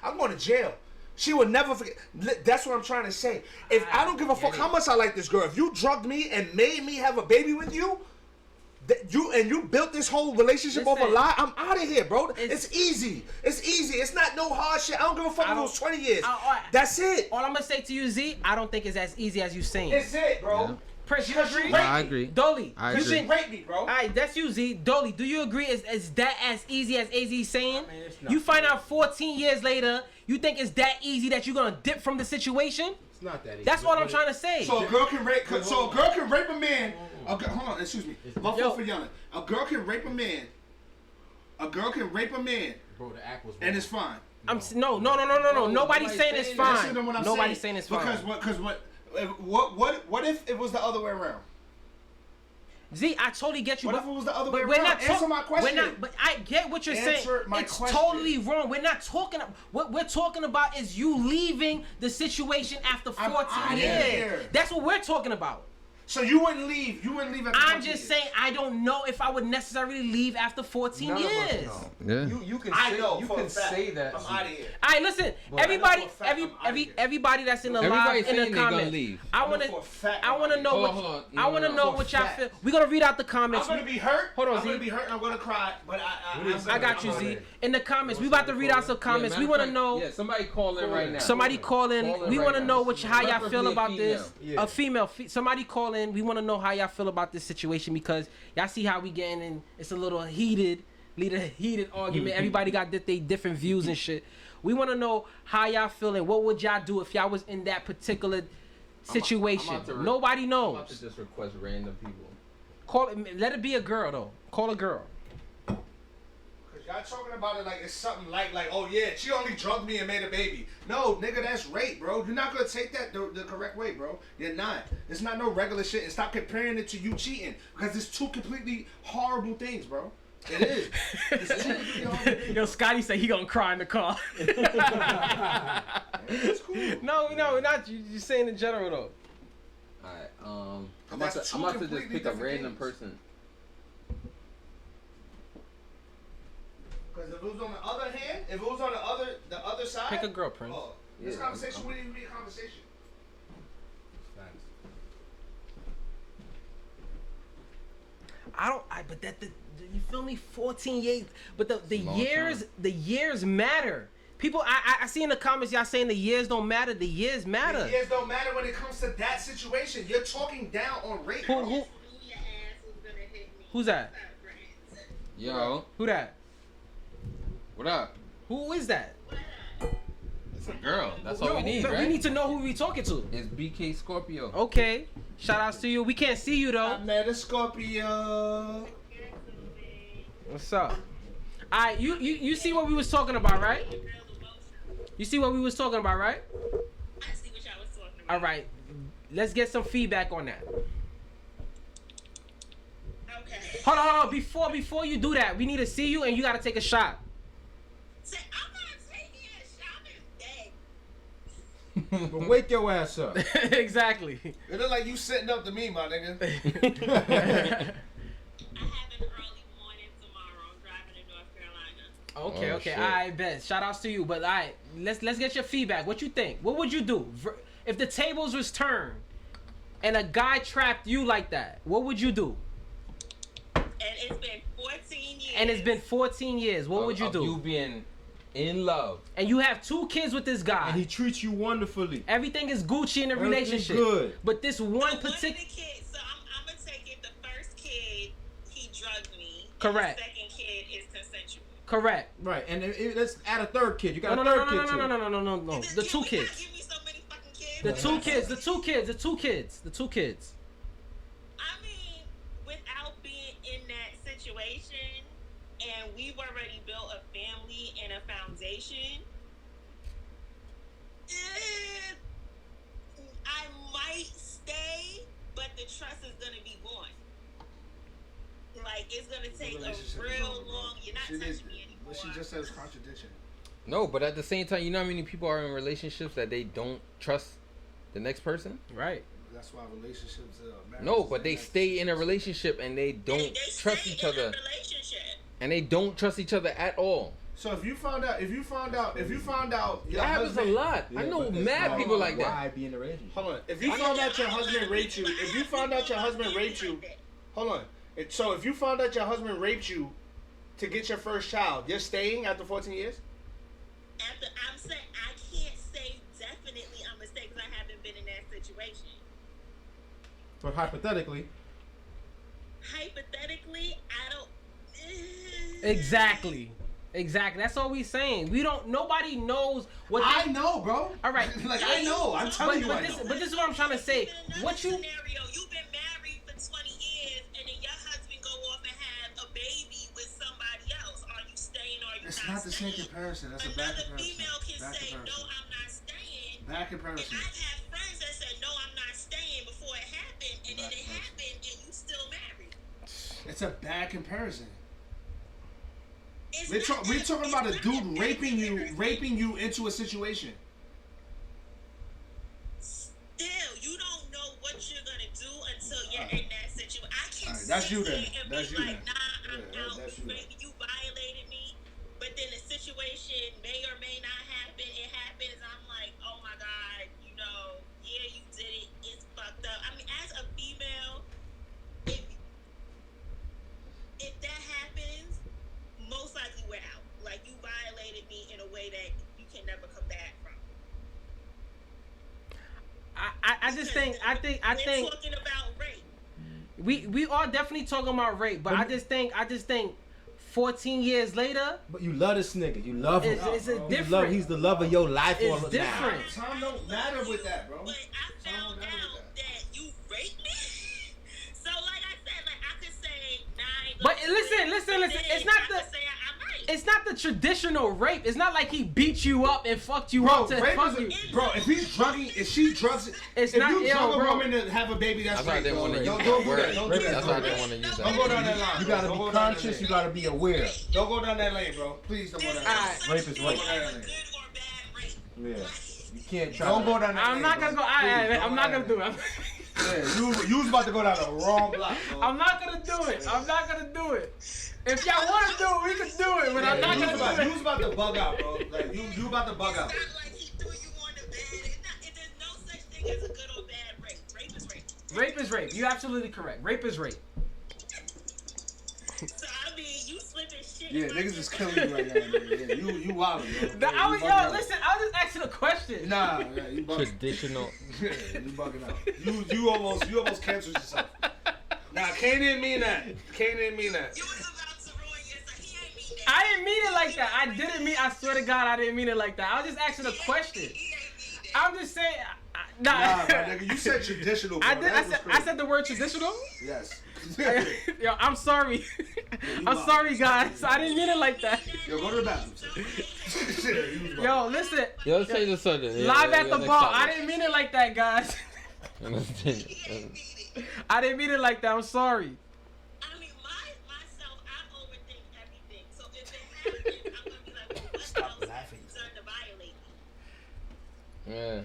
I'm going to jail. She would never forget. That's what I'm trying to say. If I don't give a fuck how much I like this girl, if you drugged me and made me have a baby with you, you built this whole relationship over a lie, I'm out of here, bro. It's easy. It's not no hard shit. I don't give a fuck if it was 20 years. That's it. All I'm gonna say to you, Z, I don't think it's as easy as you saying. It's it, bro. Yeah. Prince, you agree? No, I agree. Dolly, I you agree. think rape me, bro? Alright, that's you, Z. Dolly, do you agree? Is that as easy as AZ's saying? I mean, it's not. You find out 14 years later, you think it's that easy that you're gonna dip from the situation? It's not that easy. That's what I'm trying to say. So a girl can rape. So a girl can rape a man. Hold on, excuse me. My fault for yelling. A girl can rape a man. A girl can rape a man. Bro, the act was. And it's fine. No. Nobody's saying it's fine. Nobody's saying it's fine. Because what if it was the other way around? Z, I totally get you. What but if it was the other way we're around? not Answer my question. But I get what you're saying. Answer my it's question. totally wrong. We're not talking. What we're talking about is you leaving the situation after 14 years. Here. That's what we're talking about. So you wouldn't leave. You wouldn't leave after 14 I'm just years. saying I don't know if I would necessarily leave after 14 None of us years. know. Yeah. You can I say, know you for can a fact. say that. I'm out of here. All right, listen. Well, Everybody, I know for a fact I'm outta here. everybody that's in the Everybody live in saying the they gonna comments. leave. I want for a fact to. I I'm want to outta know here. what. Hold on. I want to No, know for what y'all fact. feel. We're gonna read out the I'm comments. gonna be hurt. Hold on, I'm Z. gonna be hurt and I'm gonna cry. But I got you, Z. In the comments, we about to read out some comments. We want to know. Yeah, somebody call in right now. Somebody call in. We want to right know now. how y'all feel Preferably a about female. this. Yeah. A female. Somebody call in. We want to know how y'all feel about this situation because y'all see how we getting in. It's a little heated argument. Everybody got their different views and shit. We want to know how y'all feeling. What would y'all do if y'all was in that particular situation? Nobody I'm knows. about to just request random people. Call it. Let it be a girl though. Call a girl. Y'all talking about it like it's something like, oh yeah, she only drugged me and made a baby. No, nigga, that's rape, bro. You're not gonna take that the correct way, bro. You're not. It's not no regular shit. And stop comparing it to you cheating because it's two completely horrible things, bro. It is. It's two completely horrible things. Yo, Scotty said he gonna cry in the car. It's cool. No, not you. You saying in general though. Alright, I'm That's two about to just completely pick a different random things. person. Because if it was on the other hand, if it was on the other side, Pick a girl, Prince. Oh, this Yeah, conversation wouldn't even be a conversation. You feel me? 14 years, but the Long years, time. the years matter. People, I see in the comments y'all saying the years don't matter. The years matter. The years don't matter when it comes to that situation. You're talking down on rape. Who, bro. who, who's that? Yo, Who that? what up? Who is that? It's a girl. That's all Yo, we need, but right? We need to know who we talking to. It's BK Scorpio. Okay. Shout outs to you. We can't see you though. I met a Scorpio. What's up? Alright, you see what we was talking about, right? You see what we was talking about, right? I see what y'all was talking about. Alright. Let's get some feedback on that. Okay. Hold on. Before you do that, we need to see you and you gotta take a shot. So, I'm not taking a shot. But wake your ass up. Exactly. It look like you sitting up to me, my nigga. I have an early morning tomorrow. I'm driving to North Carolina. Okay. shit. I bet. Shout outs to you. But alright, let's get your feedback. What you think? What would you do? If the tables was turned and a guy trapped you like that, what would you do? And it's been 14 years. And it's been 14 years. What would you Of do? You being in love, and you have 2 kids with this guy. and he treats you wonderfully. Everything is Gucci in the Everything's relationship. good. But this one One of the particular. kids, so I'm gonna take it. The first kid, he drugged me. Correct. And the second kid is consensual. Correct. Right, and let's add a third kid. You got No, a no, third no, kid no, too. no, no, no, no, no, no. Is The this- 2 can we not kids. give me so many fucking kids? The 2 kids. The 2 kids. The 2 kids. The 2 kids. I mean, without being in that situation, and we've already built a family and a foundation, I might stay, but the trust is gonna be gone. Like, it's gonna take relationship a is real over, bro. long. You're not She touching needs- me anymore. What she just said is contradiction. No, but at the same time, you know how many people are in relationships that they don't trust the next person? Right. That's why relationships. No, but they stay in a relationship and they don't They trust stay each in a other, relationship. and they don't trust each other at all. So if you found out your That happens a husband, lot. I know mad people like that. Why be in a relationship? hold on. If you found out your husband raped you, if you found out your husband raped you, hold on. So if you found out your husband raped you to get your first child, you're staying after 14 years? After I'm saying, I can't say definitely I'm gonna stay because I haven't been in that situation. But hypothetically, Hypothetically, I don't. Exactly. That's all we saying. We don't. Nobody knows what. I know, bro. All right. Like I know. I'm telling you, I this, know. but this is what I'm trying to say. What you? Scenario, you've been married for 20 years, and then your husband go off and have a baby with somebody else. Are you staying or are you It's not not the same staying? comparison. That's a bad Another comparison. female can Bad say, no, comparison. I'm not staying. Bad And comparison. I've had friends that said, no, I'm not staying before it happened, and then it happened, and you still married. It's a bad comparison. It's We're not talking about a it's not dude that raping you into a situation. Still, you don't know what you're gonna do until you're in that situation. I can't Alright, that's sit you here then. and That's be you like, then. nah, I'm Yeah, out. that's you then. Maybe you violated me, but then the situation may or may not happen. It happens. I'm like, oh my god, you know, yeah, you did it. It's fucked up. I mean, as a female, if that happens, most likely we're out. Like, you violated me in a way that you can never come back from. I just think. I think. We're talking about rape. We are definitely talking about rape, but I just think 14 years later, but you love this nigga. You love him. it's a You love- different. he's the love of your life. It's all now. different. Time don't matter with that, bro. But I Time found don't matter out with that you raped me. So like I said, like I could say, nah, I ain't But gonna do listen, it. listen. But It's then not I the. could say I might. It's not the traditional rape. It's not like he beat you up and fucked you Bro, up to rape fuck is you. bro. If he's drugging, if she drugs, It's if not you ill, drug a bro. woman to have a baby, that's That's why I rape. didn't want to use Don't that do that. word. Don't do that. That's why I didn't want to use Don't go that. down that line. You gotta Don't be go down that conscious. lane. You gotta be aware. Don't go down that lane, bro. Please don't go down that lane. Rape is rape. As a good or bad rape. Yeah. You can't try. Don't go down that lane. I'm not gonna go. I'm not gonna do it. Yeah, you was about to go down the wrong block. Bro. I'm not gonna do it. I'm not gonna do it. If y'all want to do it, we can do it. But I'm not you gonna do was it. about to bug out, bro. Like you about to bug out. It's not like he threw you on the bed. There's no such thing as a good or bad rape. Rape is rape. Rape is rape. You're absolutely correct. Rape is rape. So I mean, you slipping shit. Yeah, in my niggas is shit. killing you right now, nigga. Yeah, you wildin', bro. I was, You bugging out. listen. I was just asking a question. Nah, yeah, you bugging. Traditional. Yeah, you bugging out. You almost canceled yourself. Nah, Kane didn't mean that. Kane didn't mean that. You was about to ruin yourself. He ain't mean that. I didn't mean it like that. I didn't mean. I swear to God, I didn't mean it like that. I was just asking a question. He ain't mean that. I'm just saying. Nah, my nigga, you said traditional. Bro. I did. That was I crazy. said the word traditional. Yes. Yo, I'm sorry. I'm sorry, guys. I didn't mean it like that. Yo, go to the bathroom. Shit, you was wrong. Yo, listen. Yo, let's change the subject. Yeah, Live yeah, at yeah, the next bar. topic. I didn't mean it like that, guys. He ain't mean it. I didn't mean it like that. I'm sorry. I mean, myself, I overthink everything. So if it happens, I'm gonna be like, well, what Stop else laughing. is done to violate me? Yeah.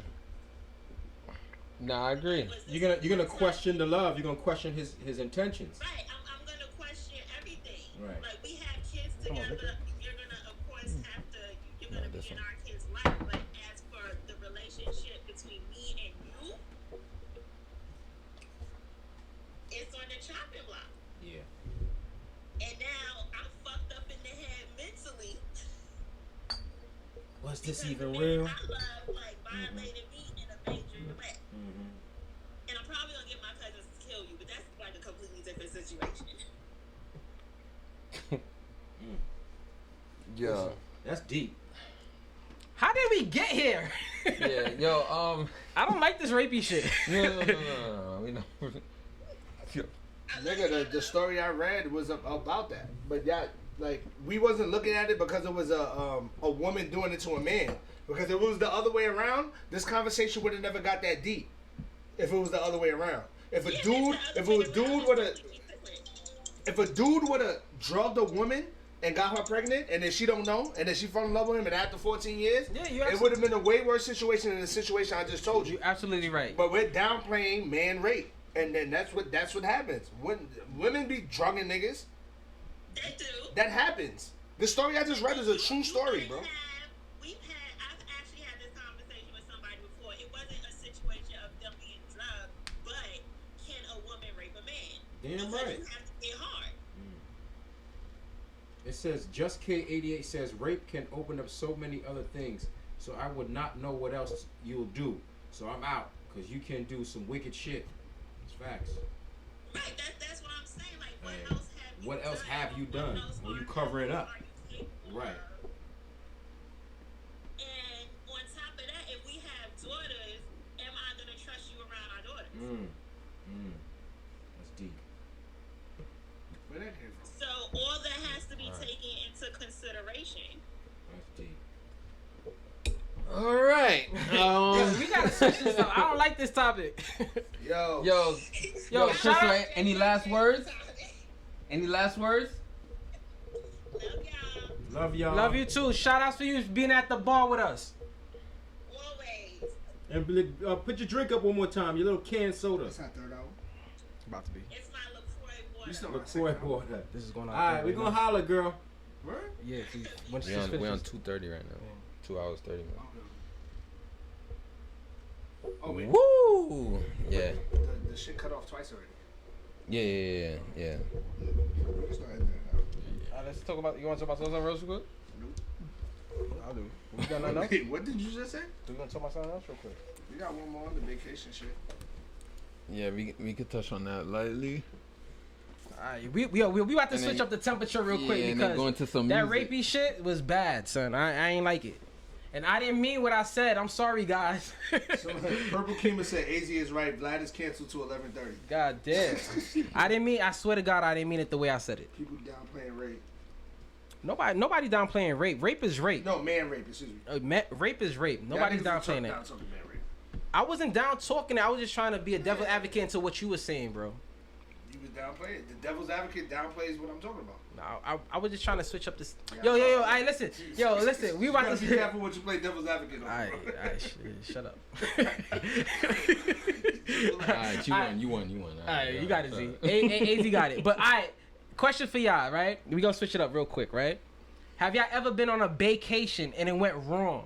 Nah, I agree. You're gonna question the love. You're gonna question his intentions. Right, I'm gonna question everything. Right. Like, we have kids Come on, together. You're gonna, of course, have to. You're gonna be this in one. our kids' life. But as for the relationship between me and you, it's on the chopping block. Yeah. And now I'm fucked up in the head mentally this Because even the real? man I love, like, violated me in a major way. And I'm probably gonna get my cousins to kill you, but that's like a completely different situation. Yeah. That's deep. How did we get here? Yeah. Yo. I don't like this rapey shit. No. We know. Nigga, the story I read was about that, but that like we wasn't looking at it because it was a woman doing it to a man. Because if it was the other way around, this conversation would have never got that deep. If it was the other way around, if a dude would have drugged a woman and got her pregnant, and then she don't know, and then she fell in love with him, and after 14 years, it would have been a way worse situation than the situation I just told you. You're absolutely right. But we're downplaying man rape. And then that's what happens. When women be drugging niggas, They do. that happens. The story I just read is a true story, bro. I've actually had this conversation with somebody before. It wasn't a situation of them being drugged, but can a woman rape a man? Damn Because right. you have to get hard. It says Just K88 says rape can open up so many other things. So I would not know what else you'll do. So I'm out because you can do some wicked shit. It's facts. Right, that's what I'm saying. Like, Hey, what else have you done? What else have you done? Or you cover it up. Are you capable Right. of? And on top of that, if we have daughters, am I going to trust you around our daughters? That's deep. Where that came from? So all that has to be taken into consideration. That's deep. All right. We gotta switch this up. I don't like this topic. Yo, Yo, shout Crystal, out- any last words? Any last words? Love y'all. Love y'all. Love you too. Shout outs for you being at the bar with us. Always. And put your drink up one more time. Your little canned soda. It's not third hour. About to be. It's my LaCroix water. You still LaCroix water. This is going on. All right, we're going to holler, girl. Word? Yeah, when she We on finishes. 2:30 right now. 2 hours 30 minutes. Oh wait, Woo! Yeah. the shit cut off twice already. Yeah. We can start hitting that now. Let's talk about. You want to talk about something real quick? Nope. I'll do. We got nothing else? Wait, what did you just say? We gonna talk about something else real quick? We got one more on the vacation shit. Yeah, we could touch on that lightly. Alright, we about to And switch then- up the temperature real quick and then because go into some that music. rapey shit was bad, son. I ain't like it, and I didn't mean what I said. I'm sorry, guys. So Purple Kima said AZ is right. Vlad is canceled to 11:30. God damn. I didn't mean. I swear to God, I didn't mean it the way I said it. People downplaying rape. Nobody downplaying rape. Rape is rape. No, man rape. Excuse me. Rape is rape. Nobody's downplaying it. Down talking man rape. I wasn't down talking it. I was just trying to be a devil advocate into what you were saying, bro. You was downplaying. The devil's advocate downplays what I'm talking about. No, I was just trying to switch up this. Yo. All right, listen. Yo, listen. We You about gotta to be careful what you play devil's advocate on. All right, shut up. Alright, you won. All right, you got it, Z. AZ got it. But all right, question for y'all, right? We gonna switch it up real quick, right? Have y'all ever been on a vacation and it went wrong?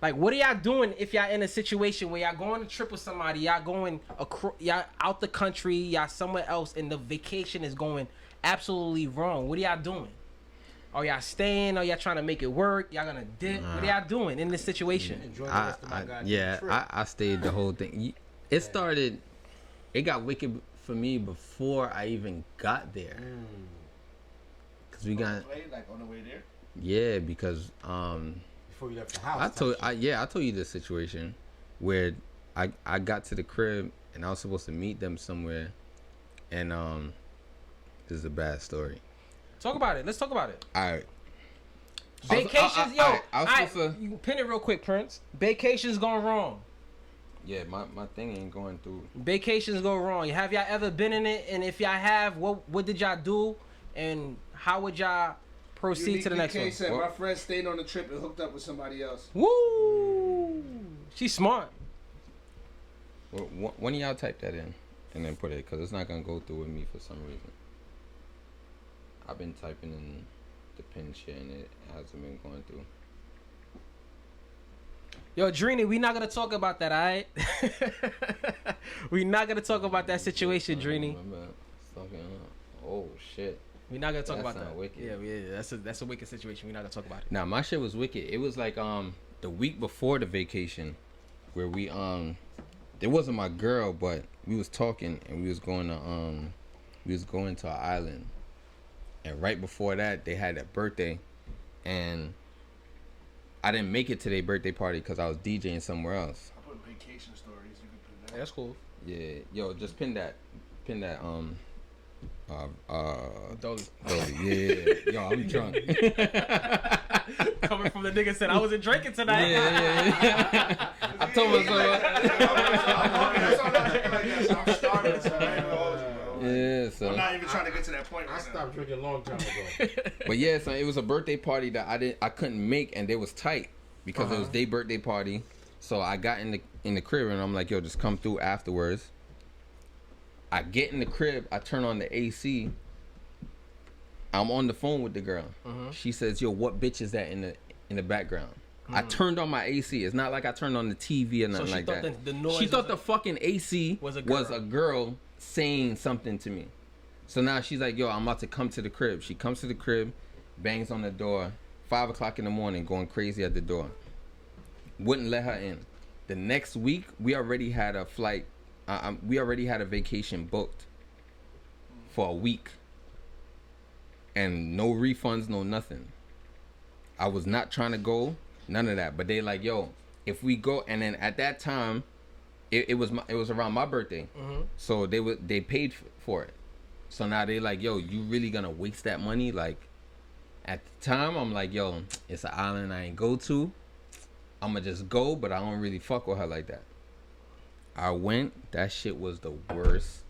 Like, what are y'all doing if y'all in a situation where y'all going to trip with somebody, y'all out the country, y'all somewhere else, and the vacation is going absolutely wrong? What are y'all doing? Are y'all staying? Are y'all trying to make it work? Y'all gonna dip? What are y'all doing in this situation? Enjoy the rest of my goddamn trip. I stayed the whole thing. It got wicked for me before I even got there. Cause we got like on the way there. yeah, because Before you left the house. I told you this situation where I got to the crib and I was supposed to meet them somewhere, and this is a bad story. Talk about it. Let's talk about it. All right. Vacations, I was supposed to. you pin it real quick, Prince. Vacations going wrong. Yeah, my thing ain't going through. Vacations go wrong. Have y'all ever been in it? And if y'all have, what did y'all do? And how would y'all proceed to the next one? Said, my friend stayed on the trip and hooked up with somebody else. Woo! She's smart. Well, one of y'all type that in and then put it, because it's not gonna go through with me for some reason. I've been typing in the pin shit and it hasn't been going through. Yo, Drini, we not gonna talk about that, alright? We not gonna talk about that situation, Drini. Remember, fucking, oh shit. We're not gonna talk That's about not that. wicked. Yeah, that's a wicked situation. We're not gonna talk about it. Nah, my shit was wicked. It was like the week before the vacation, where we it wasn't my girl, but we was talking and we was going to an island, and right before that they had a birthday, and I didn't make it to their birthday party because I was DJing somewhere else. I put vacation stories. You can put that. That's cool. Yeah, yo, just pin that Dolly. Yeah, yo, I'm drunk. Coming from the nigga said I wasn't drinking tonight. Yeah. I told myself. I'm starving, so I ain't gonna hold you, bro. Yeah, so. I'm not even trying to get to that point I right stopped drinking a long time ago. But yeah, so it was a birthday party that I couldn't make, and they was tight because it was their birthday party. So I got in the crib and I'm like, yo, just come through afterwards. I get in the crib, I turn on the AC. I'm on the phone with the girl. She says, yo, what bitch is that in the background? I turned on my AC. It's not like I turned on the TV or nothing like that. The noise She thought was the fucking AC was a girl saying something to me. So now she's like, yo, I'm about to come to the crib. She comes to the crib, bangs on the door, 5 o'clock in the morning, going crazy at the door. Wouldn't let her in. The next week, we already had a flight. We already had a vacation booked for a week. And no refunds, no nothing. I was not trying to go, none of that. But they like, yo, if we go, and then at that time, it was around my birthday, so they paid for it. So now they like, yo, you really gonna waste that money? Like, at the time, I'm like, yo, it's an island I ain't go to. I'ma just go, but I don't really fuck with her like that. I went. That shit was the worst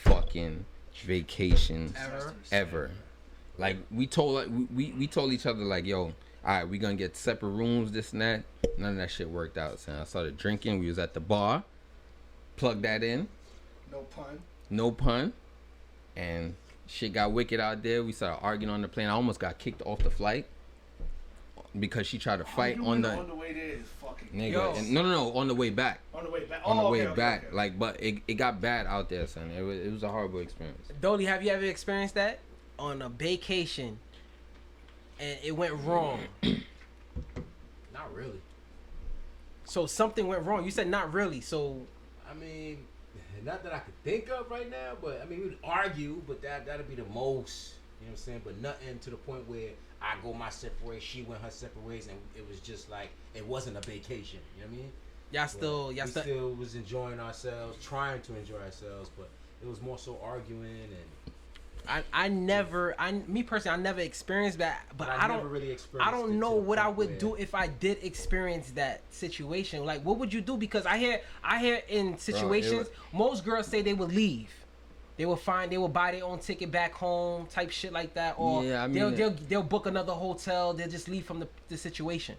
fucking vacation ever. Like we told each other like, yo, all right, we gonna get separate rooms, this and that. None of that shit worked out. So I started drinking. We was at the bar. Plug that in. No pun. And shit got wicked out there. We started arguing on the plane. I almost got kicked off the flight because she tried to fight on the way there is fucking nigga. And, no, on the way back. On the way back. On the way back. Okay. Like, but it got bad out there, son. It was a horrible experience. Dolly, have you ever experienced that on a vacation and it went wrong? Not really. So something went wrong. You said not really. So I mean, not that I could think of right now, but I mean, we would argue, but that'd be the most, you know what I'm saying? But nothing to the point where I go my separate ways, she went her separate ways, and it was just like, it wasn't a vacation, you know what I mean? y'all still was enjoying ourselves, trying to enjoy ourselves, but it was more so arguing and... I never experienced that, but I don't really experienced. I don't know what I would do if I did experience that situation. Like, what would you do? Because I hear in situations, most girls say they would leave. They will buy their own ticket back home, type shit like that, or they'll book another hotel. They'll just leave from the situation.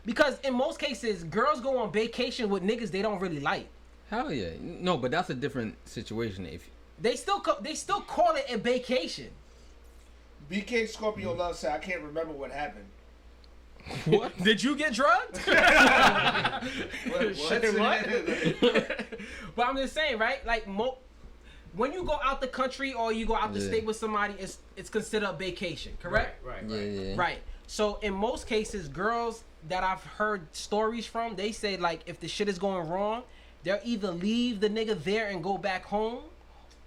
Because in most cases, girls go on vacation with niggas they don't really like. Hell yeah, no, but that's a different situation. If they still call it a vacation. BK Scorpio Love said, I can't remember what happened. What? Did you get drugged? What? But I'm just saying, right? Like, when you go out the country or you go out the state with somebody, it's considered a vacation, correct? Right. Right. So in most cases, girls that I've heard stories from, they say like if the shit is going wrong, they'll either leave the nigga there and go back home,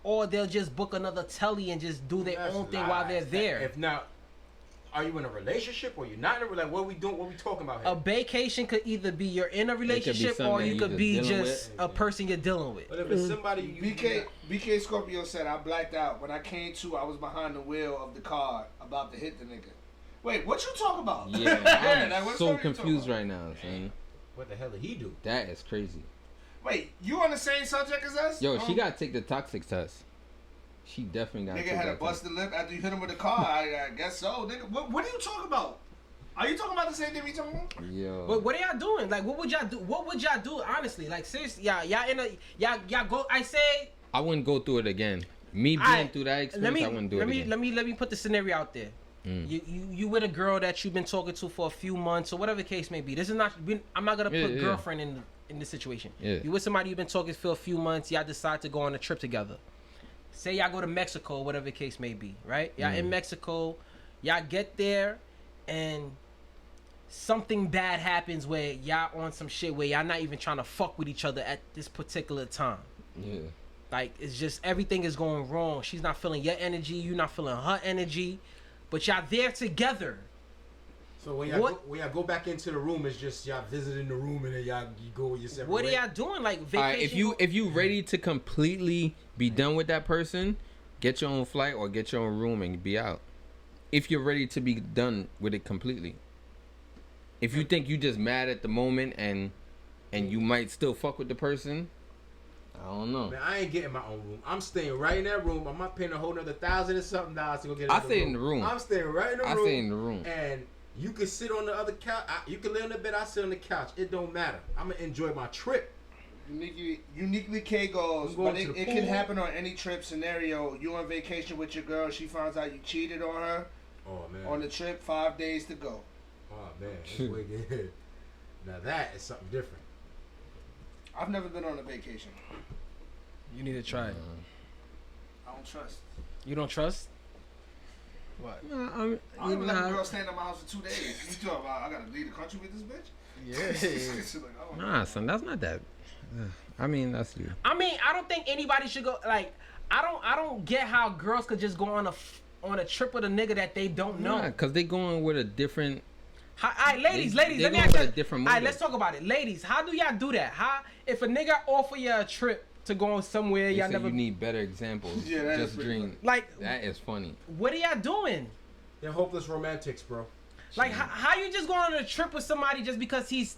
or they'll just book another telly and just do their own thing while they're there. If not, are you in a relationship or you're not in a relationship? What are we doing? What are we talking about here? A vacation could either be you're in a relationship or you could be just a person you're dealing with. But if it's somebody BK Scorpio said, I blacked out. When I came to, I was behind the wheel of the car about to hit the nigga. Wait, what you talking about? Yeah, I'm so confused right now, son. What the hell did he do? That is crazy. Wait, you on the same subject as us? Yo, she gotta take the toxic test. She definitely gotta take that. Nigga had a busted lip after you hit him with the car. I guess so. Nigga, what are you talking about? Are you talking about the same thing we talking about? Yo. But what are y'all doing? Like, what would y'all do? What would y'all do? Honestly, like, seriously, y'all go. I say. I wouldn't go through it again. Me being through that experience, I wouldn't do it again. Let me put the scenario out there. You with a girl that you've been talking to for a few months or whatever the case may be. This is not. I'm not gonna put girlfriend in this situation. Yeah. You with somebody you've been talking for a few months. Y'all decide to go on a trip together. say y'all go to Mexico, whatever the case may be, right? Y'all in Mexico, y'all get there, and something bad happens where y'all on some shit where y'all not even trying to fuck with each other at this particular time. Yeah. Like, it's just everything is going wrong. She's not feeling your energy, you not feeling her energy, but y'all there together. So when y'all go back into the room, it's just y'all visiting the room and then you go with your separate. What are y'all doing? Like vacation? Alright, if you ready to completely be done with that person, get your own flight or get your own room and be out. If you're ready to be done with it completely. If you think you just mad at the moment and you might still fuck with the person, I don't know. Man, I ain't getting my own room. I'm staying right in that room. I'm not paying a whole nother $1,000 and something to go get. I stay in the room. I'm staying right in the room. I stay in the room. And you can sit on the other couch. You can lay on the bed. I sit on the couch. It don't matter. I'm gonna enjoy my trip. Uniquely K goes, but it can happen on any trip scenario. You on vacation with your girl, she finds out you cheated on her. Oh man. On the trip, 5 days to go. Oh man, that's wicked. Now that is something different. I've never been on a vacation. You need to try it. I don't trust. You don't trust? What? I don't let a girl stand in my house for 2 days. You talking about I gotta leave the country with this bitch? Yeah. Nah, son, that's not that. I mean, that's you. I mean, I don't think anybody should go. Like, I don't get how girls could just go on a trip with a nigga that they don't know. Nah, cause they going with a different. All right, ladies, let me ask you. All right, let's talk about it. Ladies, how do y'all do that? How if a nigga offer you a trip to go on somewhere y'all never? You need better examples. Yeah, that just is dream. Like that is funny. What are y'all doing? They're hopeless romantics, bro. Like how you just going on a trip with somebody just because he's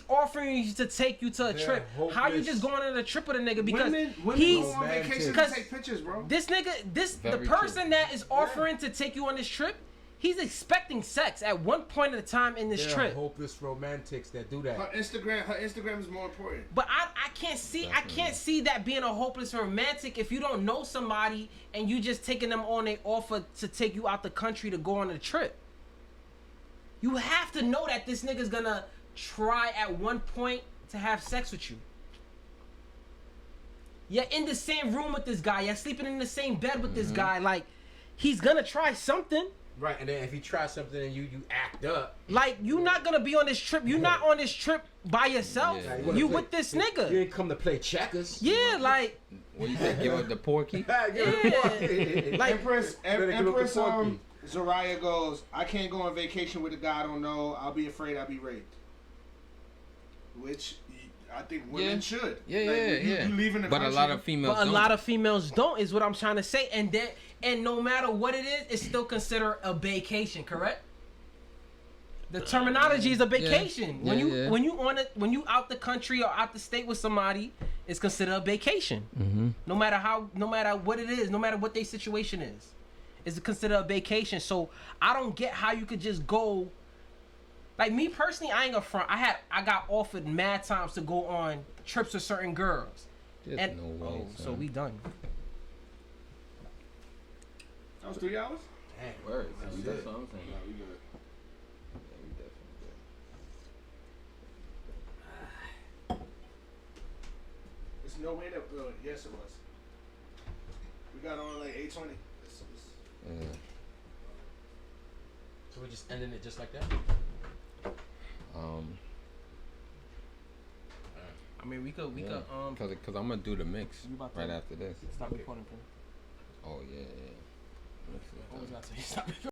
offering you to take you to a trip? Hopeless. How you just going on a trip with a nigga because women he's go on vacation to take pictures, bro. This nigga, the person that is offering to take you on this trip, he's expecting sex at one point at a time in this trip. Hopeless romantics that do that. Her Instagram is more important. But I can't see that being a hopeless romantic if you don't know somebody and you just taking them on a offer to take you out the country to go on a trip. You have to know that this nigga's gonna try at one point to have sex with you. You're in the same room with this guy. You're sleeping in the same bed with this guy. Like, he's gonna try something. Right, and then if he tries something and you act up. Like, you not gonna be on this trip. You're not on this trip by yourself. Yeah. You with this nigga. You ain't come to play checkers. Yeah, like. What do you think? Give up the porky? Yeah. Like, Empress Zariah goes, I can't go on vacation with a guy I don't know. I'll be afraid I'll be raped. Which I think women should. Yeah. You leaving the but country. a lot of females But don't. a lot of females don't, is what I'm trying to say. And no matter what it is, it's still considered a vacation, correct? The terminology is a vacation. When you out the country or out the state with somebody, it's considered a vacation. Mm-hmm. No matter what it is, no matter what their situation is, it's considered a vacation. So I don't get how you could just go. Like, me personally, I ain't gonna front. I got offered mad times to go on trips with certain girls. There's no way, so we done. That was 3 hours? Dang. Word. That's what I'm saying. No, we good. There's no way that. Yes, it was. We got on like 8:20. Yeah. So we're just ending it just like that? I mean, we could Cause I'm gonna do the mix You about to- right after this. stop recording, bro. Oh yeah. Always gotta say stop recording.